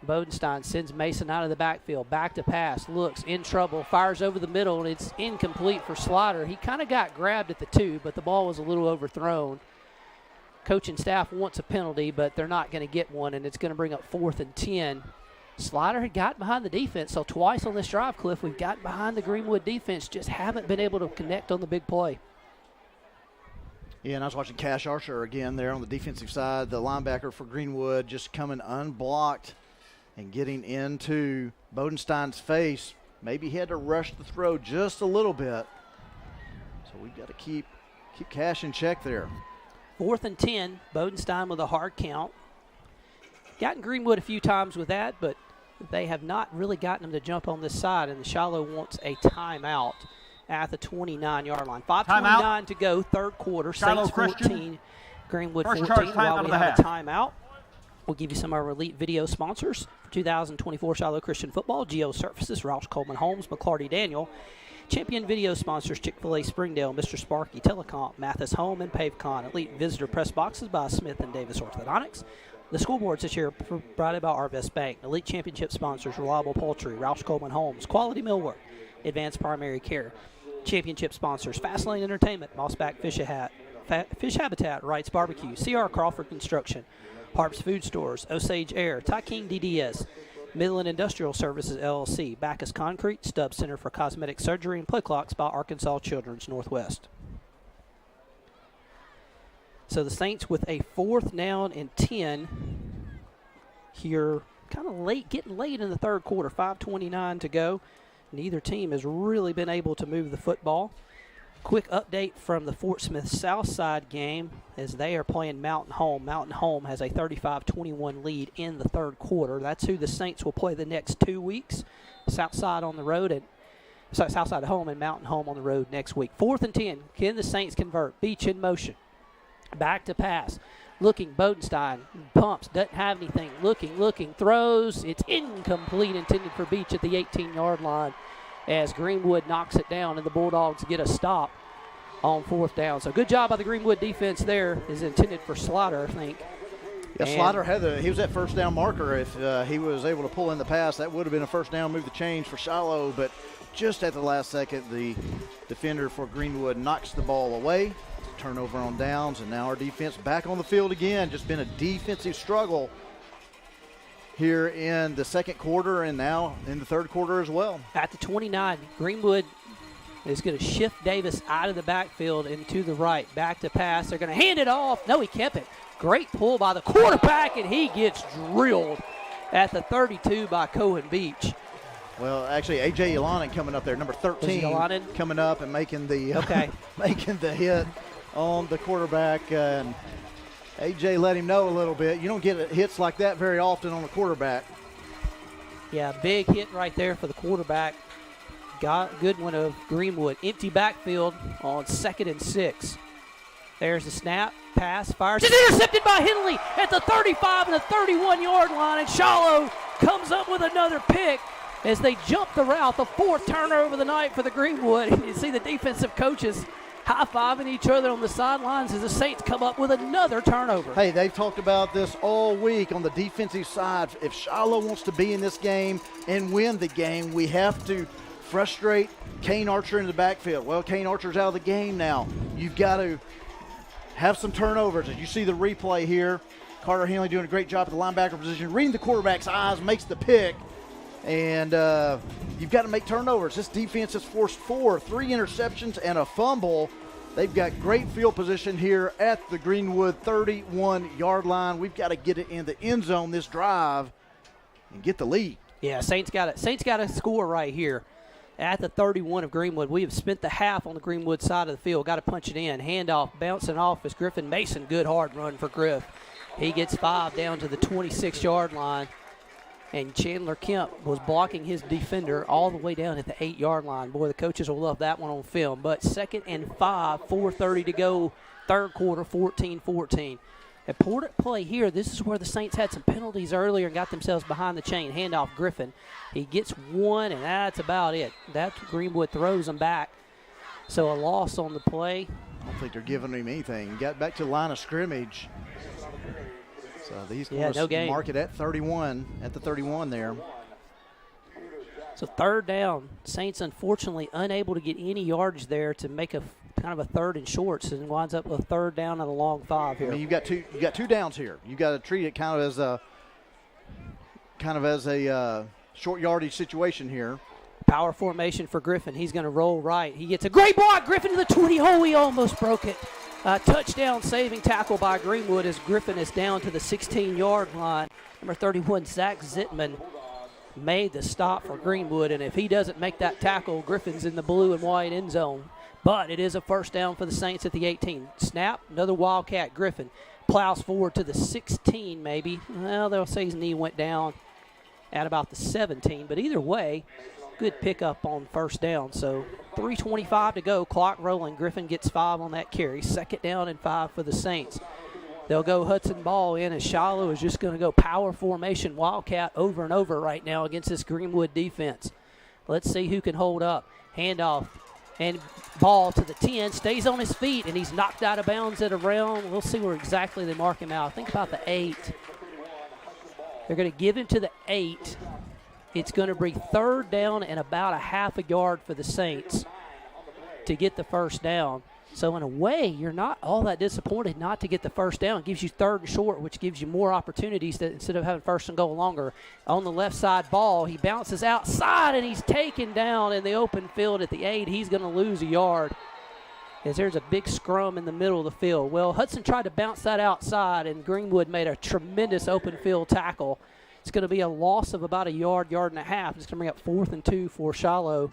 Bodenstein sends Mason out of the backfield. Back to pass. Looks in trouble. Fires over the middle, and it's incomplete for Slaughter. He kind of got grabbed at the 2, but the ball was a little overthrown. Coaching staff wants a penalty, but they're not going to get one, and it's going to bring up 4th and 10. Slaughter had gotten behind the defense, so twice on this drive, Cliff, we've gotten behind the Greenwood defense, just haven't been able to connect on the big play. Yeah, and I was watching Cash Archer again there on the defensive side. The linebacker for Greenwood just coming unblocked and getting into Bodenstein's face. Maybe he had to rush the throw just a little bit. So we've got to keep Cash in check there. 4th and 10, Bodenstein with a hard count. Gotten Greenwood a few times with that, but they have not really gotten him to jump on this side, and the Shiloh wants a timeout at the 29-yard line. 5:29 to go, 3rd quarter. Shiloh Saints 14, Christian. Greenwood First 14. charge time While of we the have half. a timeout, we'll give you some of our elite video sponsors for 2024 Shiloh Christian Football. Geo Surfaces, Roush Coleman Holmes, McClarty Daniel. Champion video sponsors, Chick-fil-A Springdale, Mr. Sparky Telecom, Mathis Home, and PaveCon. Elite visitor press boxes by Smith & Davis Orthodontics. The scoreboards this year provided by Arvest Bank. Elite championship sponsors, Reliable Poultry, Roush Coleman Homes, Quality Millwork, Advanced Primary Care. Championship sponsors, Fastlane Entertainment, Mossback Fish Habitat, Wright's Barbecue, C.R. Crawford Construction, Harp's Food Stores, Osage Air, Tyking DDS, Midland Industrial Services, LLC, Backus Concrete, Stubbs Center for Cosmetic Surgery, and Play Clocks by Arkansas Children's Northwest. So the Saints with a 4th down and 10 here, kind of late, getting late in the 3rd quarter, 5:29 to go. Neither team has really been able to move the football. Quick update from the Fort Smith Southside game as they are playing Mountain Home. Mountain Home has a 35-21 lead in the 3rd quarter. That's who the Saints will play the next 2 weeks. Southside on the road and Southside at home and Mountain Home on the road next week. 4th and 10. Can the Saints convert? Beach in motion. Back to pass. Looking, Bodenstein pumps, doesn't have anything. Looking, throws. It's incomplete, intended for Beach at the 18-yard line as Greenwood knocks it down and the Bulldogs get a stop on 4th down. So good job by the Greenwood defense there. Is intended for Slaughter, I think. Yeah, Slaughter he was that 1st down marker. If he was able to pull in the pass, that would have been a 1st down, move the change for Shiloh. But just at the last second, the defender for Greenwood knocks the ball away. Turnover on downs, and now our defense back on the field again. Just been a defensive struggle here in the 2nd quarter and now in the 3rd quarter as well. At the 29, Greenwood is going to shift Davis out of the backfield and to the right. Back to pass. They're going to hand it off. No, he kept it. Great pull by the quarterback, and he gets drilled at the 32 by Cohen Beach. Well, actually, A.J. Ilanen coming up there, number 13, coming up and making the making the hit on the quarterback. And A.J. let him know a little bit. You don't get hits like that very often on the quarterback. Yeah, big hit right there for the quarterback. Good one of Greenwood. Empty backfield on 2nd and 6. There's the snap, pass, fires. It's intercepted by Henley at the 35 and the 31-yard line, and Shiloh comes up with another pick as they jump the route. The 4th turnover of the night for the Greenwood. You see the defensive coaches high-fiving each other on the sidelines as the Saints come up with another turnover. Hey, they've talked about this all week on the defensive side. If Shiloh wants to be in this game and win the game, we have to frustrate Kane Archer in the backfield. Well, Kane Archer's out of the game now. You've got to have some turnovers. As you see the replay here, Carter Henley doing a great job at the linebacker position, reading the quarterback's eyes, makes the pick. And you've got to make turnovers. This defense has forced 3 interceptions and a fumble. They've got great field position here at the Greenwood 31-yard line. We've got to get it in the end zone this drive and get the lead. Yeah, Saints got it. Saints got to score right here at the 31 of Greenwood. We have spent the half on the Greenwood side of the field. Got to punch it in. Handoff, bouncing off is Griffin Mason. Good hard run for Griff. He gets 5 down to the 26-yard line. And Chandler Kemp was blocking his defender all the way down at the 8-yard line. Boy, the coaches will love that one on film. But 2nd and 5, 4:30 to go, 3rd quarter, 14-14. Important play here. This is where the Saints had some penalties earlier and got themselves behind the chain. Handoff Griffin. He gets 1, and that's about it. That Greenwood throws him back. So a loss on the play. I don't think they're giving him anything. He got back to the line of scrimmage. So these guys mark it at 31, at the 31 there. So 3rd down. Saints unfortunately unable to get any yardage there to make a kind of a 3rd and shorts, and winds up with a 3rd down and a long 5 here. I mean, you got two downs here. You got to treat it kind of as a short yardage situation here. Power formation for Griffin. He's going to roll right. He gets a great block. Griffin to the 20. Oh, he almost broke it. Touchdown saving tackle by Greenwood as Griffin is down to the 16-yard line. Number 31, Zach Zittman, made the stop for Greenwood, and if he doesn't make that tackle, Griffin's in the blue and white end zone. But it is a 1st down for the Saints at the 18. Snap, another Wildcat. Griffin plows forward to the 16 maybe. Well, they'll say his knee went down at about the 17, but either way, good pickup on 1st down. So 3:25 to go, clock rolling. Griffin gets 5 on that carry. 2nd down and 5 for the Saints. They'll go Hudson Ball in as Shiloh is just going to go power formation Wildcat over and over right now against this Greenwood defense. Let's see who can hold up. Handoff and Ball to the 10, stays on his feet, and he's knocked out of bounds at around. We'll see where exactly they mark him out. Think about the 8. They're going to give him to the 8. It's going to be 3rd down and about a half a yard for the Saints to get the 1st down. So in a way, you're not all that disappointed not to get the 1st down. It gives you 3rd and short, which gives you more opportunities to, instead of having 1st and goal longer. On the left side Ball, he bounces outside, and he's taken down in the open field at the 8. He's going to lose a yard as there's a big scrum in the middle of the field. Well, Hudson tried to bounce that outside, and Greenwood made a tremendous open field tackle. It's going to be a loss of about a yard and a half. It's going to bring up 4th and 2 for Shiloh.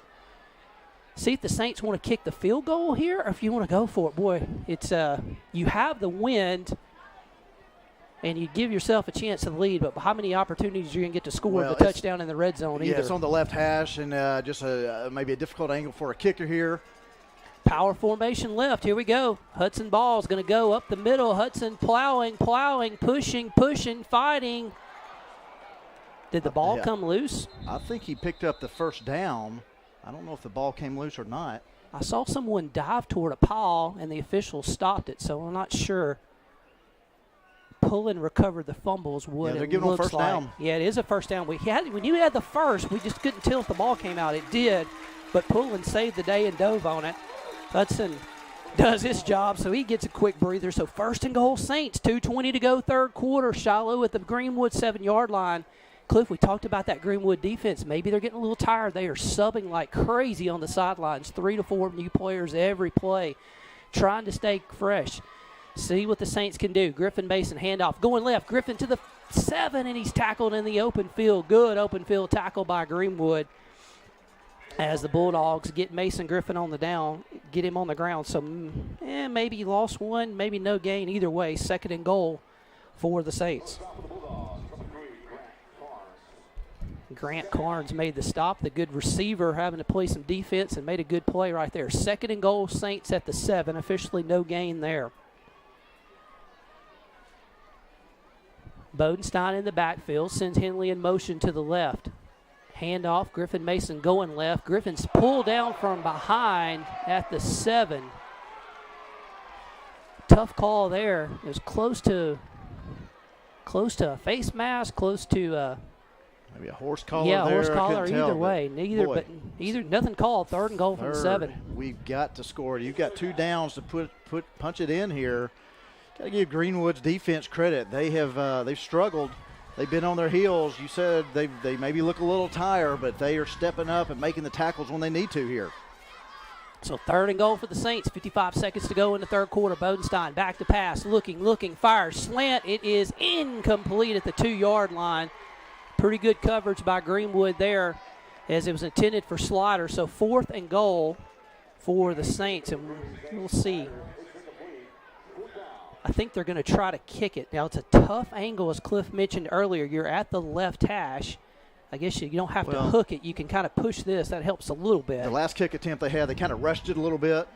See if the Saints want to kick the field goal here or if you want to go for it. Boy, it's you have the wind and you give yourself a chance to lead, but how many opportunities you're going to get to score the touchdown in the red zone either? Yeah, it's on the left hash and just maybe a difficult angle for a kicker here. Power formation left. Here we go. Hudson Ball is going to go up the middle. Hudson plowing, pushing, fighting. Did the ball come loose? I think he picked up the 1st down. I don't know if the ball came loose or not. I saw someone dive toward a pile, and the officials stopped it, so I'm not sure. Pullen recovered the fumbles. Yeah, they're giving him 1st down. Yeah, it is a 1st down. When you had the 1st, we just couldn't tell if the ball came out. It did, but Pullen saved the day and dove on it. Hudson does his job, so he gets a quick breather. So 1st and goal Saints, 2:20 to go, 3rd quarter. Shiloh at the Greenwood 7-yard line. Cliff, we talked about that Greenwood defense. Maybe they're getting a little tired. They are subbing like crazy on the sidelines. 3 to 4 new players every play, trying to stay fresh. See what the Saints can do. Griffin Mason, handoff, going left. Griffin to the 7, and he's tackled in the open field. Good open field tackle by Greenwood. as the Bulldogs get Mason Griffin on the down, get him on the ground. So maybe he lost one, maybe no gain. Either way, 2nd and goal for the Saints. Grant Carnes made the stop. The good receiver having to play some defense and made a good play right there. 2nd and goal, Saints at the 7. Officially no gain there. Bodenstein in the backfield, sends Henley in motion to the left. Handoff, Griffin Mason going left. Griffin's pulled down from behind at the 7. Tough call there. It was close to a face mask, close to maybe a horse collar. Yeah, there. horse I collar. couldn't tell, Either way, nothing called. 3rd and goal from the 7. We've got to score. You've got 2 downs to punch it in here. Got to give Greenwood's defense credit. They've struggled. They've been on their heels. You said they maybe look a little tired, but they are stepping up and making the tackles when they need to here. So 3rd and goal for the Saints. 55 seconds to go in the 3rd quarter. Bodenstein back to pass. Looking, fires, slant. It is incomplete at the 2-yard line. Pretty good coverage by Greenwood there as it was intended for Slider. So 4th and goal for the Saints, and we'll see. I think they're going to try to kick it. Now, it's a tough angle, as Cliff mentioned earlier. You're at the left hash. I guess you don't have to hook it. You can kind of push this. That helps a little bit. The last kick attempt they had, they kind of rushed it a little bit.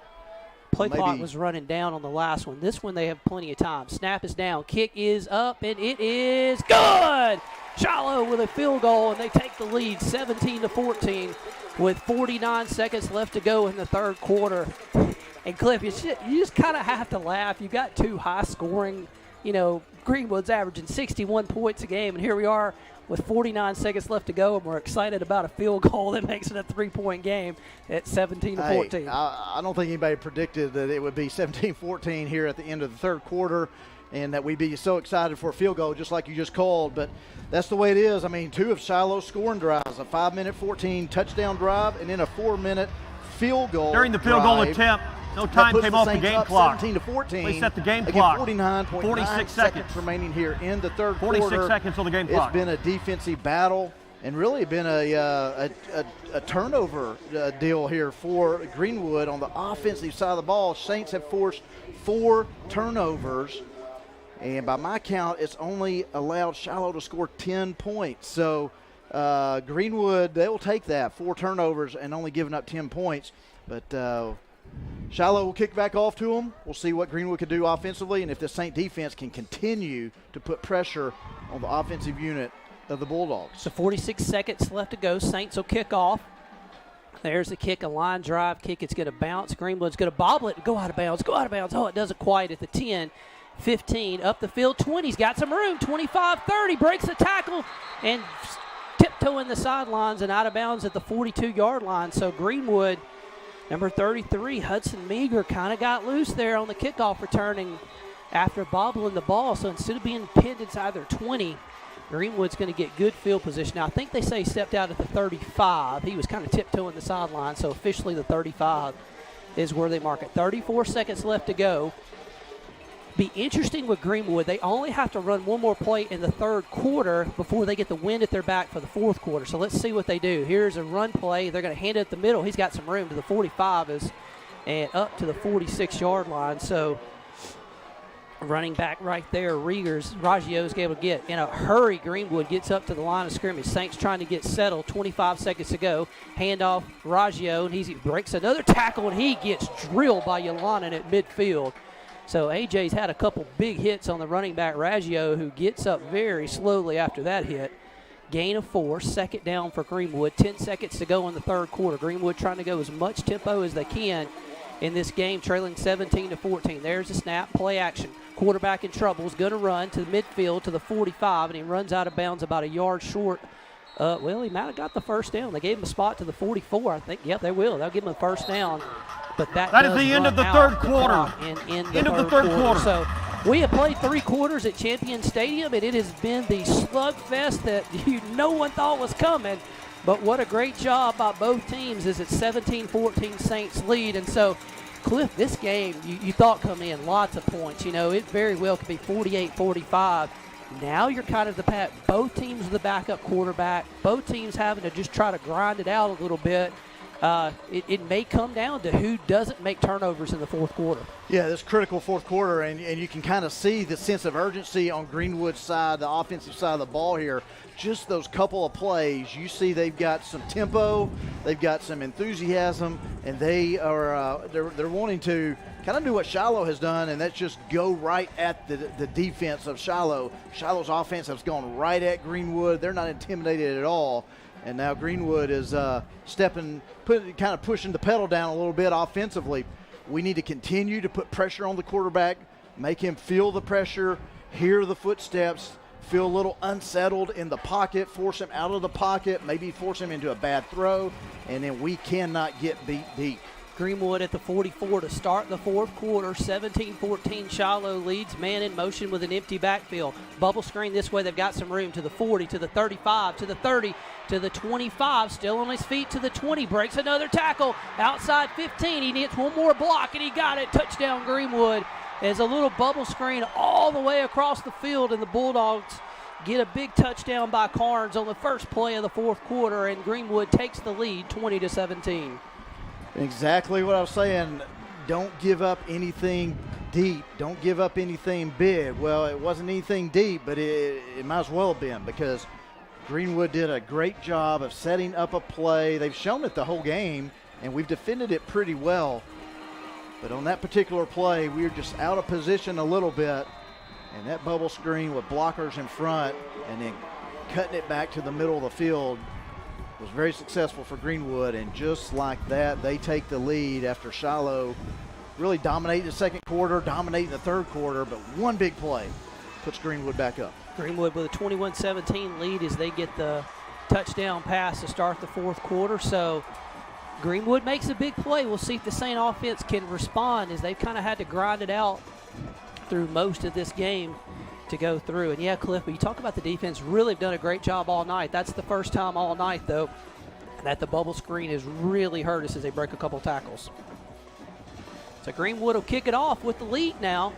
Play clock was running down on the last one. This one they have plenty of time. Snap is down. Kick is up, and it is good! Shiloh with a field goal, and they take the lead 17-14 with 49 seconds left to go in the 3rd quarter. And Cliff, you just kind of have to laugh. You got 2 high-scoring, Greenwood's averaging 61 points a game, and here we are with 49 seconds left to go, and we're excited about a field goal that makes it a 3-point game at 17-14. Hey, I don't think anybody predicted that it would be 17-14 here at the end of the 3rd quarter and that we'd be so excited for a field goal just like you just called, but that's the way it is. I mean, 2 of Shiloh's scoring drives, a 5-minute 14 touchdown drive and then a 4-minute field goal. During the field goal attempt, no time came off the game clock. 17-14. They set the game clock. 49.9 seconds remaining here in the 3rd quarter. 46 seconds on the game clock. It's been a defensive battle and really been a turnover deal here for Greenwood on the offensive side of the ball. Saints have forced 4 turnovers, and by my count, it's only allowed Shiloh to score 10 points. So Greenwood, they will take that, 4 turnovers and only giving up 10 points. But Shiloh will kick back off to them. We'll see what Greenwood can do offensively and if the Saint defense can continue to put pressure on the offensive unit of the Bulldogs. So 46 seconds left to go. Saints will kick off. There's the kick, a line drive kick. It's going to bounce. Greenwood's going to bobble it and go out of bounds. Oh, it doesn't quite at the 10. 15, up the field, 20. He's got some room. 25, 30, breaks the tackle and tiptoeing the sidelines and out of bounds at the 42-yard line. So Greenwood, number 33, Hudson Meager, kind of got loose there on the kickoff returning after bobbling the ball. So instead of being pinned inside their 20, Greenwood's going to get good field position. Now, I think they say he stepped out at the 35. He was kind of tiptoeing the sideline, so officially the 35 is where they mark it. 34 seconds left to go. Be interesting with Greenwood. They only have to run one more play in the 3rd quarter before they get the wind at their back for the 4th quarter. So let's see what they do. Here's a run play. They're going to hand it at the middle. He's got some room to the 45 and up to the 46-yard line. So running back right there, Raggio's able to get in a hurry. Greenwood gets up to the line of scrimmage. Saints trying to get settled. 25 seconds to go. Handoff, Raggio, and he breaks another tackle, and he gets drilled by Yolanen at midfield. So AJ's had a couple big hits on the running back, Raggio, who gets up very slowly after that hit. Gain of 4, 2nd down for Greenwood. 10 seconds to go in the 3rd quarter. Greenwood trying to go as much tempo as they can in this game, trailing 17-14. There's the snap, play action. Quarterback in trouble is going to run to the midfield to the 45, and he runs out of bounds about a yard short. He might have got the 1st down. They gave him a spot to the 44, I think. Yep, they will. They'll give him a 1st down. But that is the end of the 3rd quarter. End of the 3rd quarter. So we have played 3 quarters at Champion Stadium, and it has been the slugfest that no one thought was coming. But what a great job by both teams as it's 17-14 Saints lead. And so, Cliff, this game you thought come in lots of points. It very well could be 48-45. Now you're kind of both teams with the backup quarterback. Both teams having to just try to grind it out a little bit. it may come down to who doesn't make turnovers in the fourth quarter. Yeah, this critical fourth quarter, and you can kind of see the sense of urgency on Greenwood's side, the offensive side of the ball here. Just those couple of plays, you see they've got some tempo, they've got some enthusiasm, and they are they're wanting to kind of do what Shiloh has done, and that's just go right at the defense of Shiloh. Shiloh's offense has gone right at Greenwood. They're not intimidated at all. And now Greenwood is kind of pushing the pedal down a little bit offensively. We need to continue to put pressure on the quarterback, make him feel the pressure, hear the footsteps, feel a little unsettled in the pocket, force him out of the pocket, maybe force him into a bad throw, and then we cannot get beat deep. Greenwood at the 44 to start the fourth quarter. 17-14 Shiloh leads. Man in motion with an empty backfield. Bubble screen this way. They've got some room to the 40, to the 35, to the 30, to the 25. Still on his feet to the 20. Breaks another tackle. Outside 15. He needs one more block, and he got it. Touchdown Greenwood. As a little bubble screen all the way across the field, and the Bulldogs get a big touchdown by Carnes on the first play of the fourth quarter, and Greenwood takes the lead 20-17. Exactly what I was saying. Don't give up anything deep. Don't give up anything big. Well, it wasn't anything deep, but it might as well have been, because Greenwood did a great job of setting up a play. They've shown it the whole game, and we've defended it pretty well. But on that particular play, we were just out of position a little bit, and that bubble screen with blockers in front and then cutting it back to the middle of the field was very successful for Greenwood, and just like that, they take the lead after Shiloh really dominating the second quarter, dominating the third quarter, but one big play puts Greenwood back up. Greenwood with a 21-17 lead as they get the touchdown pass to start the fourth quarter. So Greenwood makes a big play. We'll see if the St. offense can respond, as they've kind of had to grind it out through most of this game to go through. And yeah, Cliff, but you talk about the defense, really have done a great job all night. That's the first time all night, though, that the bubble screen has really hurt us as they break a couple tackles. So Greenwood will kick it off with the lead now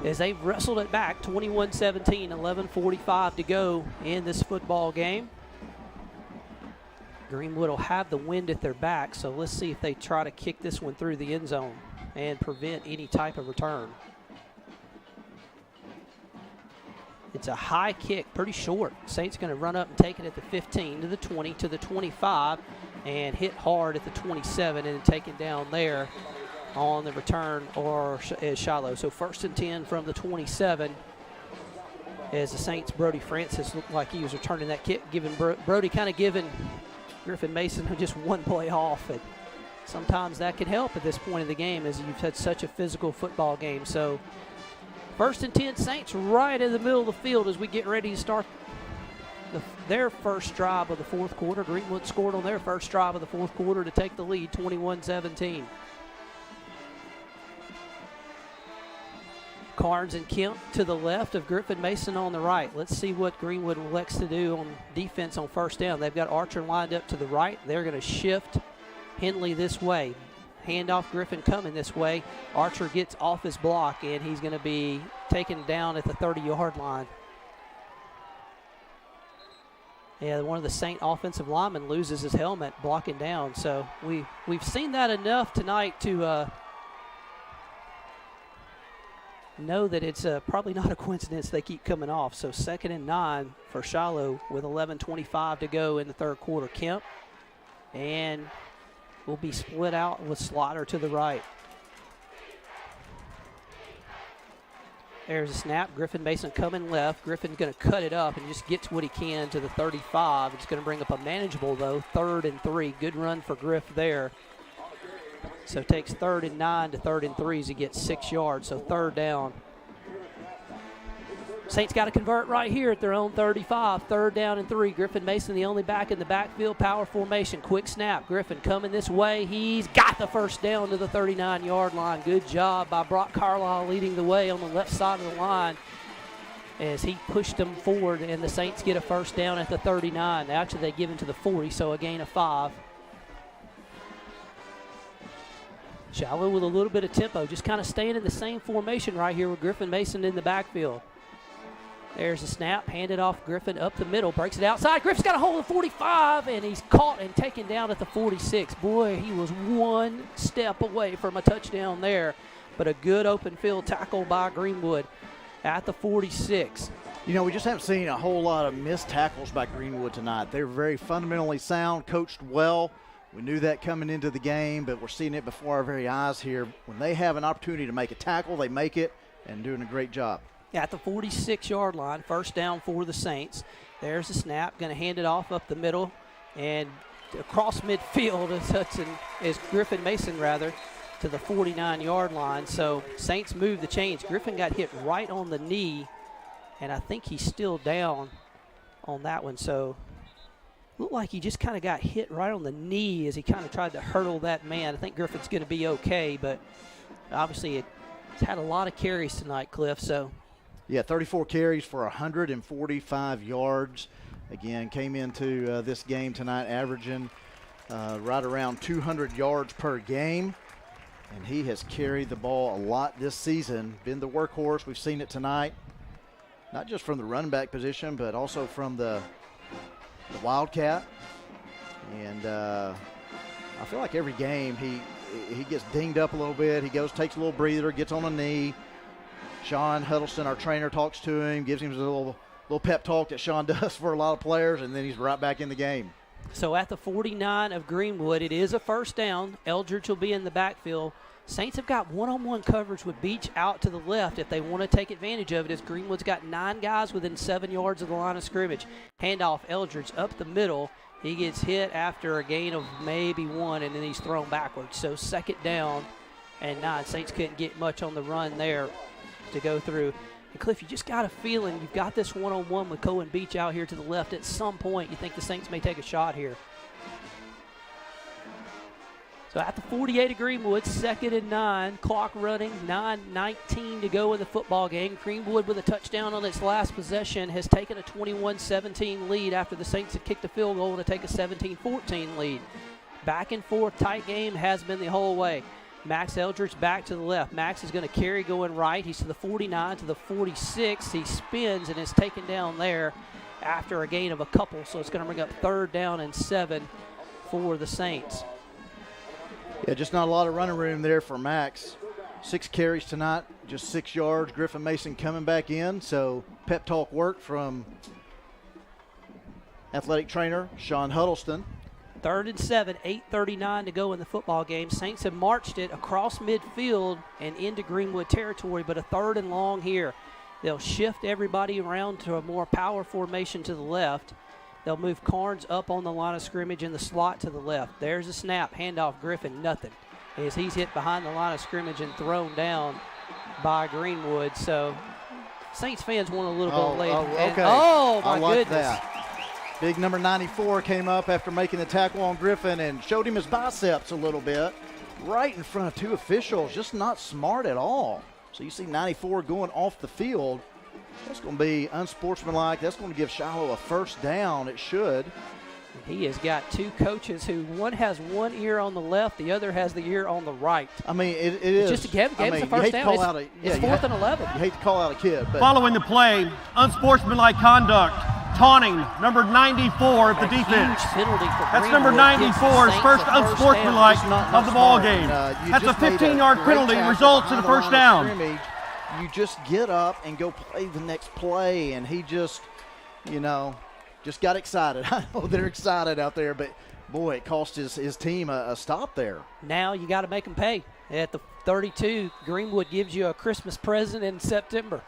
as they've wrestled it back. 21-17, 11:45 to go in this football game. Greenwood will have the wind at their back, so let's see if they try to kick this one through the end zone and prevent any type of return. It's a high kick, pretty short. Saints going to run up and take it at the 15, to the 20, to the 25, and hit hard at the 27 and taken down there on the return or as Shiloh. So 1st and 10 from the 27 as the Saints' Brody Francis looked like he was returning that kick, giving Brody kind of giving Griffin Mason just one play off. And sometimes that can help at this point of the game, as you've had such a physical football game. So 1st and 10 Saints right in the middle of the field as we get ready to start their first drive of the fourth quarter. Greenwood scored on their first drive of the fourth quarter to take the lead, 21-17. Carnes and Kemp to the left of Griffin Mason on the right. Let's see what Greenwood elects to do on defense on first down. They've got Archer lined up to the right. They're going to shift Henley this way. Handoff Griffin coming this way. Archer gets off his block, and he's going to be taken down at the 30-yard line. Yeah, one of the Saint offensive linemen loses his helmet blocking down. So we've seen that enough tonight to know that it's probably not a coincidence they keep coming off. So 2nd and 9 for Shiloh with 11:25 to go in the third quarter. Kemp and will be split out with Slaughter to the right. There's a snap. Griffin Mason coming left. Griffin's going to cut it up and just gets what he can to the 35. It's going to bring up a manageable, though, 3rd and 3. Good run for Griff there. So it takes 3rd and 9 to 3rd and 3 as he gets 6 yards. So 3rd down. Saints got to convert right here at their own 35. 3rd down and 3. Griffin Mason, the only back in the backfield. Power formation. Quick snap. Griffin coming this way. He's got the first down to the 39-yard line. Good job by Brock Carlisle leading the way on the left side of the line as he pushed them forward, and the Saints get a first down at the 39. Actually, they give him to the 40, so a gain of 5. Shiloh with a little bit of tempo, just kind of staying in the same formation right here with Griffin Mason in the backfield. There's a snap, handed off Griffin up the middle, breaks it outside. Griffin's got a hold of 45, and he's caught and taken down at the 46. Boy, he was one step away from a touchdown there, but a good open field tackle by Greenwood at the 46. You know, we just haven't seen a whole lot of missed tackles by Greenwood tonight. They're very fundamentally sound, coached well. We knew that coming into the game, but we're seeing it before our very eyes here. When they have an opportunity to make a tackle, they make it, and doing a great job. At the 46-yard line, first down for the Saints. There's the snap, going to hand it off up the middle, and across midfield is Griffin Mason, to the 49-yard line. So Saints move the chains. Griffin got hit right on the knee, and I think he's still down on that one. So looked like he just kind of got hit right on the knee as he kind of tried to hurdle that man. I think Griffin's going to be okay, but obviously it's had a lot of carries tonight, Cliff. So, yeah, 34 carries for 145 yards. Again, came into this game tonight averaging right around 200 yards per game. And he has carried the ball a lot this season, been the workhorse. We've seen it tonight, not just from the running back position, but also from the Wildcat. And I feel like every game he gets dinged up a little bit. He goes, takes a little breather, gets on a knee. Sean Huddleston, our trainer, talks to him, gives him a little pep talk that Sean does for a lot of players, and then he's right back in the game. So at the 49 of Greenwood, it is a first down. Eldridge will be in the backfield. Saints have got one-on-one coverage with Beach out to the left if they want to take advantage of it, as Greenwood's got 9 guys within 7 yards of the line of scrimmage. Handoff Eldridge up the middle. He gets hit after a gain of maybe 1, and then he's thrown backwards. So second down and 9. Saints couldn't get much on the run there to go through. And Cliff, you just got a feeling you've got this one-on-one with Cohen Beach out here to the left. At some point, you think the Saints may take a shot here. So at the 48 of Greenwood, 2nd and 9, clock running, 9:19 to go in the football game. Greenwood with a touchdown on its last possession has taken a 21-17 lead after the Saints had kicked a field goal to take a 17-14 lead. Back and forth, tight game has been the whole way. Max Eldridge back to the left. Max is going to carry going right. He's to the 49, to the 46. He spins and is taken down there after a gain of a couple. So it's going to bring up 3rd down and 7 for the Saints. Yeah, just not a lot of running room there for Max. 6 carries tonight, just 6 yards. Griffin Mason coming back in. So pep talk work from athletic trainer Sean Huddleston. 3rd and 7, 8:39 to go in the football game. Saints have marched it across midfield and into Greenwood territory, but a 3rd and long here. They'll shift everybody around to a more power formation to the left. They'll move Carnes up on the line of scrimmage in the slot to the left. There's a snap, handoff Griffin, nothing, as he's hit behind the line of scrimmage and thrown down by Greenwood. So Saints fans want a little bit later. Okay. Oh, my I like goodness. that. Big number 94 came up after making the tackle on Griffin and showed him his biceps a little bit. Right in front of 2 officials, just not smart at all. So you see 94 going off the field. That's going to be unsportsmanlike. That's going to give Shiloh a first down. It should. He has got 2 coaches who one has one ear on the left, the other has the ear on the right. I mean, it is. Just a game, a first down. It's 4th and 11. You hate to call out a kid. But following the play, unsportsmanlike conduct, taunting, number 94 of the defense. Huge penalty for That's number 94's first unsportsmanlike of the ball game. That's a 15-yard penalty, results in a first down. You just get up and go play the next play, and he just, just got excited. I know they're excited out there, but, boy, it cost his team a stop there. Now you got to make them pay. At the 32, Greenwood gives you a Christmas present in September.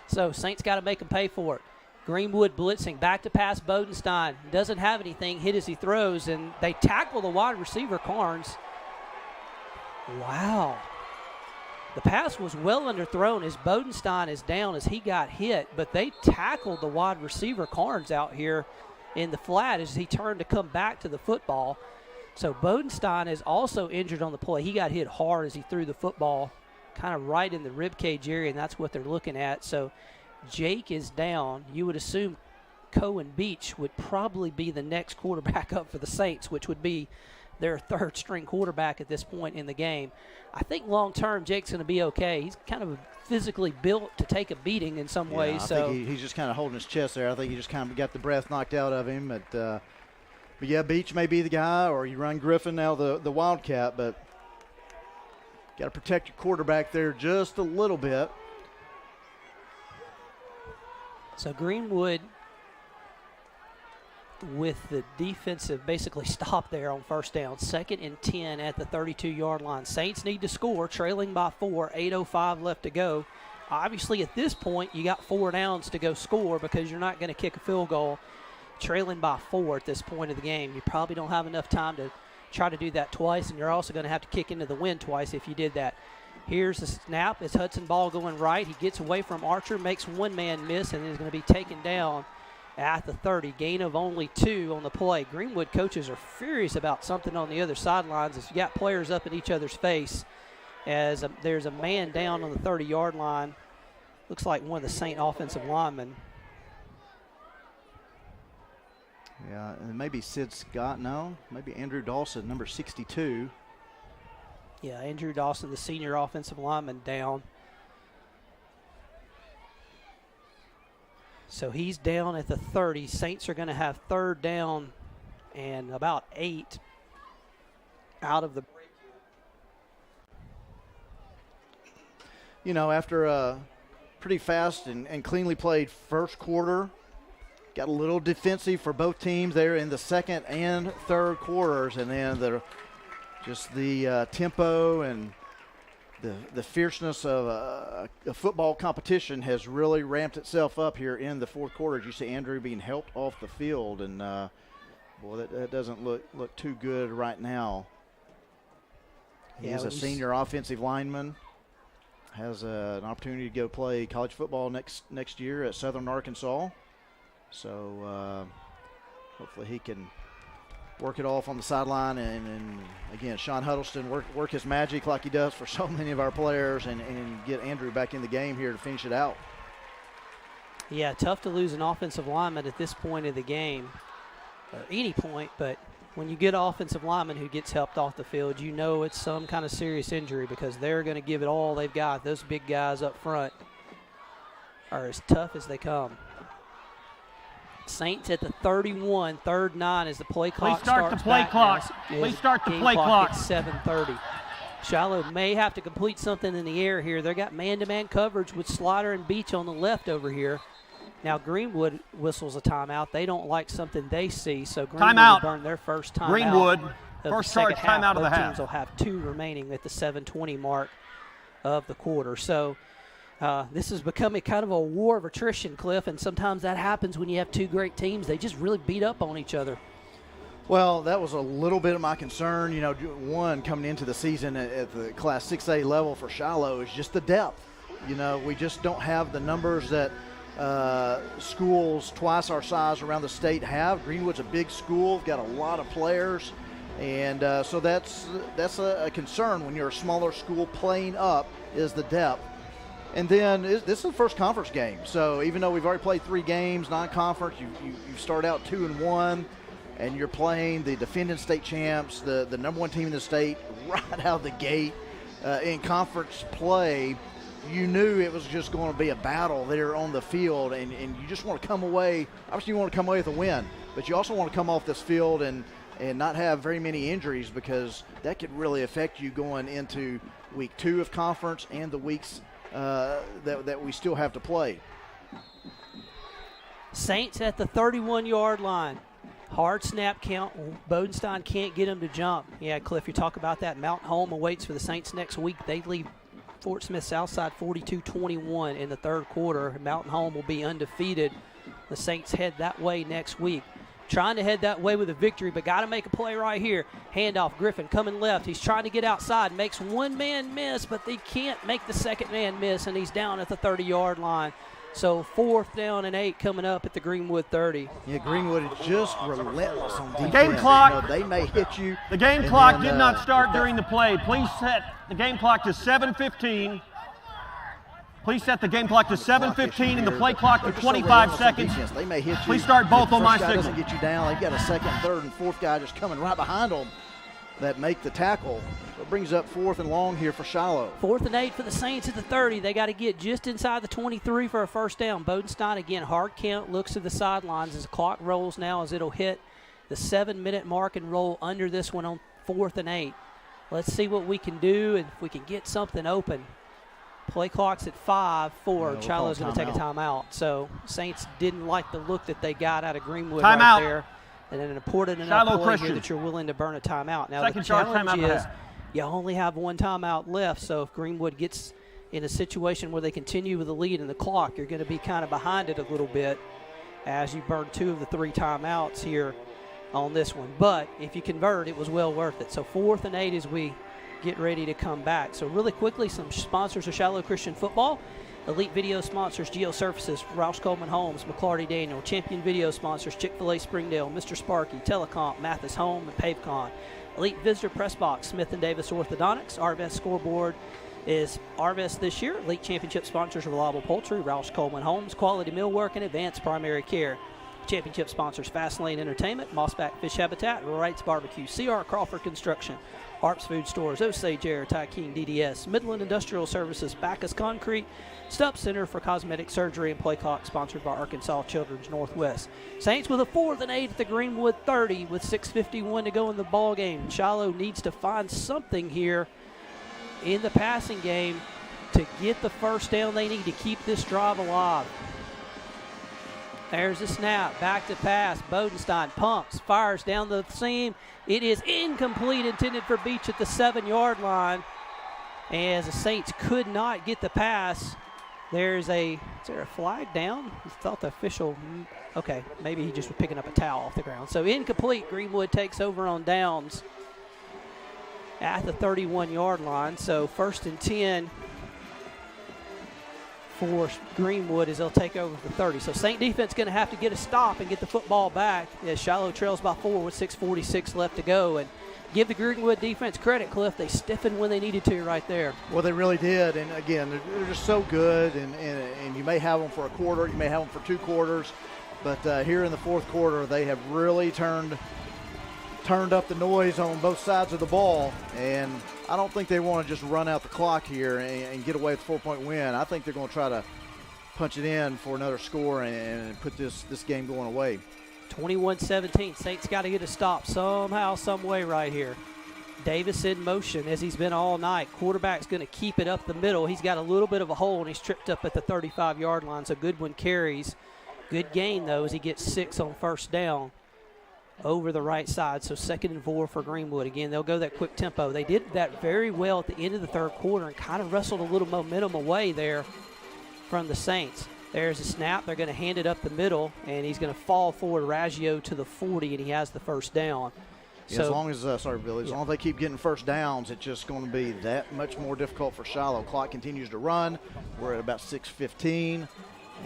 So Saints got to make them pay for it. Greenwood blitzing, back to pass Bodenstein. Doesn't have anything, hit as he throws, and they tackle the wide receiver, Carnes. Wow. The pass was well underthrown as Bodenstein is down as he got hit, but they tackled the wide receiver, Carnes, out here in the flat as he turned to come back to the football. So Bodenstein is also injured on the play. He got hit hard as he threw the football kind of right in the ribcage area, and that's what they're looking at. So Jake is down. You would assume Cohen Beach would probably be the next quarterback up for the Saints, which would be their third-string quarterback at this point in the game. I think long-term Jake's going to be okay. He's kind of physically built to take a beating in some ways. I think he's just kind of holding his chest there. I think he just kind of got the breath knocked out of him. But yeah, Beach may be the guy, or you run Griffin now the Wildcat, but got to protect your quarterback there just a little bit. So Greenwood with the defensive basically stop there on first down. 2nd and 10 at the 32-yard line. Saints need to score, trailing by 4, 8:05 left to go. Obviously, at this point, you got 4 downs to go score because you're not going to kick a field goal. Trailing by 4 at this point of the game. You probably don't have enough time to try to do that twice, and you're also going to have to kick into the wind twice if you did that. Here's the snap. It's Hudson Ball going right. He gets away from Archer, makes one man miss, and is going to be taken down at the 30. Gain of only 2 on the play. Greenwood coaches are furious about something on the other sidelines. As you got players up in each other's face, as there's a man down on the 30-yard line. Looks like one of the Saint offensive linemen. Yeah, and maybe Sid Scott. No, maybe Andrew Dawson, number 62. Yeah, Andrew Dawson, the senior offensive lineman, down. So he's down at the 30. Saints are going to have 3rd down and about 8 out of the break. You know, after a pretty fast and cleanly played first quarter, got a little defensive for both teams there in the 2nd and 3rd quarters, and then the tempo and the fierceness of a football competition has really ramped itself up here in the 4th quarter. As you see Andrew being helped off the field, and boy, that doesn't look too good right now. He's a senior offensive lineman, has an opportunity to go play college football next year at Southern Arkansas. So hopefully he can work it off on the sideline, and again, Sean Huddleston work his magic like he does for so many of our players, and get Andrew back in the game here to finish it out. Yeah, tough to lose an offensive lineman at this point of the game, or any point, but when you get an offensive lineman who gets helped off the field, you know it's some kind of serious injury because they're going to give it all they've got. Those big guys up front are as tough as they come. Saints at the 31, 3rd 9 as the play clock starts. Please start the play clock. Please start the play clock. At 7:30. Shiloh may have to complete something in the air here. They got man-to-man coverage with Slaughter and Beach on the left over here. Now Greenwood whistles a timeout. They don't like something they see, so Greenwood will burn their first timeout. Greenwood, first charge timeout of the half. Both teams will have 2 remaining at the 7:20 mark of the quarter. So this has become a kind of a war of attrition, Cliff, and sometimes that happens when you have 2 great teams. They just really beat up on each other. Well, that was a little bit of my concern. You know, one, coming into the season at the Class 6A level for Shiloh is just the depth. You know, we just don't have the numbers that schools twice our size around the state have. Greenwood's a big school, got a lot of players, and so that's a concern when you're a smaller school playing up, is the depth. And then this is the first conference game. So even though we've already played 3 games, non-conference, you start out 2-1, and you're playing the defending state champs, the number 1 team in the state, right out of the gate in conference play. You knew it was just going to be a battle there on the field, and you just want to come away. Obviously, you want to come away with a win, but you also want to come off this field and not have very many injuries, because that could really affect you going into week 2 of conference and the weeks that we still have to play. Saints at the 31-yard line. Hard snap count. Bodenstein can't get him to jump. Yeah, Cliff, you talk about that. Mountain Home awaits for the Saints next week. They leave Fort Smith Southside 42-21 in the 3rd quarter. Mountain Home will be undefeated. The Saints head that way next week. Trying to head that way with a victory, but got to make a play right here. Handoff, Griffin coming left. He's trying to get outside. Makes one man miss, but they can't make the second man miss, and he's down at the 30-yard line. So 4th down and 8 coming up at the Greenwood 30. Yeah, Greenwood is just relentless on defense. The game clock. You know, they may hit you. The game clock did not start during the play. Please set the game clock to 7:15. Please set the game clock to 7:15 and the play clock to 25 seconds. They may hit you. Please start both on my signal. signal. Doesn't get you down. They've got a 2nd, 3rd, and 4th guy just coming right behind them. that make the tackle. So it brings up 4th and long here for Shiloh. 4th and 8 for the Saints at the 30. They got to get just inside the 23 for a first down. Bodenstein again, hard count, looks to the sidelines as the clock rolls now, as it'll hit the 7-minute mark and roll under this one on 4th and 8. Let's see what we can do and if we can get something open. Play clock's at 5-4. Shiloh's going to take a timeout. So Saints didn't like the look that they got out of Greenwood right there. And an important enough play here that you're willing to burn a timeout. Now the challenge is you only have one timeout left. So if Greenwood gets in a situation where they continue with the lead in the clock, you're going to be kind of behind it a little bit as you burn 2 of the 3 timeouts here on this one. But if you convert, it was well worth it. So 4th and 8 as we get ready to come back. So really quickly, some sponsors of Shiloh Christian Football. Elite Video sponsors Geo Surfaces, Roush Coleman Homes, McClarty Daniel. Champion Video sponsors Chick-fil-A Springdale, Mr. Sparky, Telecomp, Mathis Home, and PaveCon. Elite Visitor Press Box, Smith & Davis Orthodontics. Arvest Scoreboard is Arvest this year. Elite Championship sponsors Reliable Poultry, Roush Coleman Homes, Quality Millwork, and Advanced Primary Care. Championship sponsors Fastlane Entertainment, Mossback Fish Habitat, Wright's Barbecue, CR Crawford Construction, Harps Food Stores, Osage Air, Tykeem DDS, Midland Industrial Services, Backus Concrete, Stupp Center for Cosmetic Surgery, and Play Clock, sponsored by Arkansas Children's Northwest. Saints with a 4th and 8 at the Greenwood 30 with 6:51 to go in the ball game. Shiloh needs to find something here in the passing game to get the first down they need to keep this drive alive. There's a snap, back to pass. Bodenstein pumps, fires down the seam. It is incomplete, intended for Beach at the 7-yard line. As the Saints could not get the pass. Is there a flag down? I thought the official, okay, maybe he just was picking up a towel off the ground. So incomplete, Greenwood takes over on downs at the 31-yard line. So 1st and 10 for Greenwood as they'll take over the 30. So Saint defense going to have to get a stop and get the football back as Shiloh trails by 4 with 6:46 left to go. And give the Greenwood defense credit, Cliff. They stiffened when they needed to right there. Well, they really did. And, again, they're just so good. And you may have them for a quarter. You may have them for 2 quarters. But here in the 4th quarter, they have really turned up the noise on both sides of the ball. And I don't think they want to just run out the clock here and get away with a 4-point win. I think they're going to try to punch it in for another score and put this game going away. 21-17. Saints got to get a stop somehow, some way right here. Davis in motion as he's been all night. Quarterback's going to keep it up the middle. He's got a little bit of a hole, and he's tripped up at the 35-yard line. So Goodwin carries. Good gain, though, as he gets 6 on first down over the right side. So 2nd and 4 for Greenwood. Again, they'll go that quick tempo. They did that very well at the end of the 3rd quarter and kind of wrestled a little momentum away there from the Saints. There's a snap. They're going to hand it up the middle, and he's going to fall forward Raggio to the 40, and he has the first down. Yeah, so, as long as, sorry, Billy, as long as they keep getting first downs, it's just going to be that much more difficult for Shiloh. Clock continues to run. We're at about 6:15,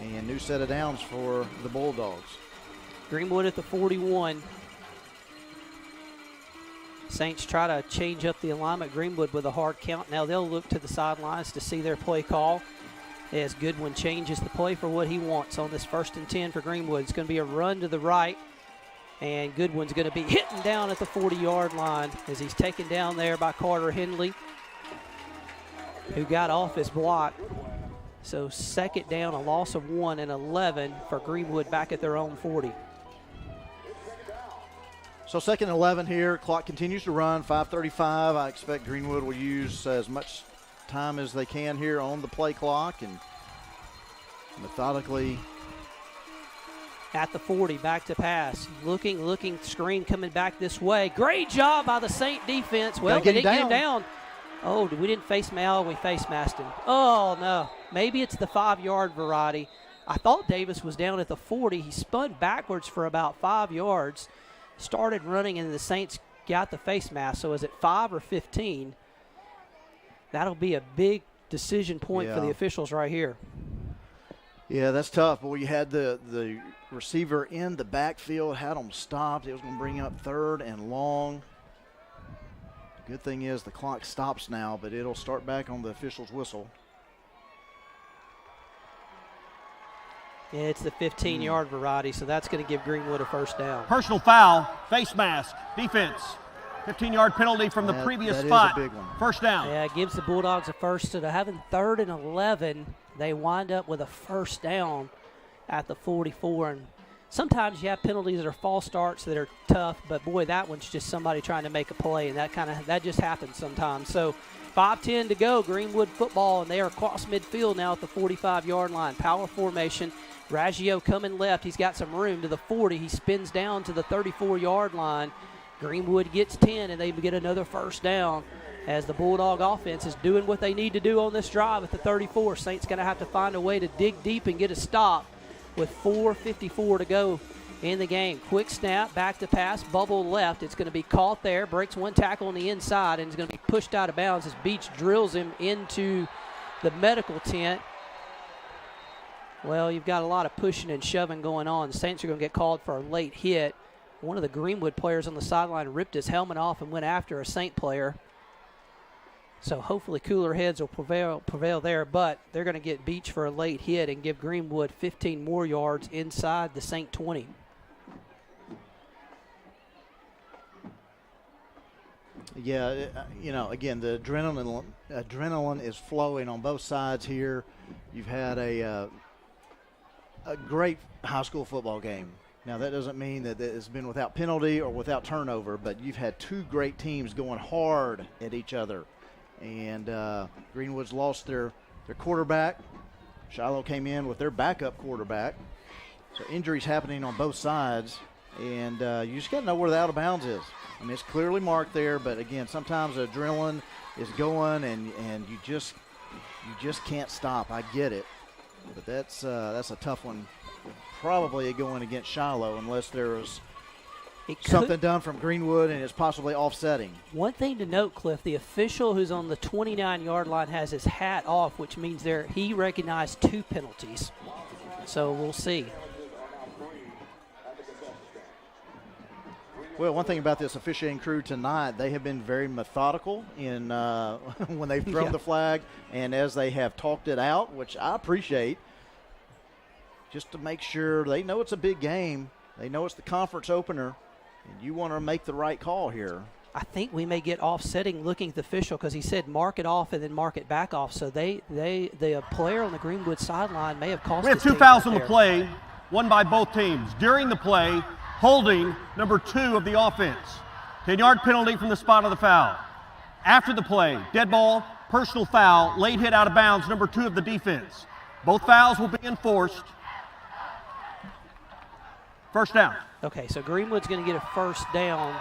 and new set of downs for the Bulldogs. Greenwood at the 41. Saints try to change up the alignment. Greenwood with a hard count. Now they'll look to the sidelines to see their play call as Goodwin changes the play for what he wants on this 1st and 10 for Greenwood. It's going to be a run to the right, and Goodwin's going to be hitting down at the 40-yard line as he's taken down there by Carter Henley, who got off his block. So 2nd down, a loss of 1 and 11 for Greenwood back at their own 40. So 2nd and 11 here. Clock continues to run, 5:35. I expect Greenwood will use as much time as they can here on the play clock and methodically. At the 40, back to pass. Looking, screen coming back this way. Great job by the Saint defense. Well, they didn't get him down. Oh, we didn't face Mal, we face masked him. Oh, no. Maybe it's the 5-yard variety. I thought Davis was down at the 40. He spun backwards for about 5 yards. Started running, and the Saints got the face mask. So is it 5 or 15? That'll be a big decision point for the officials right here. Yeah, that's tough. But you had the receiver in the backfield, had him stopped. It was going to bring up 3rd and long. Good thing is the clock stops now, but it'll start back on the official's whistle. It's the 15-yard variety, so that's going to give Greenwood a first down. Personal foul, face mask, defense. 15-yard penalty from the previous that is spot. a big one. First down. Yeah, it gives the Bulldogs a first. So to having 3rd and 11, they wind up with a first down at the 44. And sometimes you have penalties that are false starts that are tough, but boy, that one's just somebody trying to make a play, and that just happens sometimes. So 5:10 to go, Greenwood football, and they are across midfield now at the 45-yard line. Power formation. Raggio coming left. He's got some room to the 40. He spins down to the 34-yard line. Greenwood gets 10, and they get another first down as the Bulldog offense is doing what they need to do on this drive at the 34. Saints going to have to find a way to dig deep and get a stop with 4:54 to go in the game. Quick snap, back to pass, bubble left. It's going to be caught there, breaks one tackle on the inside, and is going to be pushed out of bounds as Beach drills him into the medical tent. Well, you've got a lot of pushing and shoving going on. The Saints are going to get called for a late hit. One of the Greenwood players on the sideline ripped his helmet off and went after a Saint player. So hopefully cooler heads will prevail there, but they're going to get Beach for a late hit and give Greenwood 15 more yards inside the Saint 20. Yeah, again, the adrenaline is flowing on both sides here. You've had a great high school football game. Now, that doesn't mean that it's been without penalty or without turnover, but you've had two great teams going hard at each other. And Greenwood's lost their quarterback. Shiloh came in with their backup quarterback. So injuries happening on both sides, and you just got to know where the out of bounds is. I mean, it's clearly marked there, but again, sometimes the adrenaline is going, and you just can't stop. I get it, but that's a tough one. Probably going against Shiloh unless there was something done from Greenwood and it's possibly offsetting. One thing to note, Cliff, the official who's on the 29-yard line has his hat off, which means he recognized 2 penalties. So we'll see. Well, one thing about this officiating crew tonight, they have been very methodical in when they've thrown the flag and as they have talked it out, which I appreciate, just to make sure they know it's a big game. They know it's the conference opener, and you want to make the right call here. I think we may get offsetting looking at the official because he said mark it off and then mark it back off. So the player on the Greenwood sideline may have cost We have 2 fouls on the play, one by both teams. During the play, holding number 2 of the offense. 10-yard penalty from the spot of the foul. After the play, dead ball, personal foul, late hit out of bounds, number 2 of the defense. Both fouls will be enforced. First down. Okay, so Greenwood's going to get a first down,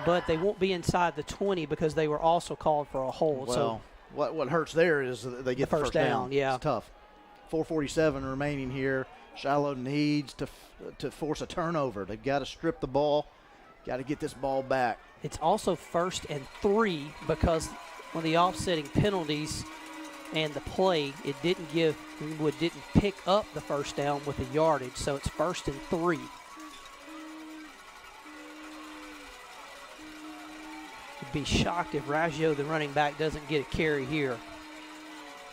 but they won't be inside the 20 because they were also called for a hold. Well, so what hurts there is they get the first down. Yeah, it's tough. 4:47 remaining here. Shiloh needs to force a turnover. They've got to strip the ball. Got to get this ball back. It's also 1st and 3 because when the offsetting penalties and the play, Greenwood didn't pick up the first down with the yardage, so it's 1st and 3. I'd be shocked if Raggio, the running back, doesn't get a carry here.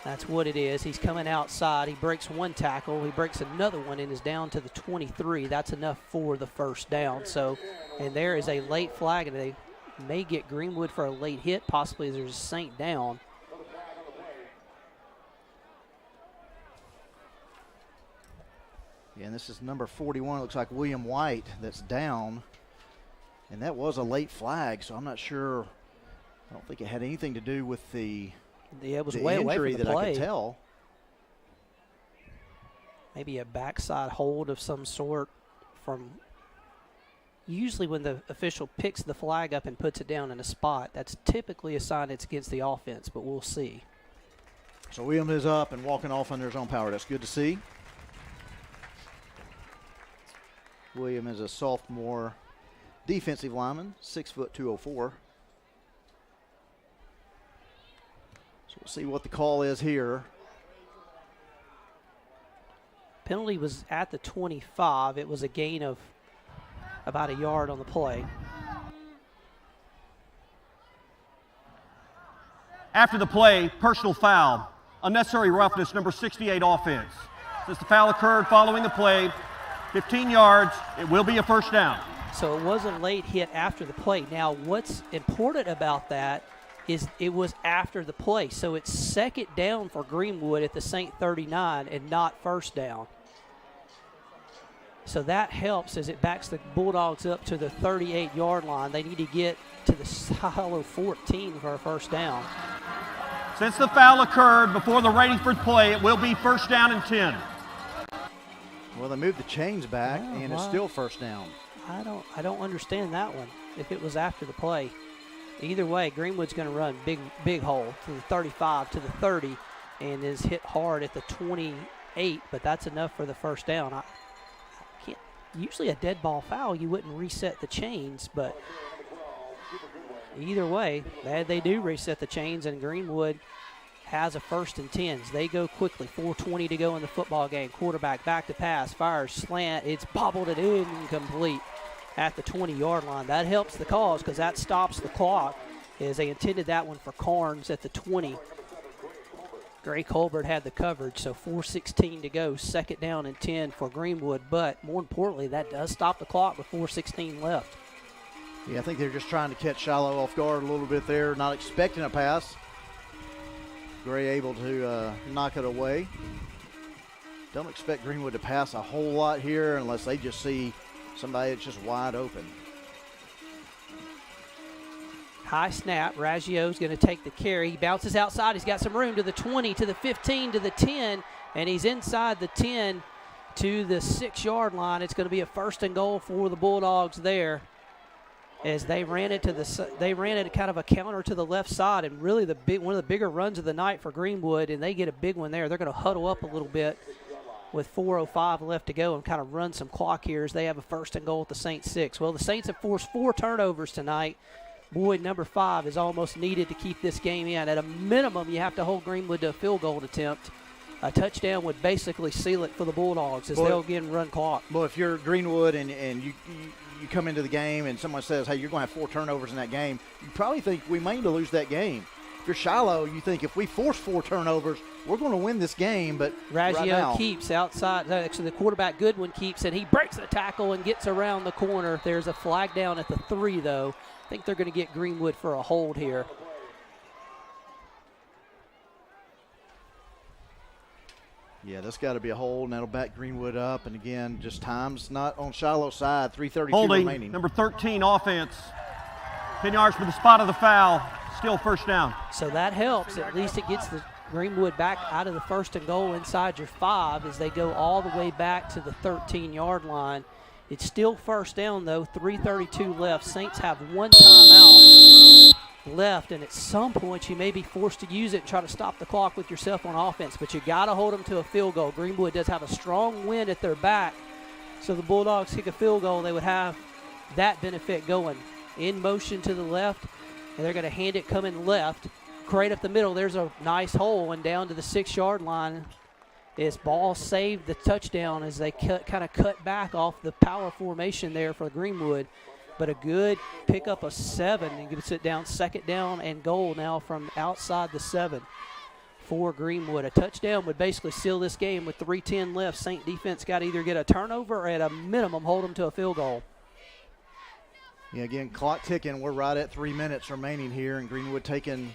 That's what it is. He's coming outside. He breaks one tackle. He breaks another one and is down to the 23. That's enough for the first down. So, and there is a late flag, and they may get Greenwood for a late hit. Possibly there's a Saint down. Yeah, and this is number 41. It looks like William White that's down. And that was a late flag, so I'm not sure. I don't think it had anything to do with the it was way away injury from the that play. I could tell. Maybe a backside hold of some sort from usually when the official picks the flag up and puts it down in a spot, that's typically a sign it's against the offense, but we'll see. So William is up and walking off under his own power. That's good to see. William is a sophomore defensive lineman, 6 foot 204. So we'll see what the call is here. Penalty was at the 25. It was a gain of about a yard on the play. After the play, personal foul, unnecessary roughness, number 68 offense. Since the foul occurred following the play, 15 yards, it will be a first down. So it was a late hit after the play. Now, what's important about that is it was after the play. So it's second down for Greenwood at the St. 39 and not first down. So that helps as it backs the Bulldogs up to the 38-yard line. They need to get to the Shiloh 14 for a first down. Since the foul occurred before the Ratingford play, it will be first down and 10. Well, they moved the chains back, and it's still first down. I don't understand that one, if it was after the play. Either way, Greenwood's going to run big hole to the 35 to the 30 and is hit hard at the 28, but that's enough for the first down. I can't. Usually a dead ball foul, you wouldn't reset the chains, but either way, they do reset the chains, and Greenwood has a first and 10s. They go quickly, 4:20 to go in the football game. Quarterback back to pass, fires, slant. It's bobbled it incomplete at the 20-yard line. That helps the cause because that stops the clock as they intended that one for Carnes at the 20. Gray Colbert had the coverage, so 4:16 to go, second down and 10 for Greenwood. But more importantly, that does stop the clock with 4:16 left. Yeah, I think they're just trying to catch Shiloh off guard a little bit there, not expecting a pass. Gray able to knock it away. Don't expect Greenwood to pass a whole lot here unless they just see somebody that's just wide open. High snap. Raggio's going to take the carry. He bounces outside. He's got some room to the 20, to the 15, to the 10, and he's inside the 10 to the 6-yard line. It's going to be a first and goal for the Bulldogs there, as they ran it kind of a counter to the left side, and really one of the bigger runs of the night for Greenwood, and they get a big one there. They're going to huddle up a little bit with 4:05 left to go and kind of run some clock here as they have a first and goal at the Saints 6. Well, the Saints have forced 4 turnovers tonight. Boyd, number 5, is almost needed to keep this game in. At a minimum, you have to hold Greenwood to a field goal attempt. A touchdown would basically seal it for the Bulldogs as they'll again run clock. Well, if you're Greenwood and you come into the game and someone says, hey, you're going to have 4 turnovers in that game, you probably think we may lose that game. If you're Shiloh, you think if we force 4 turnovers, we're going to win this game. But Raggio keeps outside. Actually, the quarterback Goodwin keeps, and he breaks the tackle and gets around the corner. There's a flag down at the 3, though. I think they're going to get Greenwood for a hold here. Yeah, that's got to be a hold, and that'll back Greenwood up. And again, just time's not on Shiloh's side. 3:32 Holding, remaining. Number 13 offense. 10 yards for the spot of the foul. Still first down. So that helps. At least it gets the Greenwood back out of the first and goal inside your 5 as they go all the way back to the 13-yard line. It's still first down, though. 3:32 left. Saints have 1 timeout left, and at some point you may be forced to use it and try to stop the clock with yourself on offense, but you got to hold them to a field goal. Greenwood does have a strong wind at their back, so the Bulldogs kick a field goal. They would have that benefit going. In motion to the left, and they're going to hand it coming left. Right up the middle, there's a nice hole, and down to the 6-yard line. This ball saved the touchdown as they kind of cut back off the power formation there for Greenwood. But a good pickup of 7 and gets it down, second down and goal now from outside the 7 for Greenwood. A touchdown would basically seal this game with 3:10 left. Saint defense got to either get a turnover or at a minimum hold them to a field goal. Yeah, again, clock ticking. We're right at 3 minutes remaining here, and Greenwood taking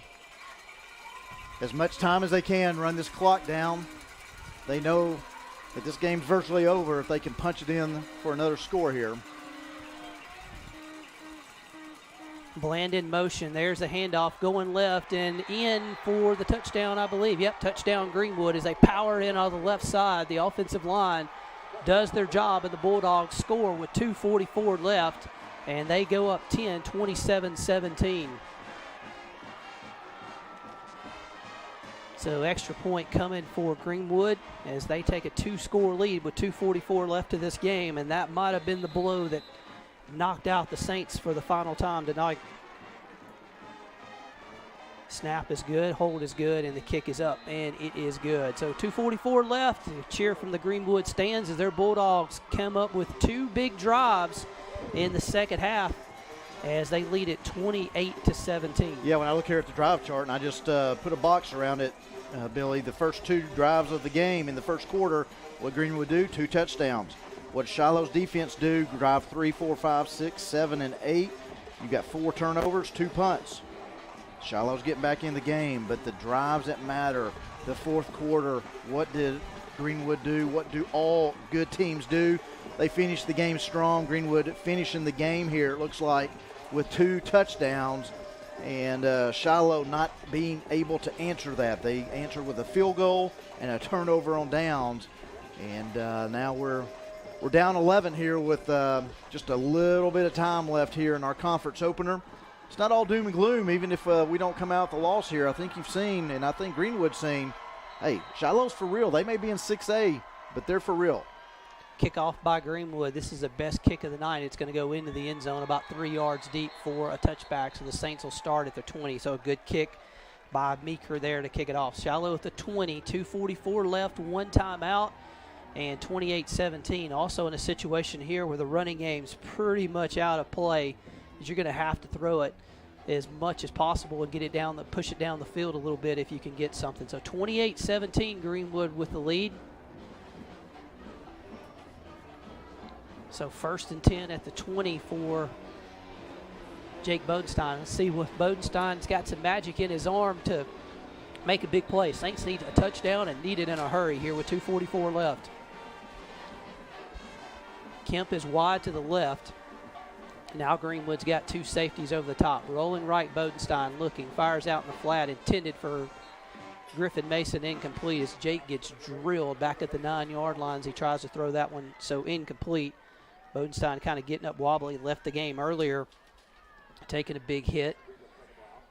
as much time as they can, run this clock down. They know that this game's virtually over if they can punch it in for another score here. Bland in motion. There's a handoff going left and in for the touchdown, I believe. Yep, touchdown Greenwood as they power in on the left side. The offensive line does their job, and the Bulldogs score with 2:44 left, and they go up 10, 27-17. So extra point coming for Greenwood as they take a 2-score lead with 2:44 left to this game, and that might have been the blow that knocked out the Saints for the final time tonight. Snap is good, hold is good, and the kick is up, and it is good. So 2:44 left. A cheer from the Greenwood stands as their Bulldogs come up with 2 big drives in the second half as they lead it 28-17. Yeah, when I look here at the drive chart and I just put a box around it, Billy, the first 2 drives of the game in the first quarter, what Greenwood do? 2 touchdowns. What Shiloh's defense do? Drive 3, 4, 5, 6, 7, and 8. You got 4 turnovers, 2 punts. Shiloh's getting back in the game, but the drives that matter, the fourth quarter, what did Greenwood do? What do all good teams do? They finished the game strong. Greenwood finishing the game here, it looks like, with 2 touchdowns, and Shiloh not being able to answer that. They answered with a field goal and a turnover on downs, and now we're down 11 here with just a little bit of time left here in our conference opener. It's not all doom and gloom, even if we don't come out the loss here. I think you've seen, and I think Greenwood's seen, hey, Shiloh's for real. They may be in 6A, but they're for real. Kickoff by Greenwood. This is the best kick of the night. It's going to go into the end zone about 3 yards deep for a touchback, so the Saints will start at the 20. So a good kick by Meeker there to kick it off. Shiloh at the 20, 2:44 left, 1 timeout, and 28-17. Also in a situation here where the running game's pretty much out of play, is you're going to have to throw it as much as possible and get it down, push it down the field a little bit if you can get something. So 28-17, Greenwood with the lead. So 1st and 10 at the 20 for Jake Bodenstein. Let's see if Bodenstein's got some magic in his arm to make a big play. Saints need a touchdown and need it in a hurry here with 2:44 left. Kemp is wide to the left. Now Greenwood's got 2 safeties over the top. Rolling right, Bodenstein looking, fires out in the flat, intended for Griffin Mason, incomplete as Jake gets drilled back at the 9-yard lines. He tries to throw that one, so incomplete. Bodenstein kind of getting up wobbly, left the game earlier, taking a big hit,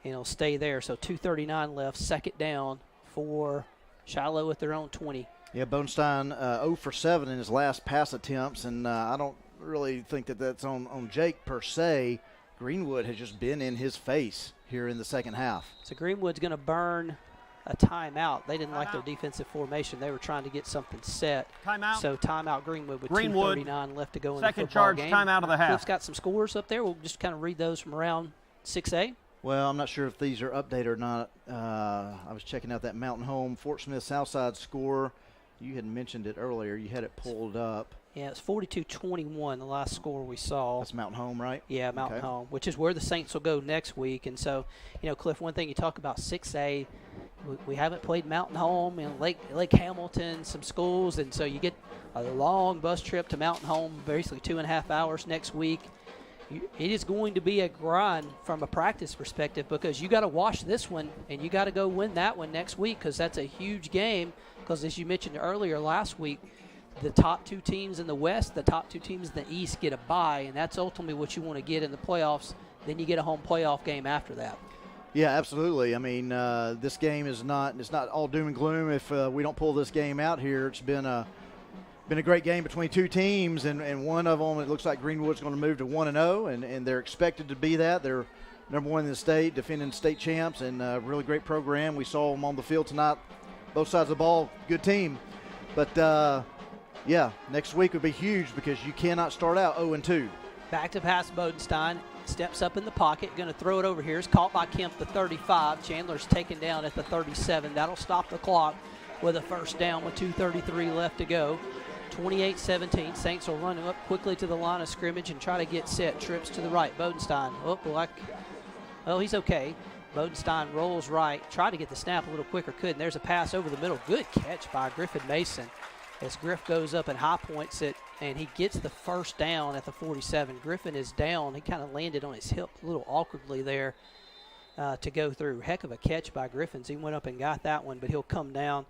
and he'll stay there. So 2:39 left, 2nd down for Shiloh at their own 20. Yeah, Bodenstein 0 for 7 in his last pass attempts, and I don't really think that that's on Jake per se. Greenwood has just been in his face here in the second half. So Greenwood's going to burn a timeout. They didn't like their defensive formation. They were trying to get something set. Timeout. So timeout Greenwood with Greenwood, 2:39 left to go in the second football charge, game. timeout of the half. Cliff's got some scores up there. We'll just kind of read those from around 6A. Well, I'm not sure if these are updated or not. I was checking out that Mountain Home Fort Smith Southside score. You had mentioned it earlier. You had it pulled up. Yeah, it's 42-21, the last score we saw. That's Mountain Home, right? Yeah, Mountain Okay. Home, which is where the Saints will go next week. And so, Cliff, one thing you talk about 6A, we haven't played Mountain Home and Lake Hamilton, some schools, and so you get a long bus trip to Mountain Home, basically 2.5 hours next week. It is going to be a grind from a practice perspective because you got to wash this one and you got to go win that one next week because that's a huge game. Because as you mentioned earlier last week, the top 2 teams in the West, the top 2 teams in the East get a bye, and that's ultimately what you want to get in the playoffs. Then you get a home playoff game after that. Yeah, absolutely. I mean, this game it's not all doom and gloom if we don't pull this game out here. It's been a great game between 2 teams, and one of them, it looks like Greenwood's going to move to 1-0, and they're expected to be that. They're number 1 in the state, defending state champs, and a really great program. We saw them on the field tonight, both sides of the ball, good team. But, yeah, next week would be huge because you cannot start out 0-2. Back to pass, Bodenstein. Steps up in the pocket, going to throw it over here. It's caught by Kemp, the 35. Chandler's taken down at the 37. That'll stop the clock with a 1st down with 2:33 left to go. 28-17. Saints will run up quickly to the line of scrimmage and try to get set. Trips to the right. Bodenstein. Well, he's okay. Bodenstein rolls right. Tried to get the snap a little quicker, couldn't. There's a pass over the middle. Good catch by Griffin Mason as Griff goes up and high points it, and he gets the 1st down at the 47. Griffin is down. He kind of landed on his hip a little awkwardly there to go through. Heck of a catch by Griffins. He went up and got that one, but he'll come down.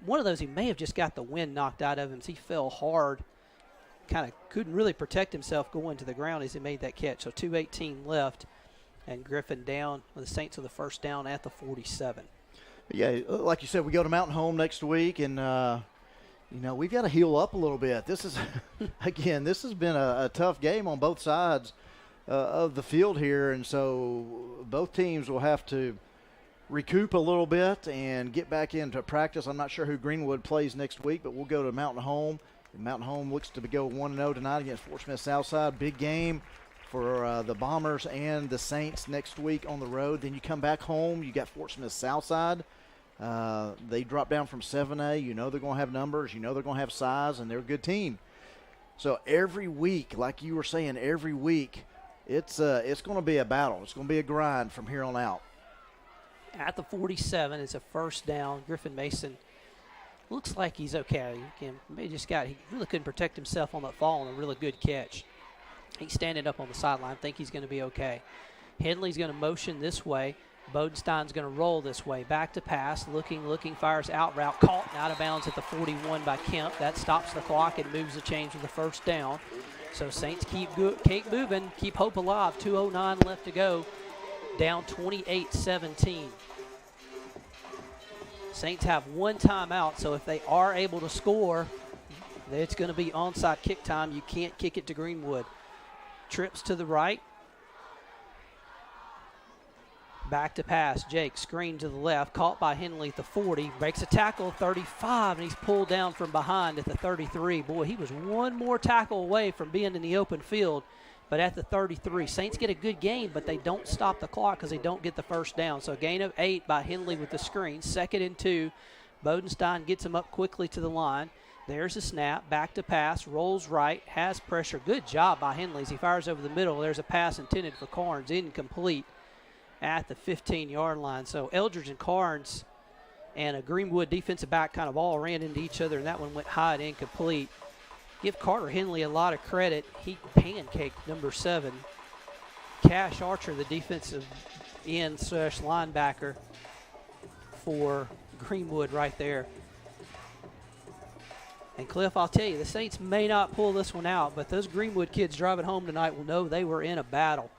One of those, he may have just got the wind knocked out of him. He fell hard, kind of couldn't really protect himself going to the ground as he made that catch. So 2:18 left, and Griffin down with the Saints with the 1st down at the 47. Yeah, like you said, we go to Mountain Home next week, and we've got to heal up a little bit. This is, again, this has been a tough game on both sides of the field here, and so both teams will have to recoup a little bit and get back into practice. I'm not sure who Greenwood plays next week, but we'll go to Mountain Home. Mountain Home looks to go 1-0 tonight against Fort Smith Southside. Big game for the Bombers and the Saints next week on the road. Then you come back home, you got Fort Smith Southside. They drop down from 7A. You know they're going to have numbers. You know they're going to have size, and they're a good team. So every week, like you were saying, every week, it's going to be a battle. It's going to be a grind from here on out. At the 47, it's a first down. Griffin Mason looks like he's okay. He really couldn't protect himself on that fall and a really good catch. He's standing up on the sideline. I think he's going to be okay. Henley's going to motion this way. Bodenstein's going to roll this way. Back to pass. Looking, fires out route. Caught and out of bounds at the 41 by Kemp. That stops the clock and moves the chains with the first down. So Saints keep moving, keep hope alive. 2:09 left to go. Down 28-17. Saints have one timeout, so if they are able to score, it's going to be onside kick time. You can't kick it to Greenwood. Trips to the right. Back to pass. Jake screen to the left. Caught by Henley at the 40. Breaks a tackle, 35, and he's pulled down from behind at the 33. Boy, he was one more tackle away from being in the open field, but at the 33. Saints get a good gain, but they don't stop the clock because they don't get the first down. So gain of 8 by Henley with the screen. 2nd and 2. Bodenstein gets him up quickly to the line. There's a snap. Back to pass. Rolls right. Has pressure. Good job by Henley as he fires over the middle. There's a pass intended for Carnes. Incomplete at the 15-yard line. So Eldridge and Carnes and a Greenwood defensive back kind of all ran into each other, and that one went high and incomplete. Give Carter Henley a lot of credit. He pancaked number 7. Cash Archer, the defensive end / linebacker for Greenwood right there. And Cliff, I'll tell you, the Saints may not pull this one out, but those Greenwood kids driving home tonight will know they were in a battle.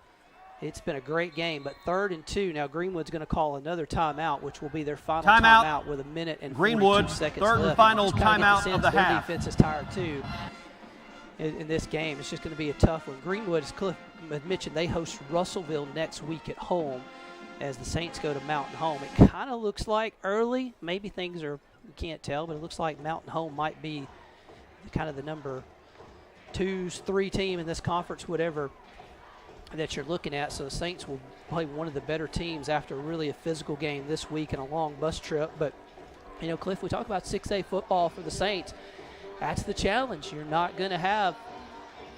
It's been a great game, but 3rd and 2. Now Greenwood's going to call another timeout, which will be their final timeout with 1 minute and 42 seconds left. Third and final timeout of the half. Their defense is tired too in this game. It's just going to be a tough one. Greenwood, as Cliff had mentioned, they host Russellville next week at home as the Saints go to Mountain Home. It kind of looks like early. Maybe things are, you can't tell, but it looks like Mountain Home might be kind of the number 2, 3 team in this conference, whatever that you're looking at. So the Saints will play one of the better teams after really a physical game this week and a long bus trip. But, you know, Cliff, we talk about 6A football for the Saints. That's the challenge. You're not going to have,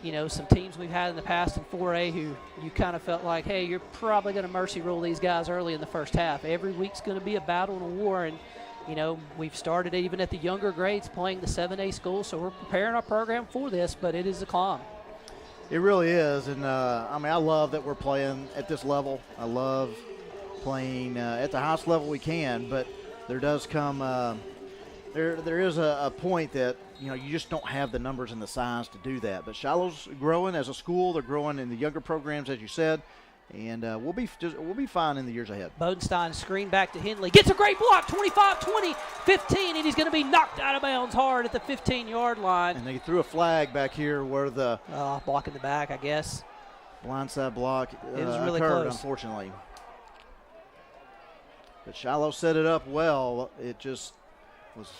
you know, some teams we've had in the past in 4A who you kind of felt like, hey, you're probably going to mercy rule these guys early in the first half. Every week's going to be a battle and a war, and, you know, we've started even at the younger grades playing the 7A schools, so we're preparing our program for this, but it is a climb. It really is, and I mean, I love that we're playing at this level. I love playing at the highest level we can, but there does come there is a point that, you know, you just don't have the numbers and the size to do that. But Shiloh's growing as a school. They're growing in the younger programs, as you said, and we'll be fine in the years ahead. Bodenstein screen back to Henley. Gets a great block, 25, 20, 15, and he's going to be knocked out of bounds hard at the 15-yard line. And they threw a flag back here where the block in the back, I guess. Blindside block it was really occurred, close, unfortunately. But Shiloh set it up well. It just was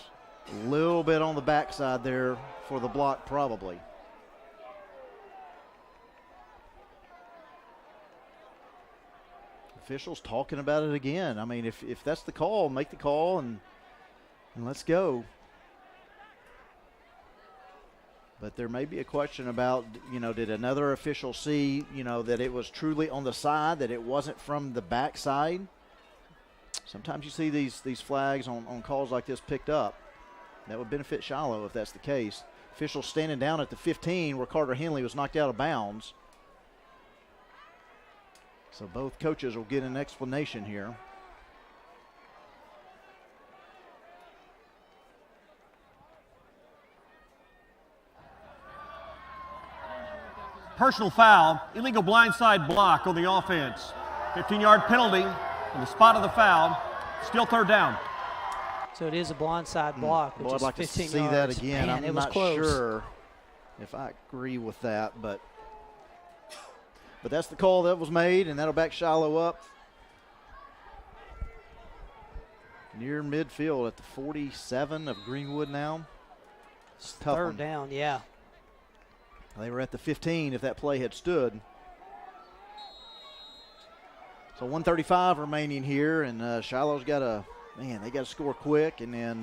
a little bit on the backside there for the block, probably. Officials talking about it again. I mean, if that's the call, make the call and let's go. But there may be a question about, you know, did another official see, you know, that it was truly on the side, that it wasn't from the backside? Sometimes you see these flags on calls like this picked up. That would benefit Shiloh if that's the case. Officials standing down at the 15 where Carter Henley was knocked out of bounds. So both coaches will get an explanation here. Personal foul, illegal blindside block on the offense. 15-yard penalty on the spot of the foul. Still 3rd down. So it is a blindside block, which I'd is like 15 to see yards. that again. Man, I'm not close. sure if I agree with that, but that's the call that was made, and that'll back Shiloh up near midfield at the 47 of Greenwood now. It's a tough 3rd one. down, yeah. They were at the 15 if that play had stood. So 1:35 remaining here, and Shiloh's got they got to score quick and then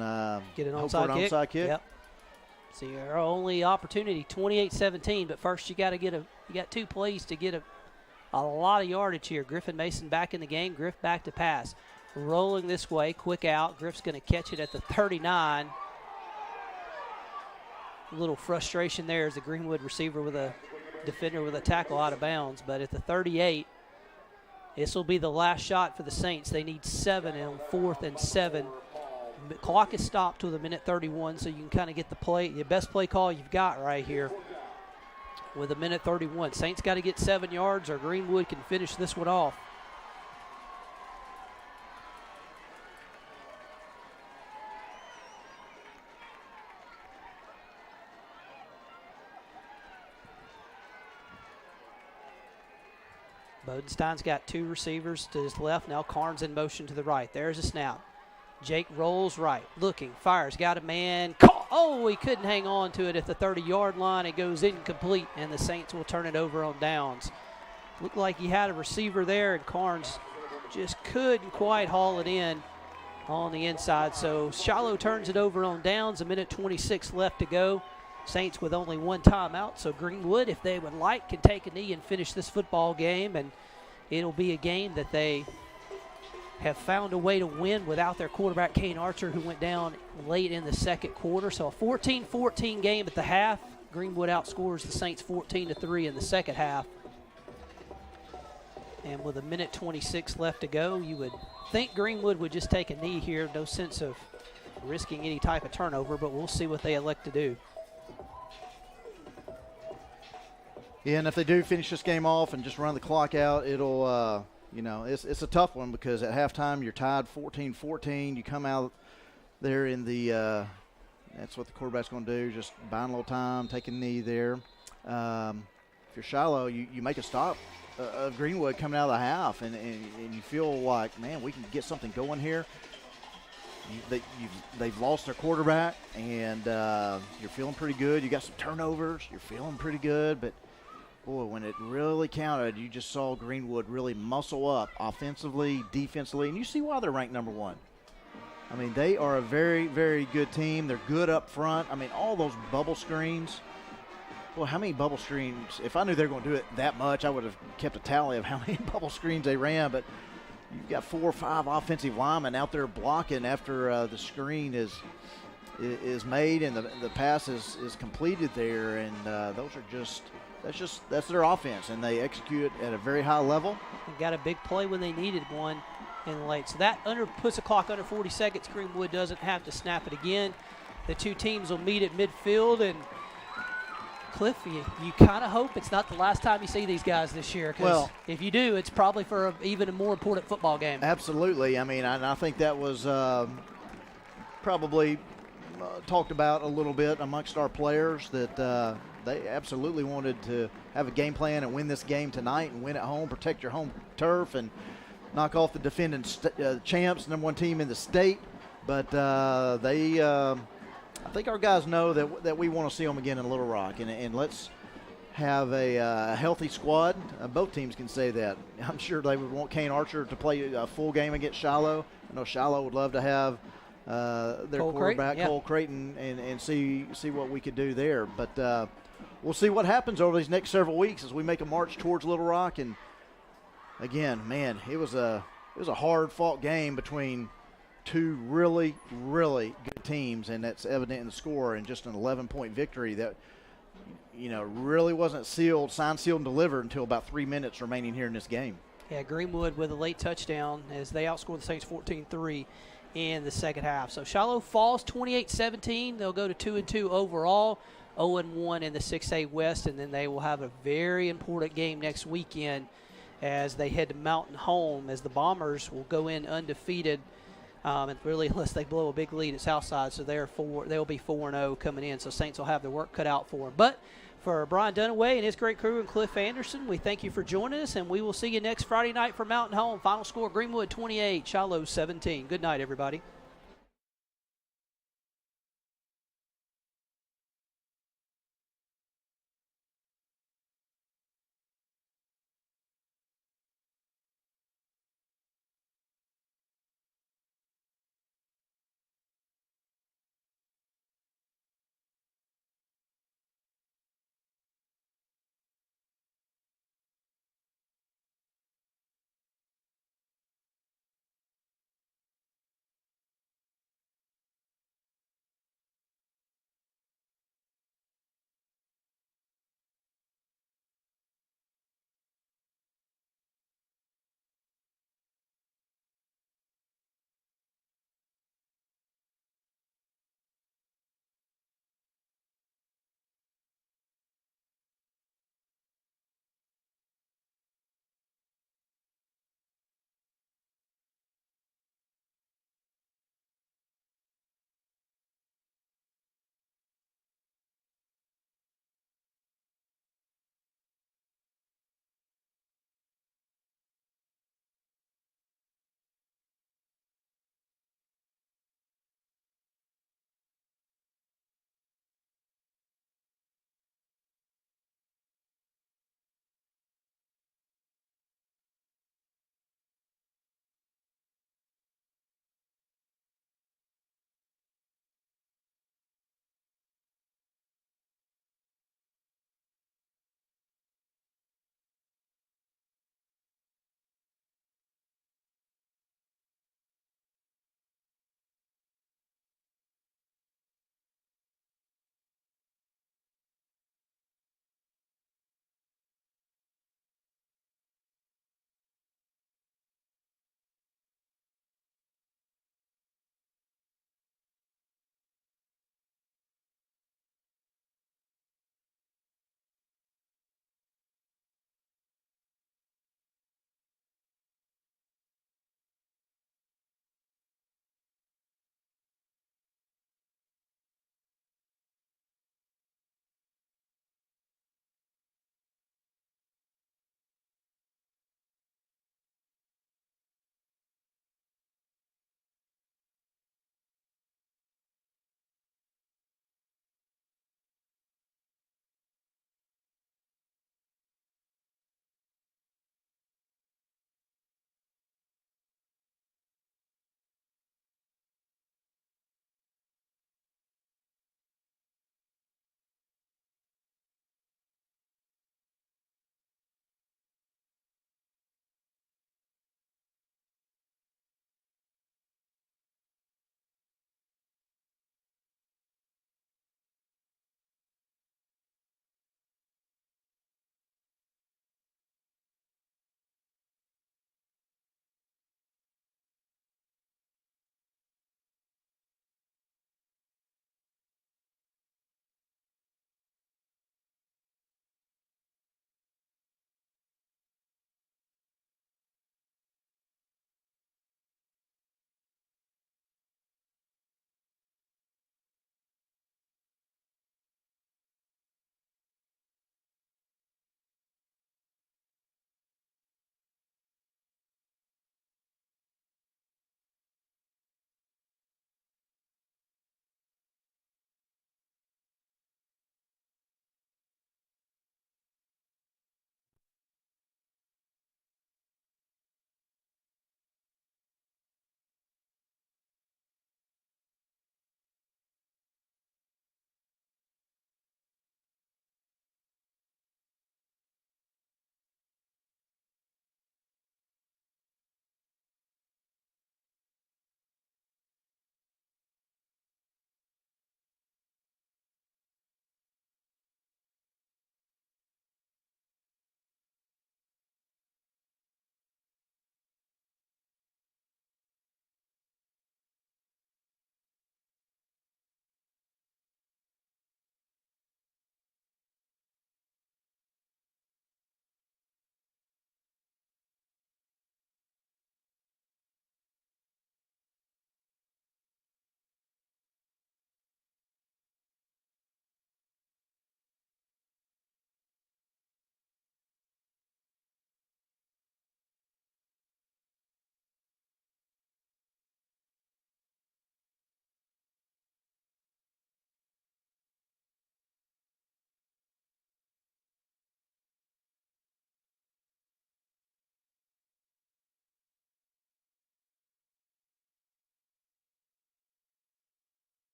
get an hope for an onside kick. Yep. So your only opportunity, 28-17, but first you got two plays to get a lot of yardage here. Griffin Mason back in the game. Griff back to pass. Rolling this way, quick out. Griff's going to catch it at the 39. A little frustration there as the Greenwood receiver with a defender with a tackle out of bounds, but at the 38, this will be the last shot for the Saints. They need 7 on 4th and 7. The clock is stopped to the minute 31, so you can kind of get the best play call you've got right here with a minute 31. Saints got to get 7 yards or Greenwood can finish this one off. Bodenstein's got 2 receivers to his left. Now Carnes in motion to the right. There's a snap. Jake rolls right, looking, fires, got a man. Oh, he couldn't hang on to it at the 30-yard line. It goes incomplete, and the Saints will turn it over on downs. Looked like he had a receiver there, and Carnes just couldn't quite haul it in on the inside. So Shiloh turns it over on downs, a minute 26 left to go. Saints with only 1 timeout, so Greenwood, if they would like, can take a knee and finish this football game, and it'll be a game that they have found a way to win without their quarterback, Kane Archer, who went down late in the second quarter. So a 14-14 game at the half. Greenwood outscores the Saints 14-3 in the second half. And with a minute 26 left to go, you would think Greenwood would just take a knee here. No sense of risking any type of turnover, but we'll see what they elect to do. Yeah, and if they do finish this game off and just run the clock out, it'll, it's a tough one because at halftime you're tied 14-14. You come out there in the that's what the quarterback's going to do, just buying a little time, take a knee there. If you're Shiloh, you make a stop of Greenwood coming out of the half, and you feel like, man, we can get something going here. They've lost their quarterback, and you're feeling pretty good. You got some turnovers. You're feeling pretty good, but boy, when it really counted, you just saw Greenwood really muscle up offensively, defensively, and you see why they're ranked number 1. I mean, they are a very, very good team. They're good up front. I mean, all those bubble screens. Well, how many bubble screens? If I knew they were going to do it that much, I would have kept a tally of how many bubble screens they ran, but you've got 4 or 5 offensive linemen out there blocking after the screen is made and the pass is completed there, and those are just – that's their offense, and they execute it at a very high level. And got a big play when they needed one in late. So that puts the clock under 40 seconds. Greenwood doesn't have to snap it again. The 2 teams will meet at midfield, and Cliff, you kind of hope it's not the last time you see these guys this year, because if you do, it's probably for even a more important football game. Absolutely. I mean, I think that was probably talked about a little bit amongst our players that they absolutely wanted to have a game plan and win this game tonight and win at home, protect your home turf, and knock off the defending champs, number 1 team in the state. But I think our guys know that we want to see them again in Little Rock, and let's have a healthy squad. Both teams can say that. I'm sure they would want Kane Archer to play a full game against Shiloh. I know Shiloh would love to have their quarterback, Cole Creighton, and see what we could do there. But we'll see what happens over these next several weeks as we make a march towards Little Rock. And again, man, it was a hard-fought game between 2 really, really good teams, and that's evident in the score, and just an 11-point victory that, really wasn't signed, sealed, and delivered until about 3 minutes remaining here in this game. Yeah, Greenwood with a late touchdown as they outscored the Saints 14-3 in the second half. So Shiloh falls 28-17. They'll go to 2-2 overall, 0-1 in the 6A West, and then they will have a very important game next weekend as they head to Mountain Home, as the Bombers will go in undefeated, and really, unless they blow a big lead at Southside, so they'll be 4-0 coming in. So Saints will have their work cut out for them. But for Brian Dunaway and his great crew and Cliff Anderson, we thank you for joining us, and we will see you next Friday night for Mountain Home. Final score, Greenwood 28, Shiloh 17. Good night, everybody.